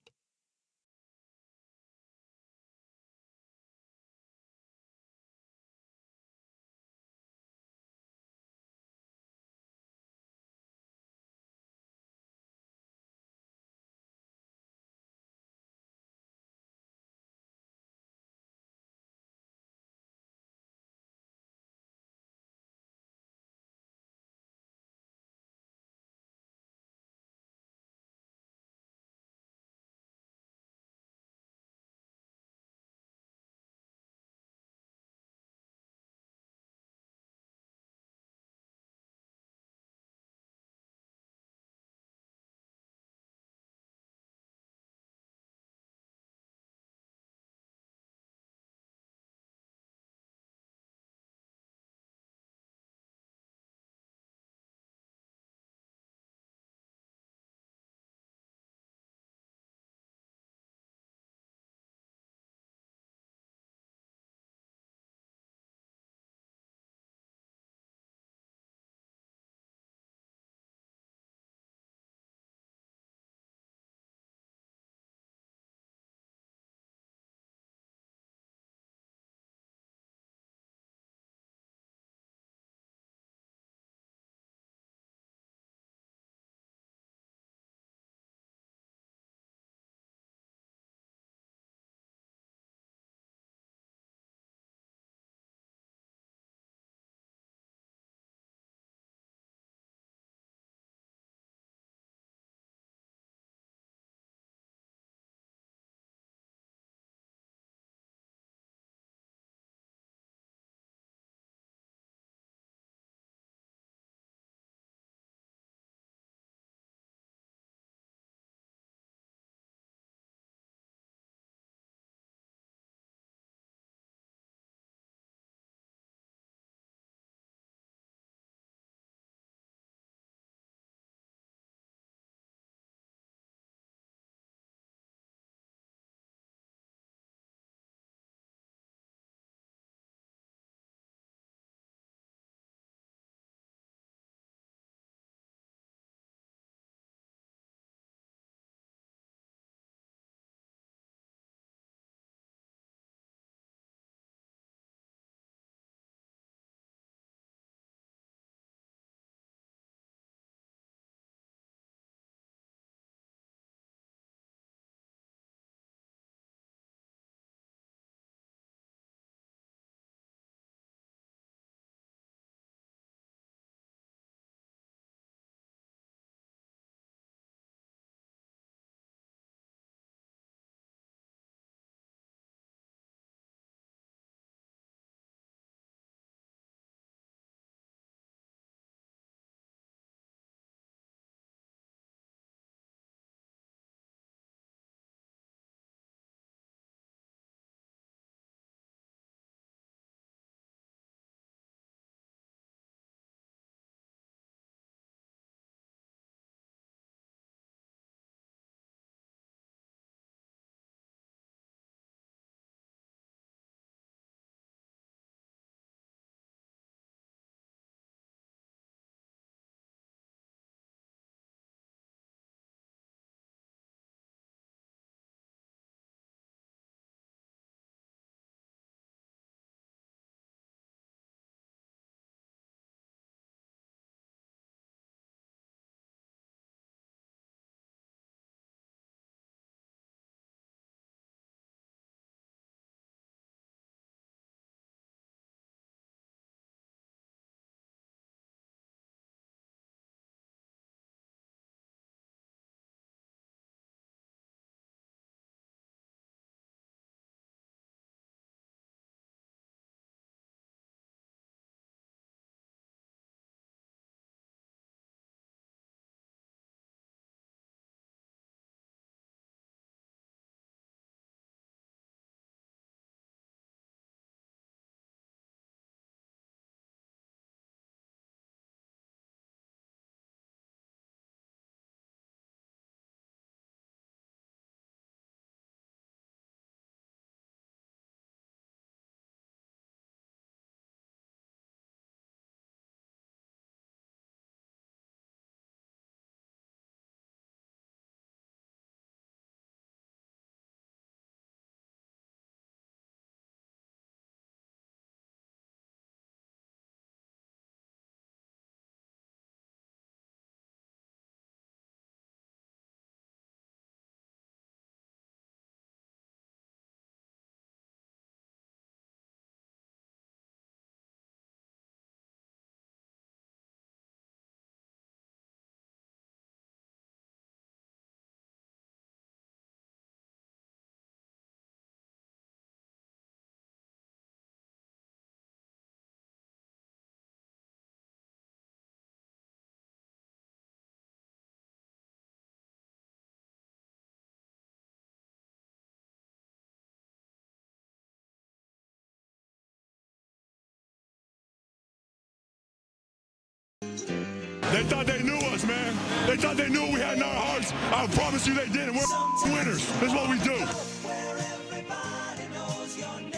They thought they knew us, man. They thought they knew what we had in our hearts. I promise you they didn't. We're winners. That's what we do.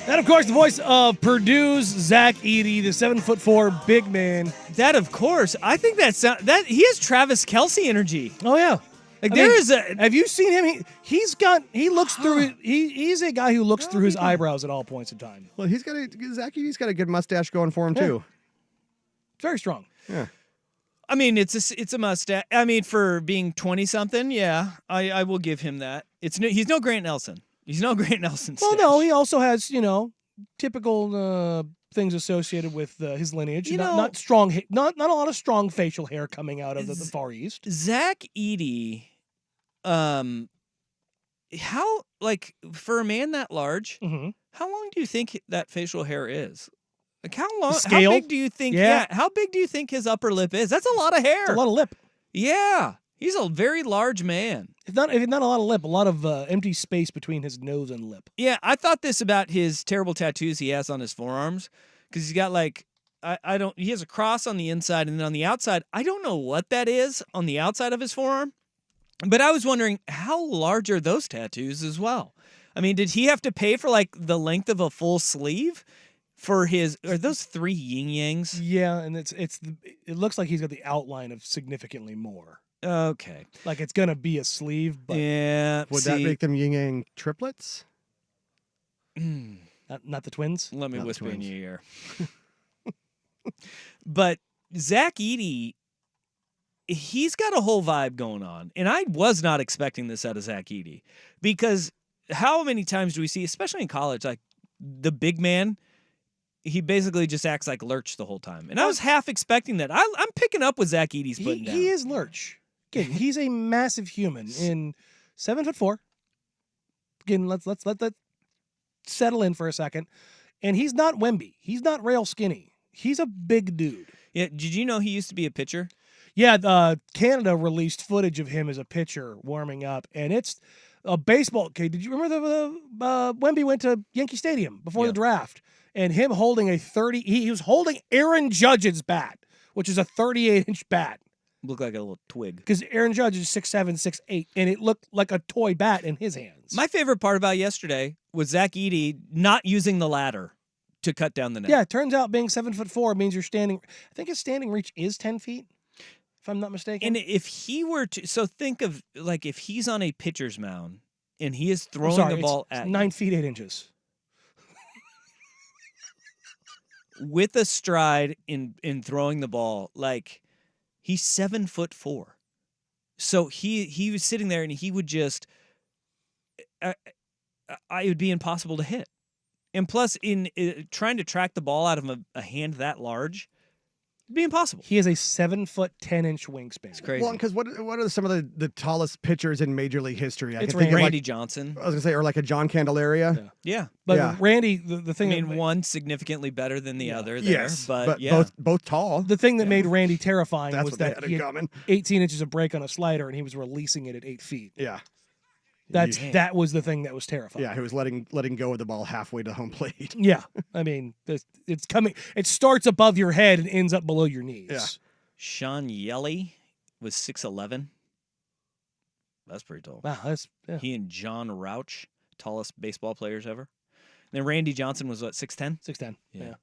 And of course, the voice of Purdue's Zach Edey, the 7'4" big man. That, of course. I think that he has Travis Kelce energy. Oh yeah. Like have you seen him? He looks through. He's a guy who looks through his eyebrows at all points in time. Well, Zach Edey's got a good mustache going for him too. Very strong. Yeah. I mean, it's a mustache. I mean, for being 20-something, yeah, I will give him that. He's no Grant Nelson. He's no Grant Nelson. Well, no, he also has typical things associated with his lineage. Not strong, not a lot of strong facial hair coming out of the Far East. Zach Edey, how for a man that large, how long do you think that facial hair is? Like how long? How big do you think? Yeah. How big do you think his upper lip is? That's a lot of hair. It's a lot of lip. Yeah, he's a very large man. If not a lot of lip, a lot of empty space between his nose and lip. Yeah, I thought this about his terrible tattoos he has on his forearms because he's got he has a cross on the inside and then on the outside, I don't know what that is on the outside of his forearm, but I was wondering how large are those tattoos as well? I mean, did he have to pay for the length of a full sleeve? Are those 3 yin-yangs? Yeah, and it looks like he's got the outline of significantly more. Okay. Like it's going to be a sleeve, but... Yeah, Would that make them yin-yang triplets? Not the twins? Let me whisper in your ear. But Zach Edey, he's got a whole vibe going on, and I was not expecting this out of Zach Edey because how many times do we see, especially in college, like the big man... He basically just acts like Lurch the whole time. And I was half expecting that. I'm picking up what Zach Edey's putting down. He is Lurch. Again, he's a massive human in 7'4". Again, let's let that settle in for a second. And he's not Wemby. He's not rail skinny. He's a big dude. Yeah, did you know he used to be a pitcher? Yeah, Canada released footage of him as a pitcher warming up, and it's a baseball. Okay, did you remember the Wemby went to Yankee Stadium before the draft? And him holding he was holding Aaron Judge's bat, which is a 38-inch bat. Looked like a little twig. Because Aaron Judge is 6'7", 6'8", and it looked like a toy bat in his hands. My favorite part about yesterday was Zach Edey not using the ladder to cut down the net. Yeah, it turns out being 7'4" means you're standing. I think his standing reach is 10 feet, if I'm not mistaken. And if he were to, so think of if he's on a pitcher's mound and he is throwing the ball it's at 9 feet 8 inches. With a stride in throwing the ball, he's 7'4". So he was sitting there and he would just, it would be impossible to hit. And plus, in trying to track the ball out of a hand that large, it'd be impossible. He has a 7 foot 10-inch wingspan. It's crazy. Well, because what are some of the tallest pitchers in Major League history? It's Randy Johnson. I was gonna say, or like a John Candelaria. Yeah. But Randy, the thing. I mean, one significantly better than the other. There, Yes, but yeah, both tall. The thing that made Randy terrifying That's was what they that had he in had common. 18 inches of break on a slider, and he was releasing it at 8 feet. Yeah. That was the thing that was terrifying. Yeah, he was letting go of the ball halfway to home plate. Yeah, I mean, it's coming. It starts above your head and ends up below your knees. Yeah. Sean Yelly was 6'11". That's pretty tall. Wow, He and John Rauch, tallest baseball players ever. And then Randy Johnson was what, 6'10"? 6'10". Yeah.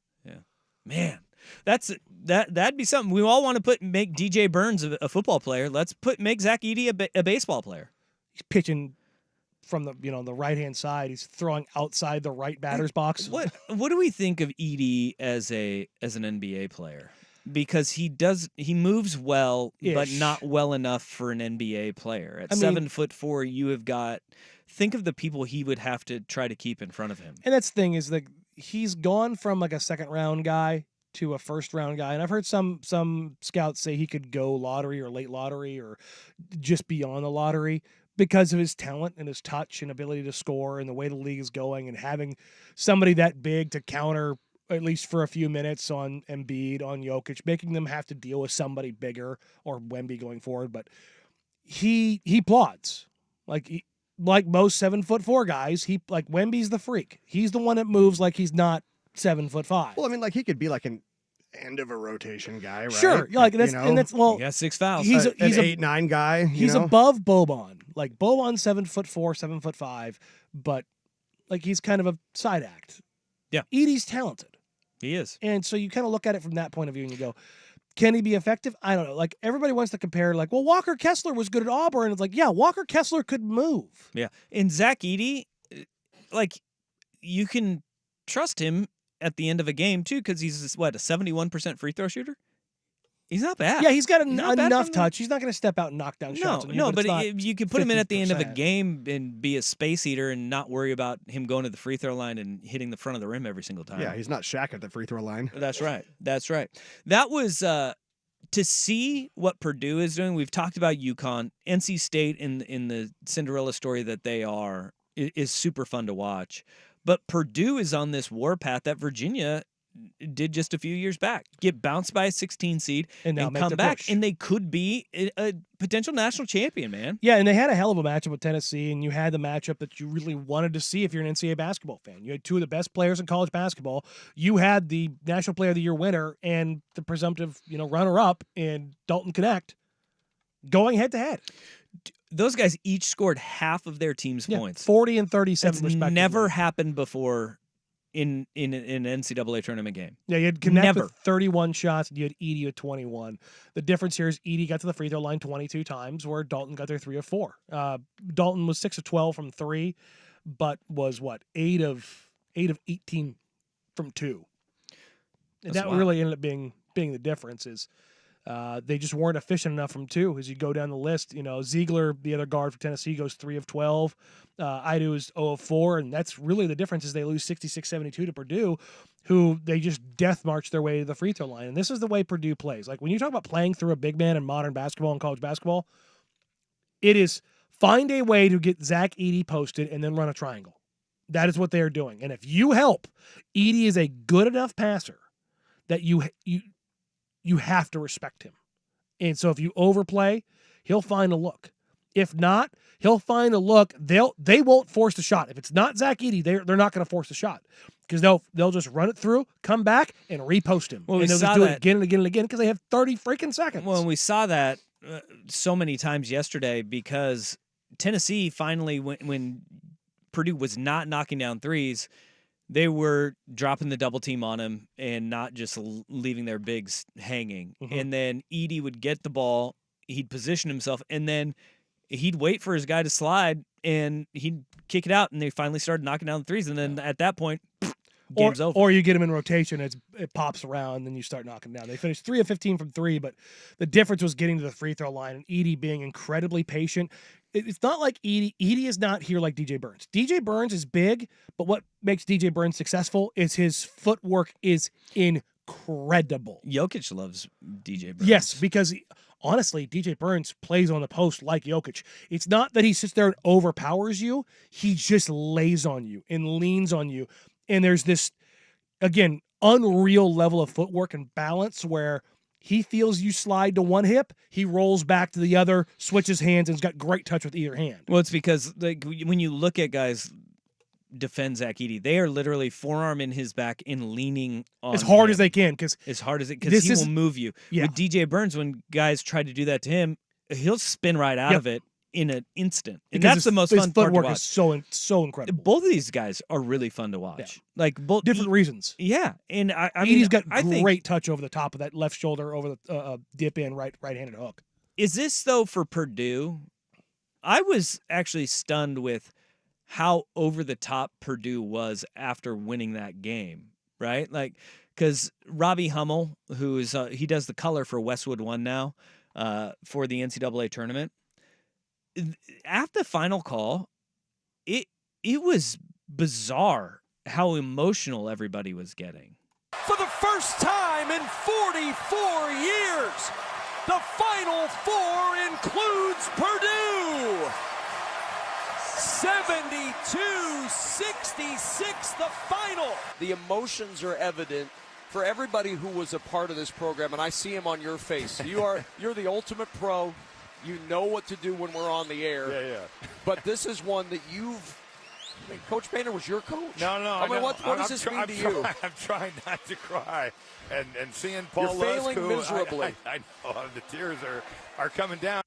Man, that'd be something. We all want to make DJ Burns a football player. Let's make Zach Edey a baseball player. He's pitching from the right hand side. He's throwing outside the right batter's box. What do we think of Edey as an NBA player? Because he moves well, but not well enough for an NBA player. At 7'4", you have got. Think of the people he would have to try to keep in front of him. And that's the thing is that he's gone from a second round guy to a first round guy, and I've heard some scouts say he could go lottery or late lottery or just beyond the lottery because of his talent and his touch and ability to score and the way the league is going and having somebody that big to counter at least for a few minutes on Embiid, on Jokic, making them have to deal with somebody bigger or Wemby going forward. But he plods like most 7'4" guys. Wemby's the freak. He's the one that moves like he's not 7'5". Well, I mean, he could be like an end of a rotation guy, right? Sure, like that's You know? and that's well. He got 6 fouls. He's an a 8'9" guy. He's above Boban. Like Boban's 7'4", 7'5", but like he's kind of a side act. Yeah. Edie's talented. He is. And so you kind of look at it from that point of view and you go, can he be effective? I don't know. Like everybody wants to compare, like, well, Walker Kessler was good at Auburn. It's like, yeah, Walker Kessler could move. Yeah. And Zach Edey, like, you can trust him at the end of a game, too, because he's, a 71% free throw shooter? He's not bad. Yeah, he's got not bad enough from touch. He's not going to step out and knock down shots. on you, No, but but it's not you can put him in at the end of a 50%. game and be a space eater and not worry about him going to the free throw line and hitting the front of the rim every single time. Yeah, he's not Shaq at the free throw line. That's right. That's right. That was to see what Purdue is doing. We've talked about UConn, NC State in the Cinderella story that they are is super fun to watch. But Purdue is on this warpath that Virginia did just a few years back. Get bounced by a 16 seed And now and make come the back, push. and they could be a potential national champion, man. Yeah, and they had a hell of a matchup with Tennessee, and you had the matchup that you really wanted to see if you're an NCAA basketball fan. You had two of the best players in college basketball. You had the National Player of the Year winner and the presumptive, runner-up in Dalton Connect going head-to-head. Those guys each scored half of their team's points. 40 and 37 That's respectively. never happened before in an NCAA tournament game. Yeah, you had Connect Never. with 31 shots, and you had Edey with 21. The difference here is Edey got to the free throw line 22 times, where Dalton got there 3 of 4. Dalton was 6 of 12 from 3, but was 8 of 18 from 2. And That's that wild. really ended up being the difference. Is they just weren't efficient enough from 2. As you go down the list, Ziegler, the other guard for Tennessee, goes 3 of 12. Idu is 0 of 4, and that's really the difference. Is they lose 66-72 to Purdue, who they just death march their way to the free throw line. And this is the way Purdue plays. Like when you talk about playing through a big man in modern basketball and college basketball, it is find a way to get Zach Edey posted and then run a triangle. That is what they are doing. And if you help, Edey is a good enough passer that you have to respect him. And so if you overplay, he'll find a look. If not, he'll find a look. They won't force the shot. If it's not Zach Edey, they're not going to force the shot because they'll just run it through, come back, and repost him. Well, and we they'll saw just do it that. again and again and again because they have 30 freaking seconds. Well, and we saw that so many times yesterday because Tennessee finally, when Purdue was not knocking down threes, they were dropping the double team on him and not just leaving their bigs hanging. Mhm. And then Edey would get the ball, he'd position himself, and then he'd wait for his guy to slide, and he'd kick it out, and they finally started knocking down the threes. And then at that point, game's over. Or you get him in rotation, it pops around, and then you start knocking down. They finished 3 of 15 from 3, but the difference was getting to the free throw line and Edey being incredibly patient. It's not like Edey is not here like DJ Burns. DJ Burns is big, but what makes DJ Burns successful is his footwork is incredible. Jokic loves DJ Burns. Yes, because honestly, DJ Burns plays on the post like Jokic. It's not that he sits there and overpowers you. He just lays on you and leans on you. And there's this, again, unreal level of footwork and balance where he feels you slide to one hip, he rolls back to the other, switches hands, and has got great touch with either hand. Well, it's because when you look at guys defend Zach Edey, they are literally forearm in his back and leaning on As hard him. as they can, because as hard as it, because he will move you. Yeah. With DJ Burns, when guys try to do that to him, he'll spin right out Yep. of it in an instant, and Because that's the most his fun part to footwork watch. is so incredible. Both of these guys are really fun to watch. Like both Different reasons. Yeah, and I Edey's mean, got I think, great touch over the top of that left shoulder over the dip in right-handed hook. is this though for Purdue? I was actually stunned with how over the top Purdue was after winning that game, right? Like, because Robbie Hummel, who is he does the color for Westwood One now for the NCAA tournament. At the final call, it was bizarre how emotional everybody was getting. For the first time in 44 years, the Final Four includes Purdue. 72-66, the final. The emotions are evident for everybody who was a part of this program, and I see them on your face. You're the ultimate pro. You know what to do when we're on the air. Yeah. But this is one that you've Coach Painter was your coach? No. I mean, what does this mean to you? I'm trying not to cry, and seeing Paul You're failing Lusku, miserably. I know the tears are coming down.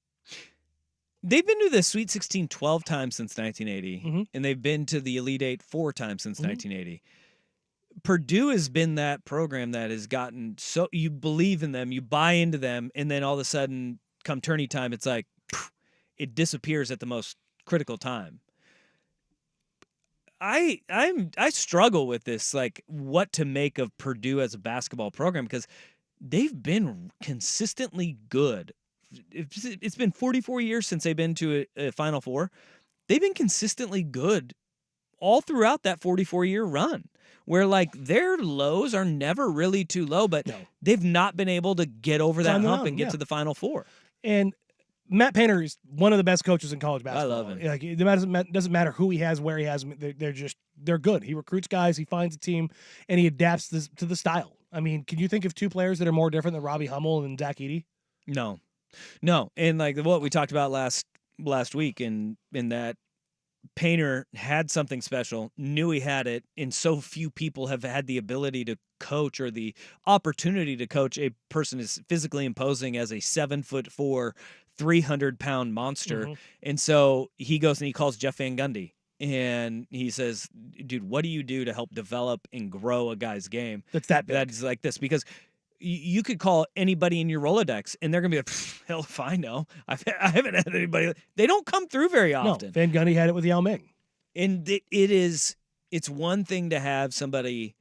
They've been to the Sweet 16 12 times since 1980, and they've been to the Elite Eight 4 times since 1980. Purdue has been that program that has gotten so you believe in them, you buy into them, and then all of a sudden, come tourney time, it's like it disappears at the most critical time. I struggle with this, like what to make of Purdue as a basketball program, because they've been consistently good. It's been 44 years since they've been to a Final Four. They've been consistently good all throughout that 44-year run, where like their lows are never really too low, but they've not been able to get over that hump and get to the Final Four. And Matt Painter is one of the best coaches in college basketball. I love him. Like, it doesn't matter who he has, where he has them. They're good. He recruits guys, he finds a team, and he adapts to the style. I mean, can you think of two players that are more different than Robbie Hummel and Zach Edey? No. And like what we talked about last week in that Painter had something special, knew he had it, and so few people have had the ability to coach or the opportunity to coach a person as physically imposing as a 7'4", 300-pound monster. And so he goes and he calls Jeff Van Gundy. And he says, dude, what do you do to help develop and grow a guy's game that's like this? Because you could call anybody in your Rolodex, and they're going to be like, hell if I know. I haven't had anybody. They don't come through very often. No, Van Gundy had it with Yao Ming. And it's one thing to have somebody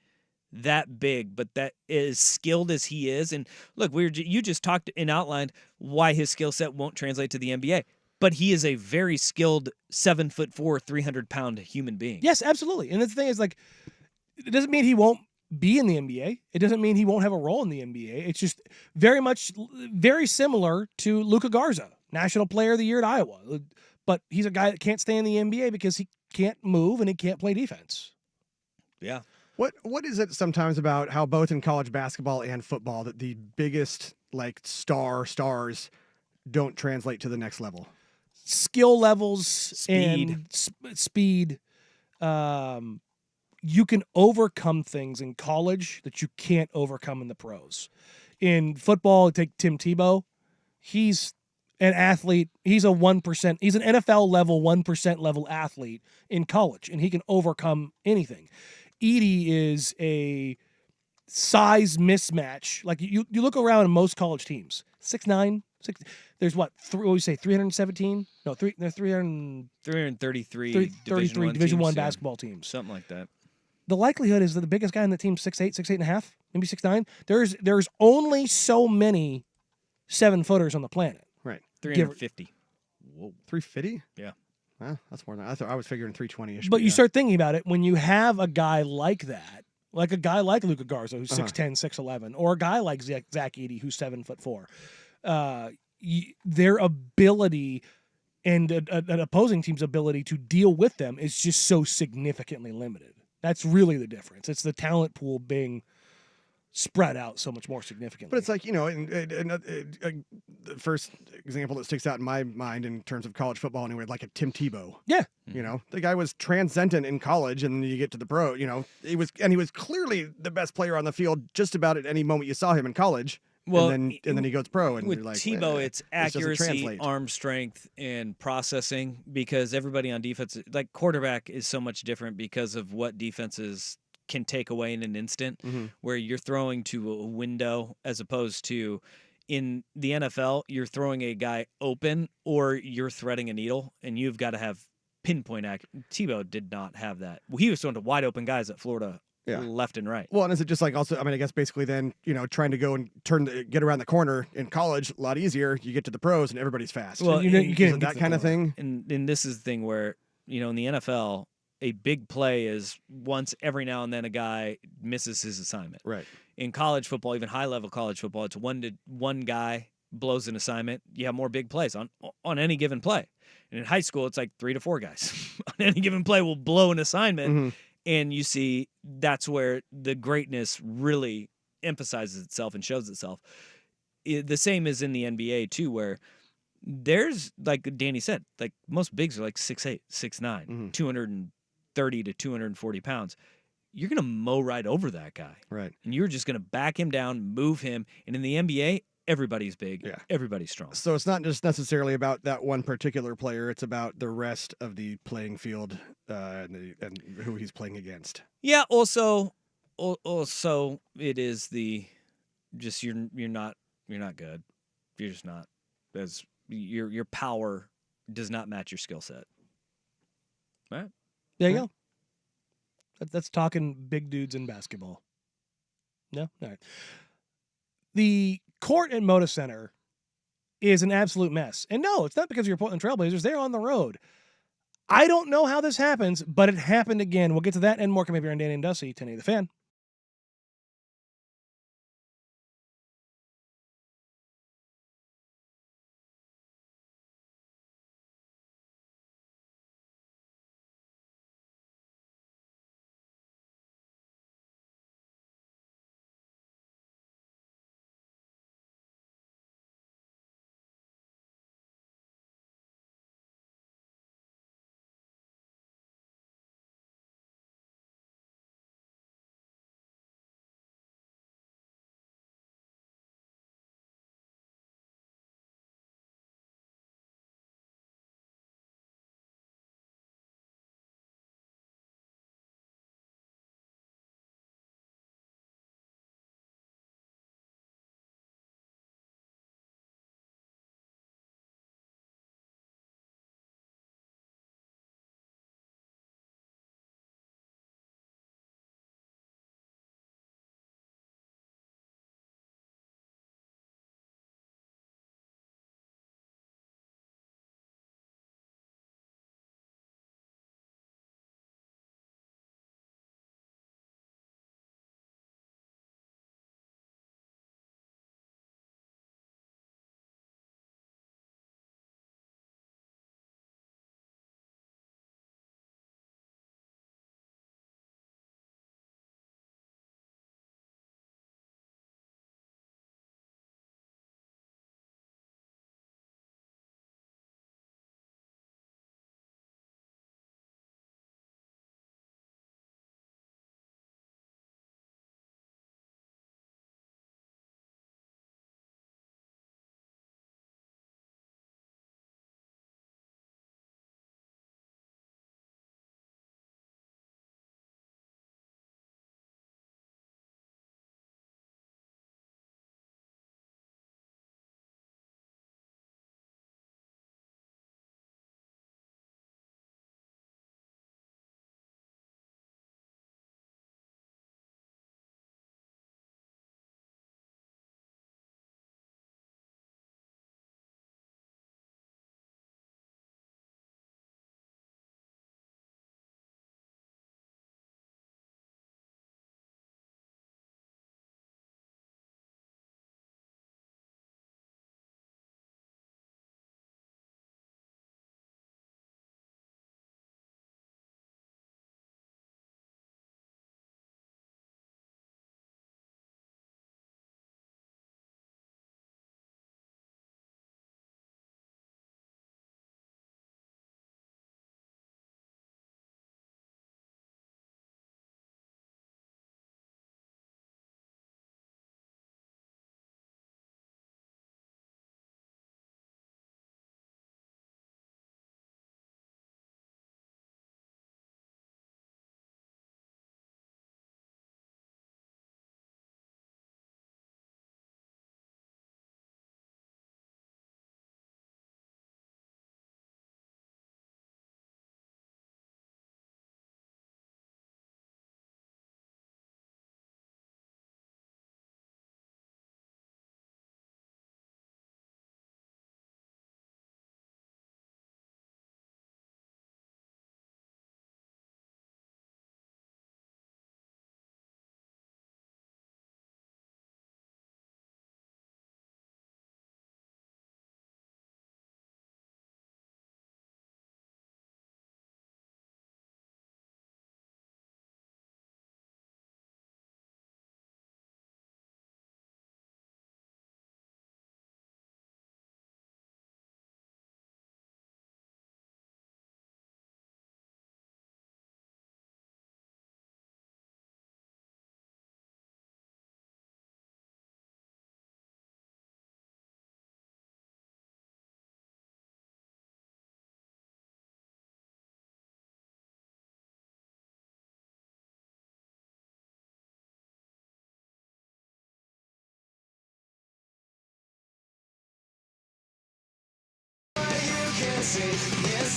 that big, but that is skilled as he is. And look, you just talked and outlined why his skill set won't translate to the NBA. But he is a very skilled 7'4", 300-pound human being. Yes, absolutely. And the thing is, like, it doesn't mean he won't be in the NBA. It doesn't mean he won't have a role in the NBA. It's just very similar to Luka Garza, National Player of the Year at Iowa. But he's a guy that can't stay in the NBA because he can't move and he can't play defense. Yeah. What is it sometimes about how both in college basketball and football that the biggest like stars don't translate to the next level? Skill levels and speed. You can overcome things in college that you can't overcome in the pros. In football, take Tim Tebow. He's an athlete. He's a 1%. He's an NFL level 1% level athlete in college, and he can overcome anything. Edey is a size mismatch. Like you look around in most college teams, 6'9", 6. There's what? What do we say? 317? No, they're 333 Division I basketball teams. Something like that. The likelihood is that the biggest guy in the team is 6'8", 6'8.5", maybe 6'9". There's only so many 7-footers on the planet. Right. 350. Whoa. 350? Yeah. Well, that's more than I was figuring 320-ish. But you start thinking about it when you have a guy like that, like a guy like Luka Garza, who's 6'10", 6'11", or a guy like Zach Edey, who's 7'4". Their ability and an opposing team's ability to deal with them is just so significantly limited. That's really the difference. It's the talent pool being spread out so much more significantly. But it's like, the first example that sticks out in my mind in terms of college football anyway, like a Tim Tebow. Yeah. The guy was transcendent in college, and then you get to the pro, he was clearly the best player on the field just about at any moment you saw him in college. Well, and then he goes pro, and with you're like, Tebow, it's accuracy, translate. arm strength, and processing, because everybody on defense, like quarterback, is so much different because of what defenses can take away in an instant, where you're throwing to a window as opposed to in the NFL, you're throwing a guy open or you're threading a needle, and you've got to have pinpoint accuracy. Tebow did not have that. He was throwing to wide open guys at Florida. Yeah. Left and right. Well, and is it just like also, I guess basically then, trying to go and get around the corner in college, a lot easier. You get to the pros and everybody's fast. Well, you get that kind of thing. And this is the thing where, in the NFL, a big play is once every now and then a guy misses his assignment. Right. In college football, even high-level college football, it's one guy blows an assignment. You have more big plays on any given play. And in high school, it's like 3 to 4 guys on any given play will blow an assignment. And you see that's where the greatness really emphasizes itself and shows itself. The same is in the NBA too, where there's, like Danny said, like most bigs are like 6'8", 6'9", 230 230 to 240 pounds, you're going to mow right over that guy. Right. And you're just going to back him down, move him. And in the NBA, everybody's big. Yeah. Everybody's strong. So it's not just necessarily about that one particular player. It's about the rest of the playing field and who he's playing against. Yeah. Also, it is just you're not good. You're just not. As your power does not match your skill set. All right. There you go. That's talking big dudes in basketball. No? All right. The court at Moda Center is an absolute mess. And no, it's not because of your Portland Trailblazers. They're on the road. I don't know how this happens, but it happened again. We'll get to that and more coming up here on Danny and Dusty, 1080 The Fan.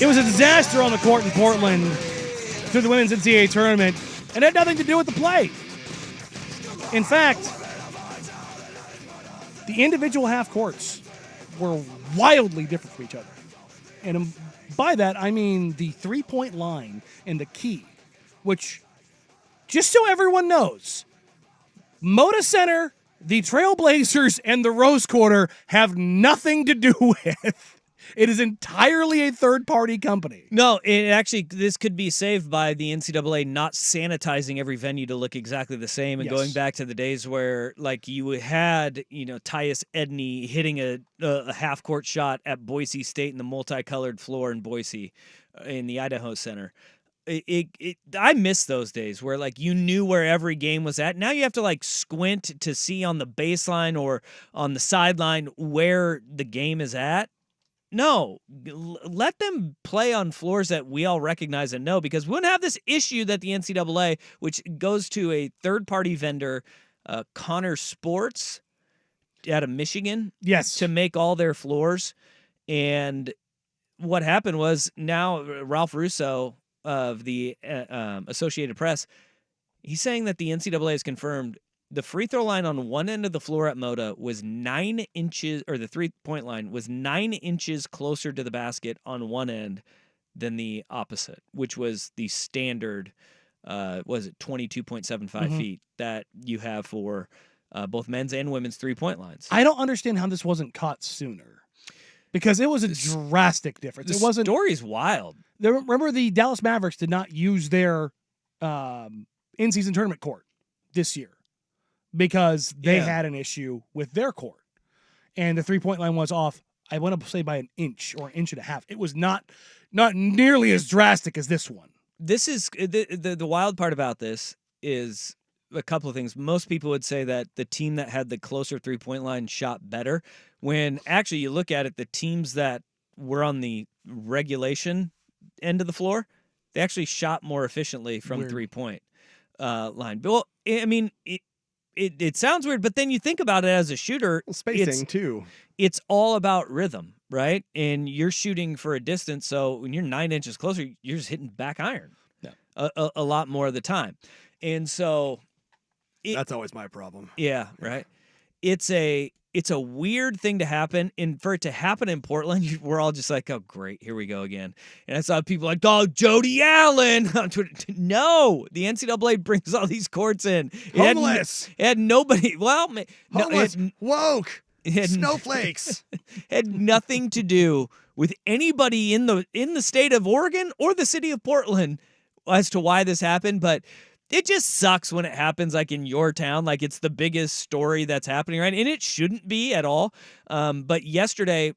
It was a disaster on the court in Portland through the women's NCAA tournament, and it had nothing to do with the play. In fact, the individual half courts were wildly different from each other. And by that, I mean the three-point line and the key, which, just so everyone knows, Moda Center, the Trailblazers, and the Rose Quarter have nothing to do with. It is entirely a third-party company. No, it actually, this could be saved by the NCAA not sanitizing every venue to look exactly the same and going back to the days where, like, you had, Tyus Edney hitting a half-court shot at Boise State in the multicolored floor in Boise in the Idaho Center. I miss those days where, like, you knew where every game was at. Now you have to, like, squint to see on the baseline or on the sideline where the game is at. No, let them play on floors that we all recognize and know, because we wouldn't have this issue that the NCAA, which goes to a third-party vendor, Connor Sports out of Michigan, to make all their floors. And what happened was now Ralph Russo of the Associated Press, he's saying that the NCAA has confirmed the free throw line on one end of the floor at Moda was 9 inches, or the three-point line was 9 inches closer to the basket on one end than the opposite, which was the standard, 22.75 feet that you have for both men's and women's three-point lines. I don't understand how this wasn't caught sooner, because it was a drastic difference. The It wasn't. story's wild. Remember, the Dallas Mavericks did not use their in-season tournament court this year, because they had an issue with their court. And the three-point line was off, I want to say, by an inch or an inch and a half. It was not nearly as drastic as this one. This is the wild part about this is a couple of things. Most people would say that the team that had the closer three-point line shot better, when actually you look at it, the teams that were on the regulation end of the floor, they actually shot more efficiently from three-point line. But, well, I mean, it sounds weird, but then you think about it as a shooter. Spacing, too. It's all about rhythm, right? And you're shooting for a distance, so when you're 9 inches closer, you're just hitting back iron a lot more of the time. And so... that's always my problem. Yeah, right? It's a weird thing to happen, and for it to happen in Portland, we're all just like, oh, great, here we go again. And I saw people like, oh, Jody Allen on Twitter. No, the NCAA brings all these courts in. Homeless. It had nobody. Well, homeless, woke, snowflakes. Had nothing to do with anybody in the state of Oregon or the city of Portland as to why this happened, but it just sucks when it happens like in your town, like it's the biggest story that's happening, right? And it shouldn't be at all. But yesterday,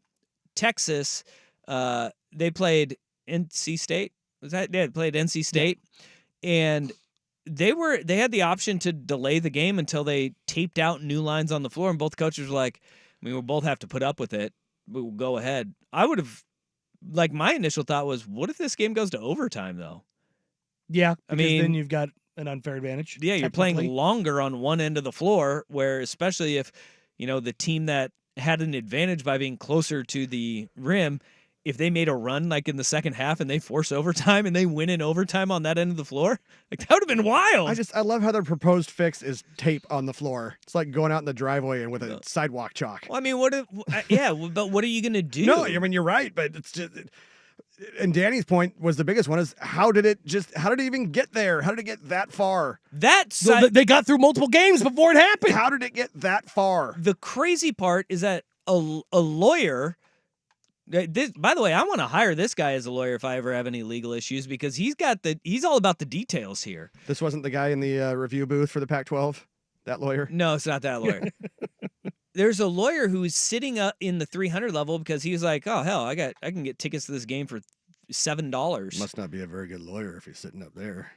Texas, they played NC State. They played NC State, and they had the option to delay the game until they taped out new lines on the floor, and both coaches were like, I mean, we'll both have to put up with it. We'll go ahead. I would have, like, my initial thought was, what if this game goes to overtime, though? Yeah, I mean, then you've got an unfair advantage. Yeah, you're playing longer on one end of the floor, where especially if, the team that had an advantage by being closer to the rim, if they made a run like in the second half and they force overtime and they win in overtime on that end of the floor, like that would have been wild. I love how their proposed fix is tape on the floor. It's like going out in the driveway and with a sidewalk chalk. Well, I mean, but what are you going to do? No, I mean, you're right, but it's just... And Danny's point was the biggest one, is how did it even get there? How did it get that far? They got through multiple games before it happened. How did it get that far? The crazy part is that a lawyer, by the way, I want to hire this guy as a lawyer if I ever have any legal issues, because he's all about the details here. This wasn't the guy in the review booth for the Pac-12, that lawyer? No, it's not that lawyer. There's a lawyer who's sitting up in the 300 level because he's like, oh, hell, I can get tickets to this game for $7. Must not be a very good lawyer if he's sitting up there.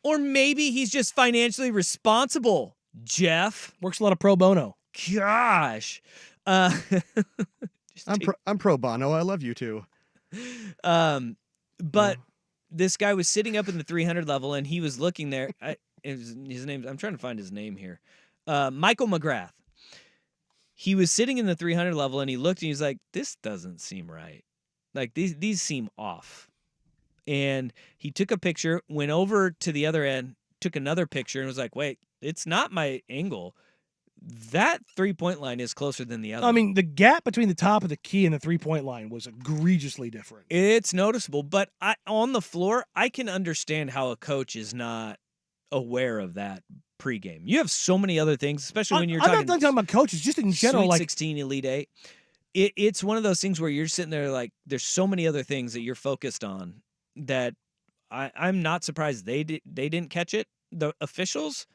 Or maybe he's just financially responsible, Jeff. Works a lot of pro bono. Gosh. I'm pro bono. I love you too. But this guy was sitting up in the 300 level, and he was looking there. His name, I'm trying to find his name here. Michael McGrath. He was sitting in the 300 level, and he looked, and he's like, this doesn't seem right. Like these seem off. And he took a picture, went over to the other end, took another picture, and was like, wait, it's not my angle. That 3-point line is closer than the other. I mean, the gap between the top of the key and the 3-point line was egregiously different. It's noticeable, but on the floor, I can understand how a coach is not aware of that pregame. You have so many other things, especially when you're I'm not talking about coaches, just in general. Sweet Like 16, Elite 8. It's one of those things where you're sitting there like there's so many other things that you're focused on that I'm not surprised they didn't catch it. The officials,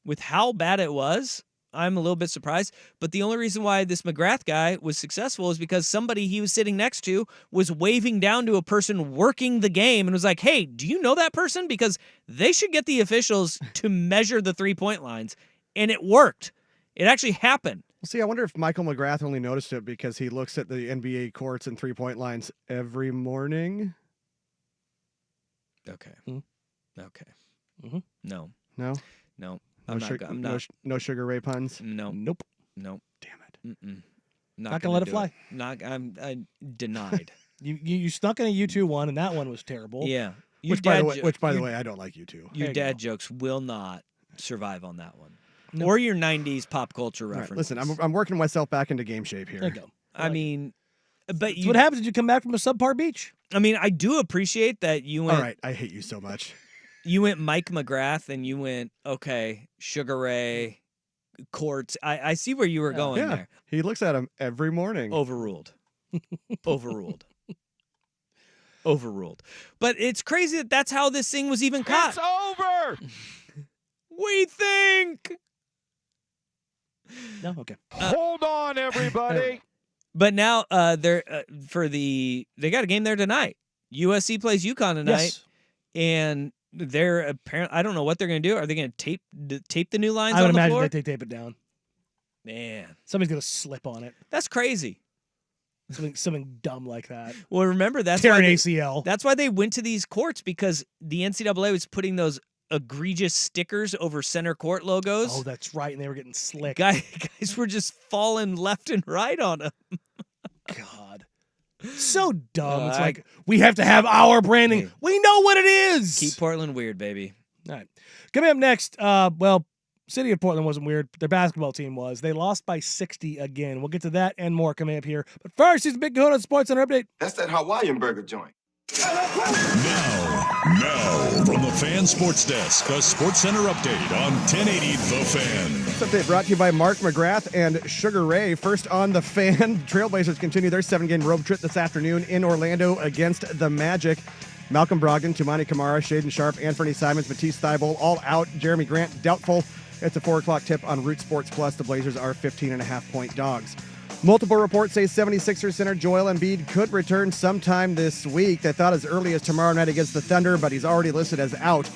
with how bad it was, I'm a little bit surprised. But the only reason why this McGrath guy was successful is because somebody he was sitting next to was waving down to a person working the game and was like, hey, do you know that person? Because they should get the officials to measure the 3-point lines. And it worked. It actually happened. See, I wonder if Michael McGrath only noticed it because he looks at the NBA courts and 3-point lines every morning. Okay. Okay. Mm-hmm. No. No? No. No Sugar Ray puns? No. Nope. Nope. Damn it. Mm-mm. Not gonna let it fly. I'm denied. You snuck in a U2 one, and that one was terrible. Yeah. Which, by the way, I don't like U2. Your dad jokes will not survive on that one. No. Or your 90s pop culture reference. Right, listen, I'm working myself back into game shape here. There you go. I mean, but that's what happens when you come back from a subpar beach. I mean, I do appreciate that you went. All right, I hate you so much. You went Mike McGrath and you went, okay, Sugar Ray, courts. I see where you were going there. He looks at him every morning. Overruled. Overruled. Overruled. But it's crazy that that's how this thing was even caught. It's over! We think. No, okay. Hold on, everybody. But now they're they got a game there tonight. USC plays UConn tonight, Yes. and they're apparently I don't know what they're going to do. Are they going to tape the new lines? I would on the imagine floor? that they tape it down. Man, Somebody's gonna slip on it. that's crazy. Something dumb like that. Well, remember that's Tear why an they, ACL. That's why they went to these courts because the NCAA was putting those egregious stickers over center court logos. Oh, that's right, and they were getting slick. Guys were just falling left and right on them. God, so dumb. It's like we have to have our branding. Hey. We know what it is. Keep Portland weird, baby. All right, coming up next. City of Portland wasn't weird. Their basketball team was. They lost by 60 again. We'll get to that and more coming up here. But first, here's the Big Kahuna Sports Center update. That's that Hawaiian burger joint. Now, from the Fan Sports Desk, a Sports Center update on 1080 The Fan. This update brought to you by Mark McGrath and Sugar Ray. First on The Fan, Trailblazers continue their 7-game road trip this afternoon in Orlando against the Magic. Malcolm Brogdon, Tumani Kamara, Shaden Sharp, Anthony Simons, Matisse Thybulle, all out. Jeremy Grant, doubtful. It's a 4 o'clock tip on Root Sports Plus. The Blazers are 15.5-point dogs. Multiple reports say 76ers center Joel Embiid could return sometime this week. They thought as early as tomorrow night against the Thunder, but he's already listed as out.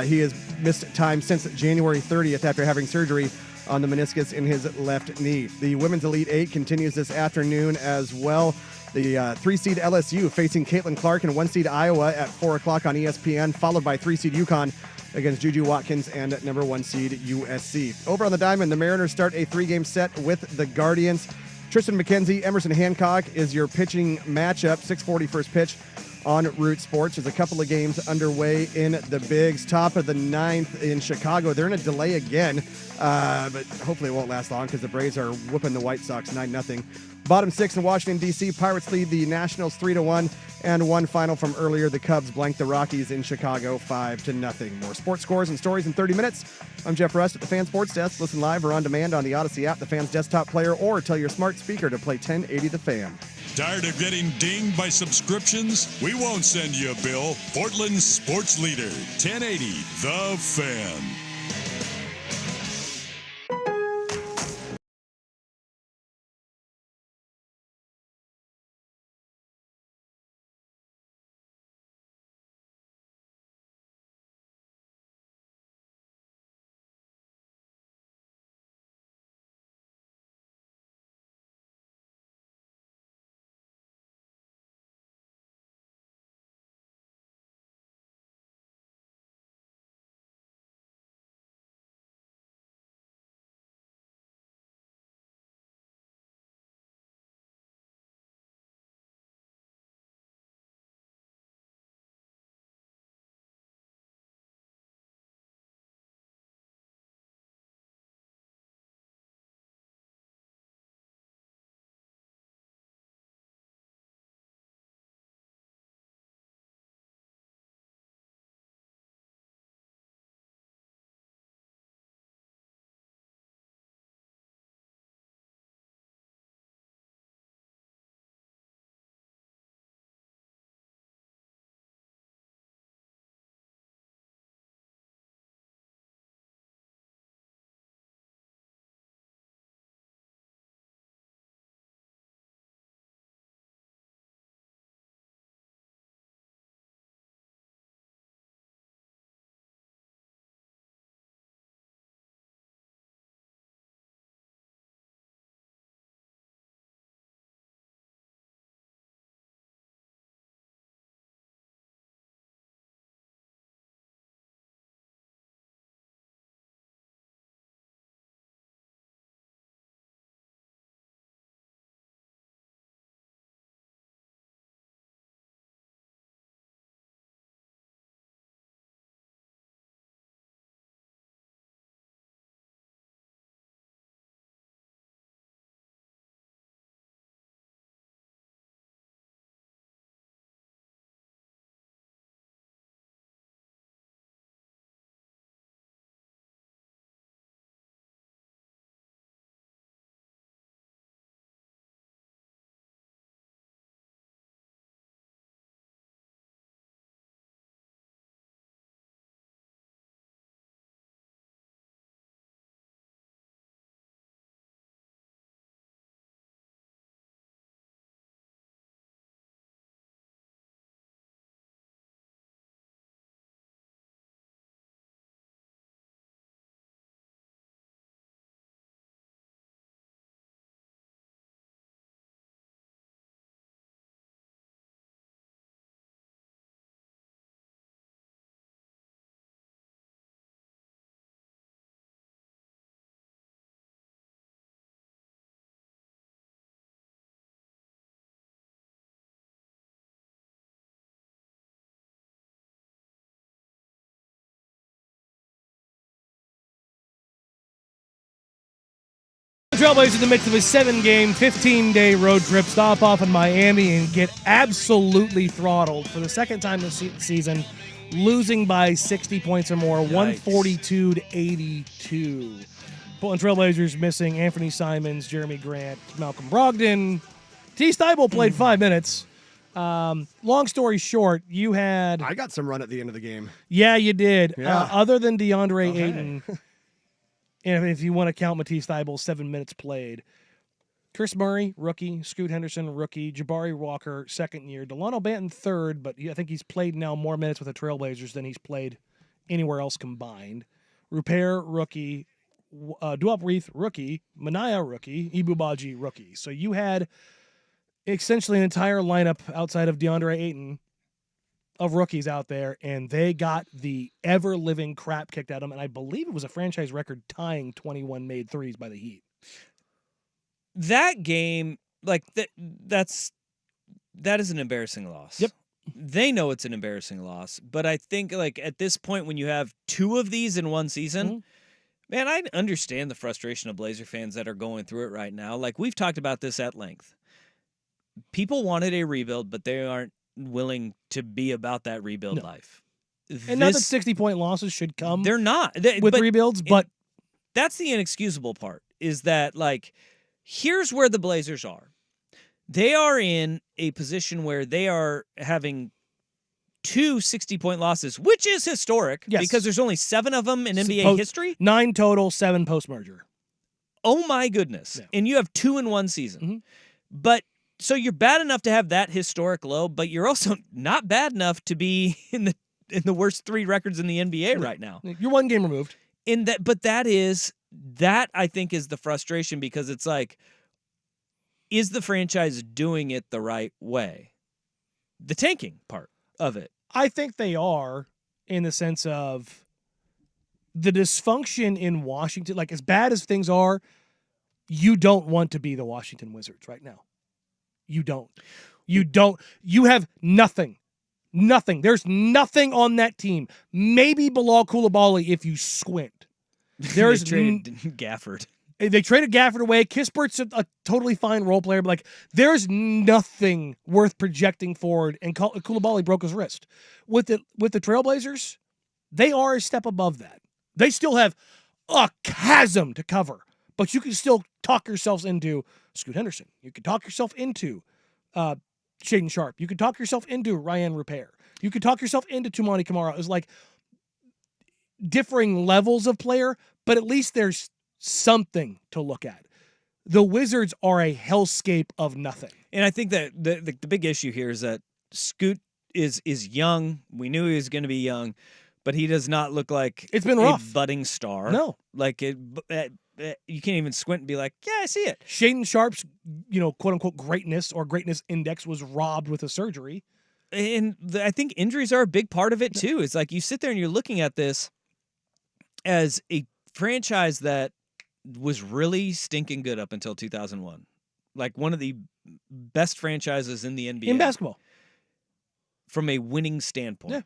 He has missed time since January 30th after having surgery on the meniscus in his left knee. The Women's Elite 8 continues this afternoon as well. The 3-seed LSU facing Caitlin Clark and 1-seed Iowa at 4 o'clock on ESPN, followed by 3-seed UConn against Juju Watkins and number 1 seed USC. Over on the diamond, the Mariners start a 3-game set with the Guardians. Tristan McKenzie, Emerson Hancock is your pitching matchup. 6:40 first pitch on Root Sports. There's a couple of games underway in the Bigs. Top of the 9th in Chicago. They're in a delay again, but hopefully it won't last long because the Braves are whooping the White Sox 9-0. Bottom 6 in Washington, D.C. Pirates lead the Nationals 3-1. And one final from earlier, the Cubs blank the Rockies in Chicago 5-0. More sports scores and stories in 30 minutes. I'm Jeff Rust at the Fan Sports Desk. Listen live or on demand on the Odyssey app, the Fan's desktop player, or tell your smart speaker to play 1080 The Fan. Tired of getting dinged by subscriptions? We won't send you a bill. Portland's sports leader, 1080 The Fan. Trailblazers in the midst of a 7-game, 15-day road trip stop off in Miami and get absolutely throttled for the second time this season, losing by 60 points or more, 142-82. Portland Trailblazers missing Anthony Simons, Jeremy Grant, Malcolm Brogdon. T. Steibel played 5 minutes. Long story short, you had... I got some run at the end of the game. Yeah, you did. Yeah. Other than DeAndre Ayton, and if you want to count Matisse Thybulle, 7 minutes played. Chris Murray, rookie. Scoot Henderson, rookie. Jabari Walker, second year. Delano Banton, third, but I think he's played now more minutes with the Trailblazers than he's played anywhere else combined. Rupert, rookie. Duop Reith, rookie. Mania, rookie. Ibubaji, rookie. So you had essentially an entire lineup outside of DeAndre Ayton of rookies out there, and they got the ever-living crap kicked out of them, and I believe it was a franchise record tying 21 made threes by the Heat. That game, like, that is an embarrassing loss. Yep. They know it's an embarrassing loss, but I think, like, at this point when you have 2 of these in one season, man, I understand the frustration of Blazer fans that are going through it right now. Like, we've talked about this at length. People wanted a rebuild, but they aren't willing to be about that rebuild life. And not that 60-point losses should come. They're not with rebuilds, but that's the inexcusable part. Is that, like, here's where the Blazers are. They are in a position where they are having 2 60-point losses, which is historic because there's only 7 of them in NBA history. 9 total, 7 post-merger. Oh my goodness! And you have 2 in one season, but. So you're bad enough to have that historic low, but you're also not bad enough to be in the worst 3 records in the NBA right now. You're 1 game removed. But that I think is the frustration, because it's like, is the franchise doing it the right way? The tanking part of it. I think they are, in the sense of the dysfunction in Washington. Like, as bad as things are, you don't want to be the Washington Wizards right now. You don't. You have nothing. Nothing. There's nothing on that team. Maybe Bilal Coulibaly if you squint. There's they traded Gafford. They traded Gafford away. Kispert's a totally fine role player, but, like, there's nothing worth projecting forward, and Coulibaly broke his wrist. With the Trailblazers, they are a step above that. They still have a chasm to cover, but you can still talk yourselves into Scoot Henderson. You can talk yourself into Shaden Sharp. You can talk yourself into Ryan Rupert. You can talk yourself into Toumani Camara. It's like differing levels of player, but at least there's something to look at. The Wizards are a hellscape of nothing. And I think that the big issue here is that Scoot is young. We knew he was going to be young, but he does not look like it's been rough. A budding star. No. Like, you can't even squint and be like, yeah, I see it. Shaden Sharp's, quote unquote greatness or greatness index was robbed with a surgery. And I think injuries are a big part of it too. It's like you sit there and you're looking at this as a franchise that was really stinking good up until 2001. Like one of the best franchises in the NBA. In basketball. From a winning standpoint. Yeah.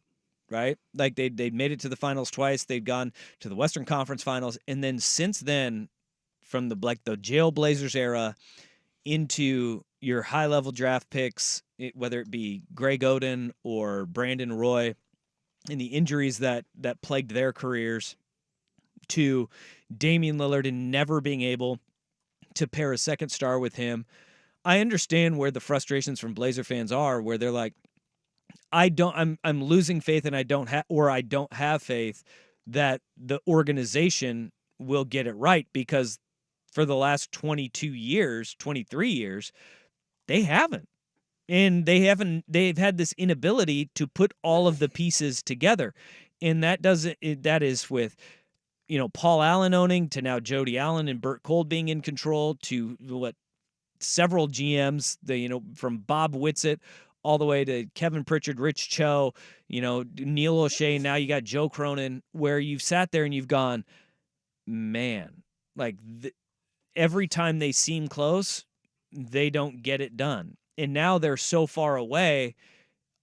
Right? Like they made it to the finals twice. They'd gone to the Western Conference Finals. And then since then, from the Jail Blazers era into your high-level draft picks, whether it be Greg Oden or Brandon Roy, and the injuries that plagued their careers, to Damian Lillard and never being able to pair a second star with him. I understand where the frustrations from Blazer fans are, where they're like, I'm losing faith, and I don't have faith that the organization will get it right, because for the last 23 years, they haven't. And they've had this inability to put all of the pieces together. And that is with, Paul Allen owning, to now Jody Allen and Burt Cole being in control, to several GMs, from Bob Whitsitt all the way to Kevin Pritchard, Rich Cho, Neil O'Shea. Now you got Joe Cronin, where you've sat there and you've gone, man, like every time they seem close, they don't get it done. And now they're so far away.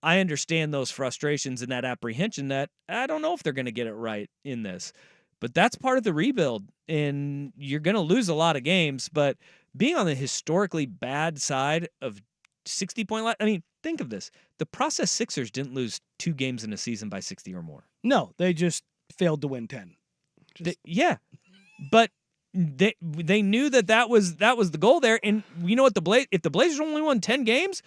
I understand those frustrations and that apprehension that I don't know if they're going to get it right in this. But that's part of the rebuild, and you're going to lose a lot of games. But being on the historically bad side of 60-point, I mean, think of this: the process Sixers didn't lose 2 games in a season by 60 or more. No, they just failed to win 10. Yeah, but they knew that was the goal there. And you know what? If the Blazers only won 10 games,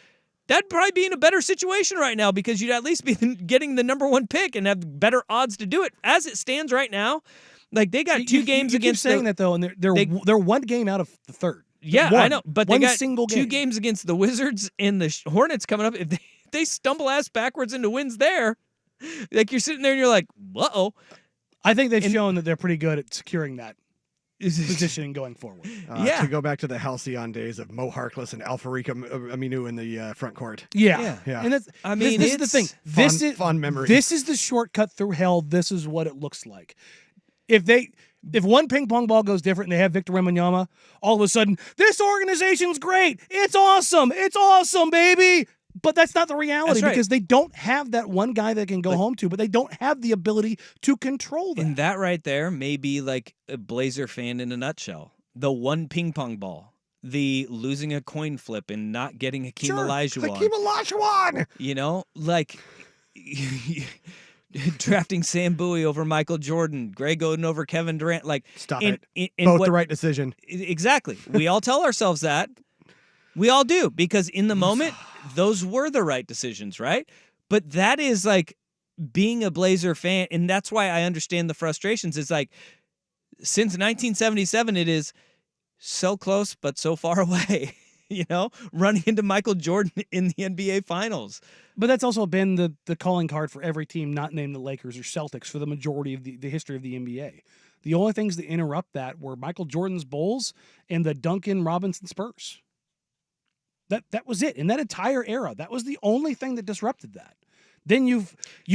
that'd probably be in a better situation right now because you'd at least be getting the number 1 pick and have better odds to do it. As it stands right now, like they got 2 games you against keep saying that though, and they're 1 game out of the third. Yeah, I know, but they got single 2 games against the Wizards and the Hornets coming up. If they stumble ass backwards into wins there, like you're sitting there and you're like, uh-oh. I think they've shown that they're pretty good at securing that positioning going forward. To go back to the halcyon days of Mo Harkless and Alfarika Aminu in the front court. Yeah. And that's, I mean, this is the thing. Fun memory. This is the shortcut through hell. This is what it looks like. If one ping pong ball goes different and they have Victor Wembanyama, all of a sudden, this organization's great. It's awesome. It's awesome, baby. But that's not the reality because they don't have that one guy that can go home to, but they don't have the ability to control that. And that right there may be like a Blazer fan in a nutshell. The one ping pong ball, the losing a coin flip and not getting Hakeem Olajuwon. Hakeem Olajuwon! You know, like drafting Sam Bowie over Michael Jordan, Greg Oden over Kevin Durant. Like, Stop it. Both the right decision. Exactly. We all tell ourselves that. We all do, because in the moment, those were the right decisions, right? But that is like being a Blazer fan, and that's why I understand the frustrations. It's like, since 1977, it is so close, but so far away, you know, running into Michael Jordan in the NBA Finals. But that's also been the calling card for every team not named the Lakers or Celtics for the majority of the history of the NBA. The only things that interrupt that were Michael Jordan's Bulls and the Duncan Robinson Spurs. That was it. In that entire era, that was the only thing that disrupted that. Then you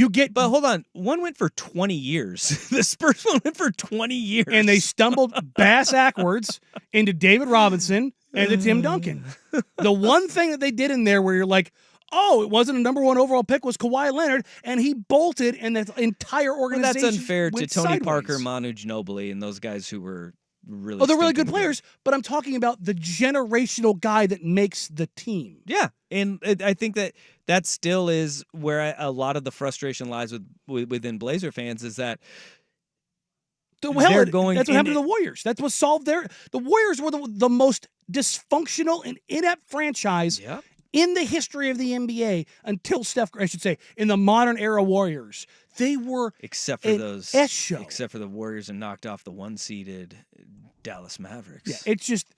get... But hold on. One went for 20 years. The Spurs one went for 20 years. And they stumbled backwards into David Robinson and to Tim Duncan. The one thing that they did in there where you're like, oh, it wasn't a number 1 overall pick was Kawhi Leonard, and he bolted, and the entire organization Well, that's unfair to went Tony sideways. Parker, Manu Ginobili, and those guys who were really... Oh, they're really good stinking players, but I'm talking about the generational guy that makes the team. Yeah, and I think that still is where a lot of the frustration lies within Blazer fans is that That's they're what going. happened to the Warriors. That's what solved the Warriors were the most dysfunctional and inept franchise in the history of the NBA until I should say, in the modern era Warriors. They were except for those S-show. Except for the Warriors and knocked off the 1-seeded Dallas Mavericks. Yeah, it's just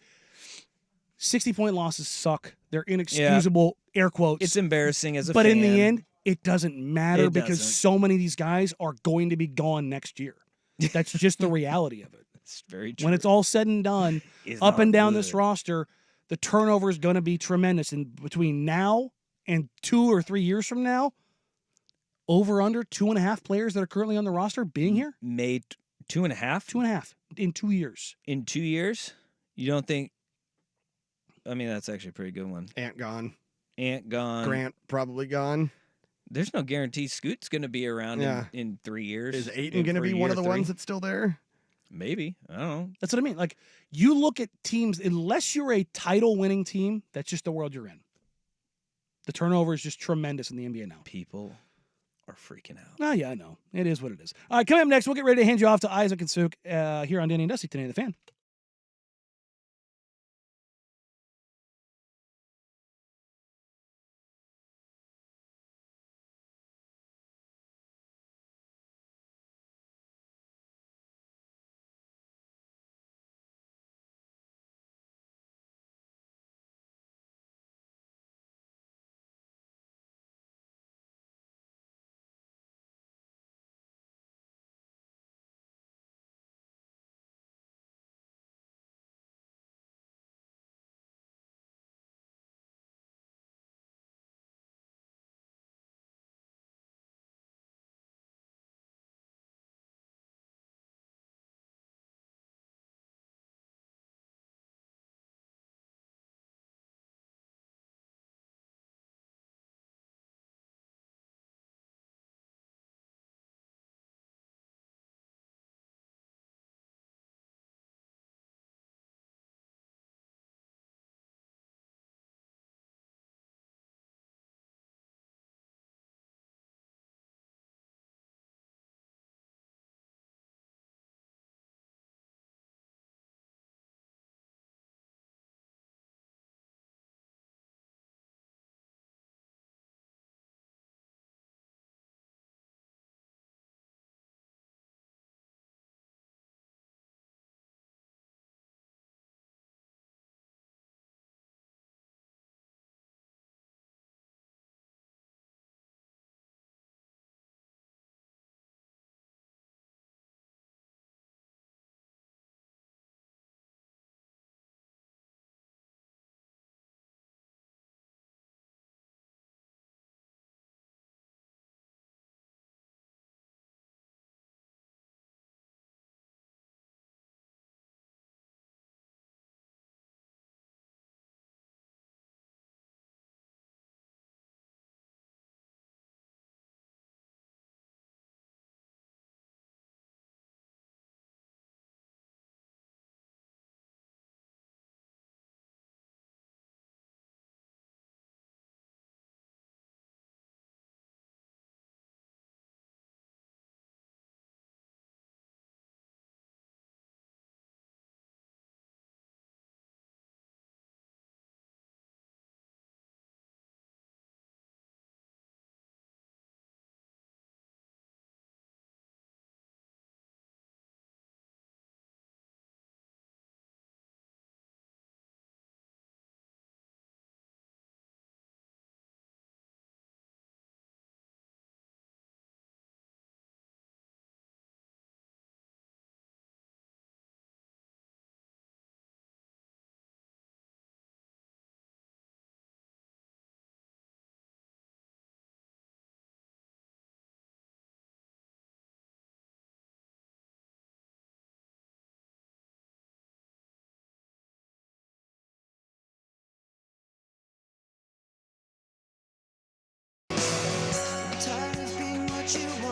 60-point losses suck. They're inexcusable, air quotes. It's embarrassing as a But fan. in the end, it doesn't matter because doesn't. so many of these guys are going to be gone next year. That's just the reality of it. It's very true. When it's all said and done, It's up not and down good. this roster, the turnover is going to be tremendous. And between now and 2 or 3 years from now, over under 2.5 players that are currently on the roster being here? Made 2.5? 2.5 in 2 years. In 2 years? You don't think... I mean, that's actually a pretty good one. Ant gone. Grant probably gone. There's no guarantee Scoot's going to be around in 3 years. Is Ayton going to be one of the ones that's still there? Maybe. I don't know. That's what I mean. Like, you look at teams, unless you're a title-winning team, that's just the world you're in. The turnover is just tremendous in the NBA now. People are freaking out. Oh, yeah, I know. It is what it is. All right, coming up next, we'll get ready to hand you off to Isaac and Suk here on Danny and Dusty, Today the Fan.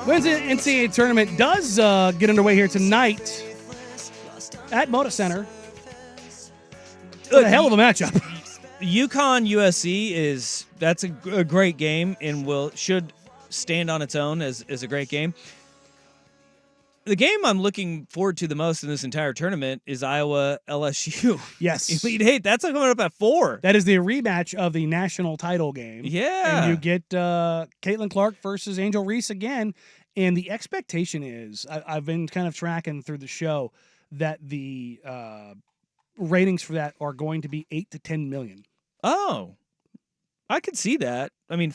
Women's NCAA tournament does get underway here tonight at Moda Center. What a hell of a matchup. UConn USC that's a great game and should stand on its own as a great game. The game I'm looking forward to the most in this entire tournament is Iowa LSU. Yes. Elite Eight. That's coming up at 4. That is the rematch of the national title game. Yeah. And you get Caitlin Clark versus Angel Reese again. And the expectation is, I've been kind of tracking through the show, that the ratings for that are going to be 8 to 10 million. Oh, I could see that. I mean,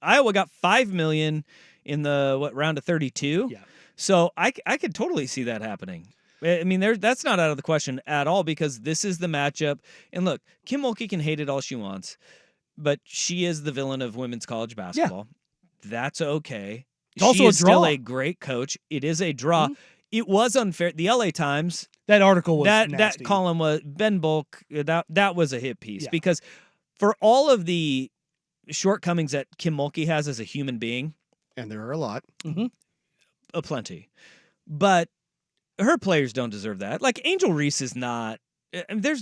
Iowa got 5 million in the round of 32. Yeah. So I could totally see that happening. I mean, that's not out of the question at all because this is the matchup. And look, Kim Mulkey can hate it all she wants, but she is the villain of women's college basketball. Yeah. That's okay. It's also she is a draw. still a great coach. It is a draw. Mm-hmm. It was unfair. The LA Times, that article was nasty. That column was Ben Bulk. That was a hit piece because for all of the shortcomings that Kim Mulkey has as a human being, and there are a lot, plenty, but her players don't deserve that. Like Angel Reese is not. I mean,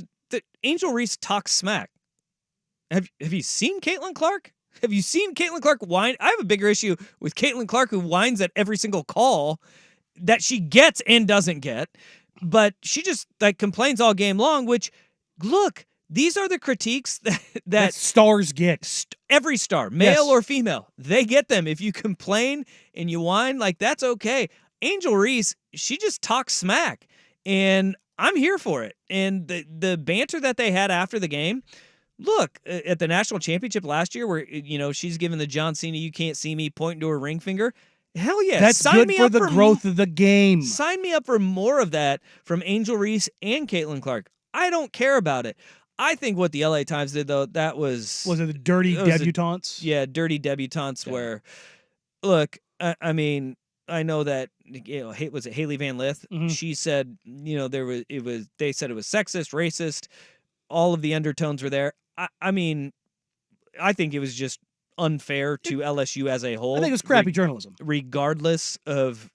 Angel Reese talks smack. Have you seen Caitlin Clark? Have you seen Caitlin Clark whine? I have a bigger issue with Caitlin Clark, who whines at every single call that she gets and doesn't get, but she just complains all game long. Which, look, these are the critiques that stars get. Every star, male or female, they get them. If you complain and you whine, that's okay. Angel Reese, she just talks smack, and I'm here for it. And the banter that they had after the game. Look, at the national championship last year where, she's giving the John Cena, you can't see me, pointing to her ring finger. Hell yeah. That's Sign good me for up the growth of the game. Sign me up for more of that from Angel Reese and Caitlin Clark. I don't care about it. I think what the LA Times did, though, that was... Was it the dirty debutantes? Dirty debutantes where, look, I mean, I know that, was it Haley Van Lith? Mm-hmm. She said, they said it was sexist, racist, all of the undertones were there. I mean, I think it was just unfair to LSU as a whole. I think it was crappy journalism. Regardless of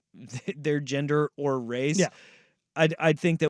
their gender or race. Yeah. I'd think that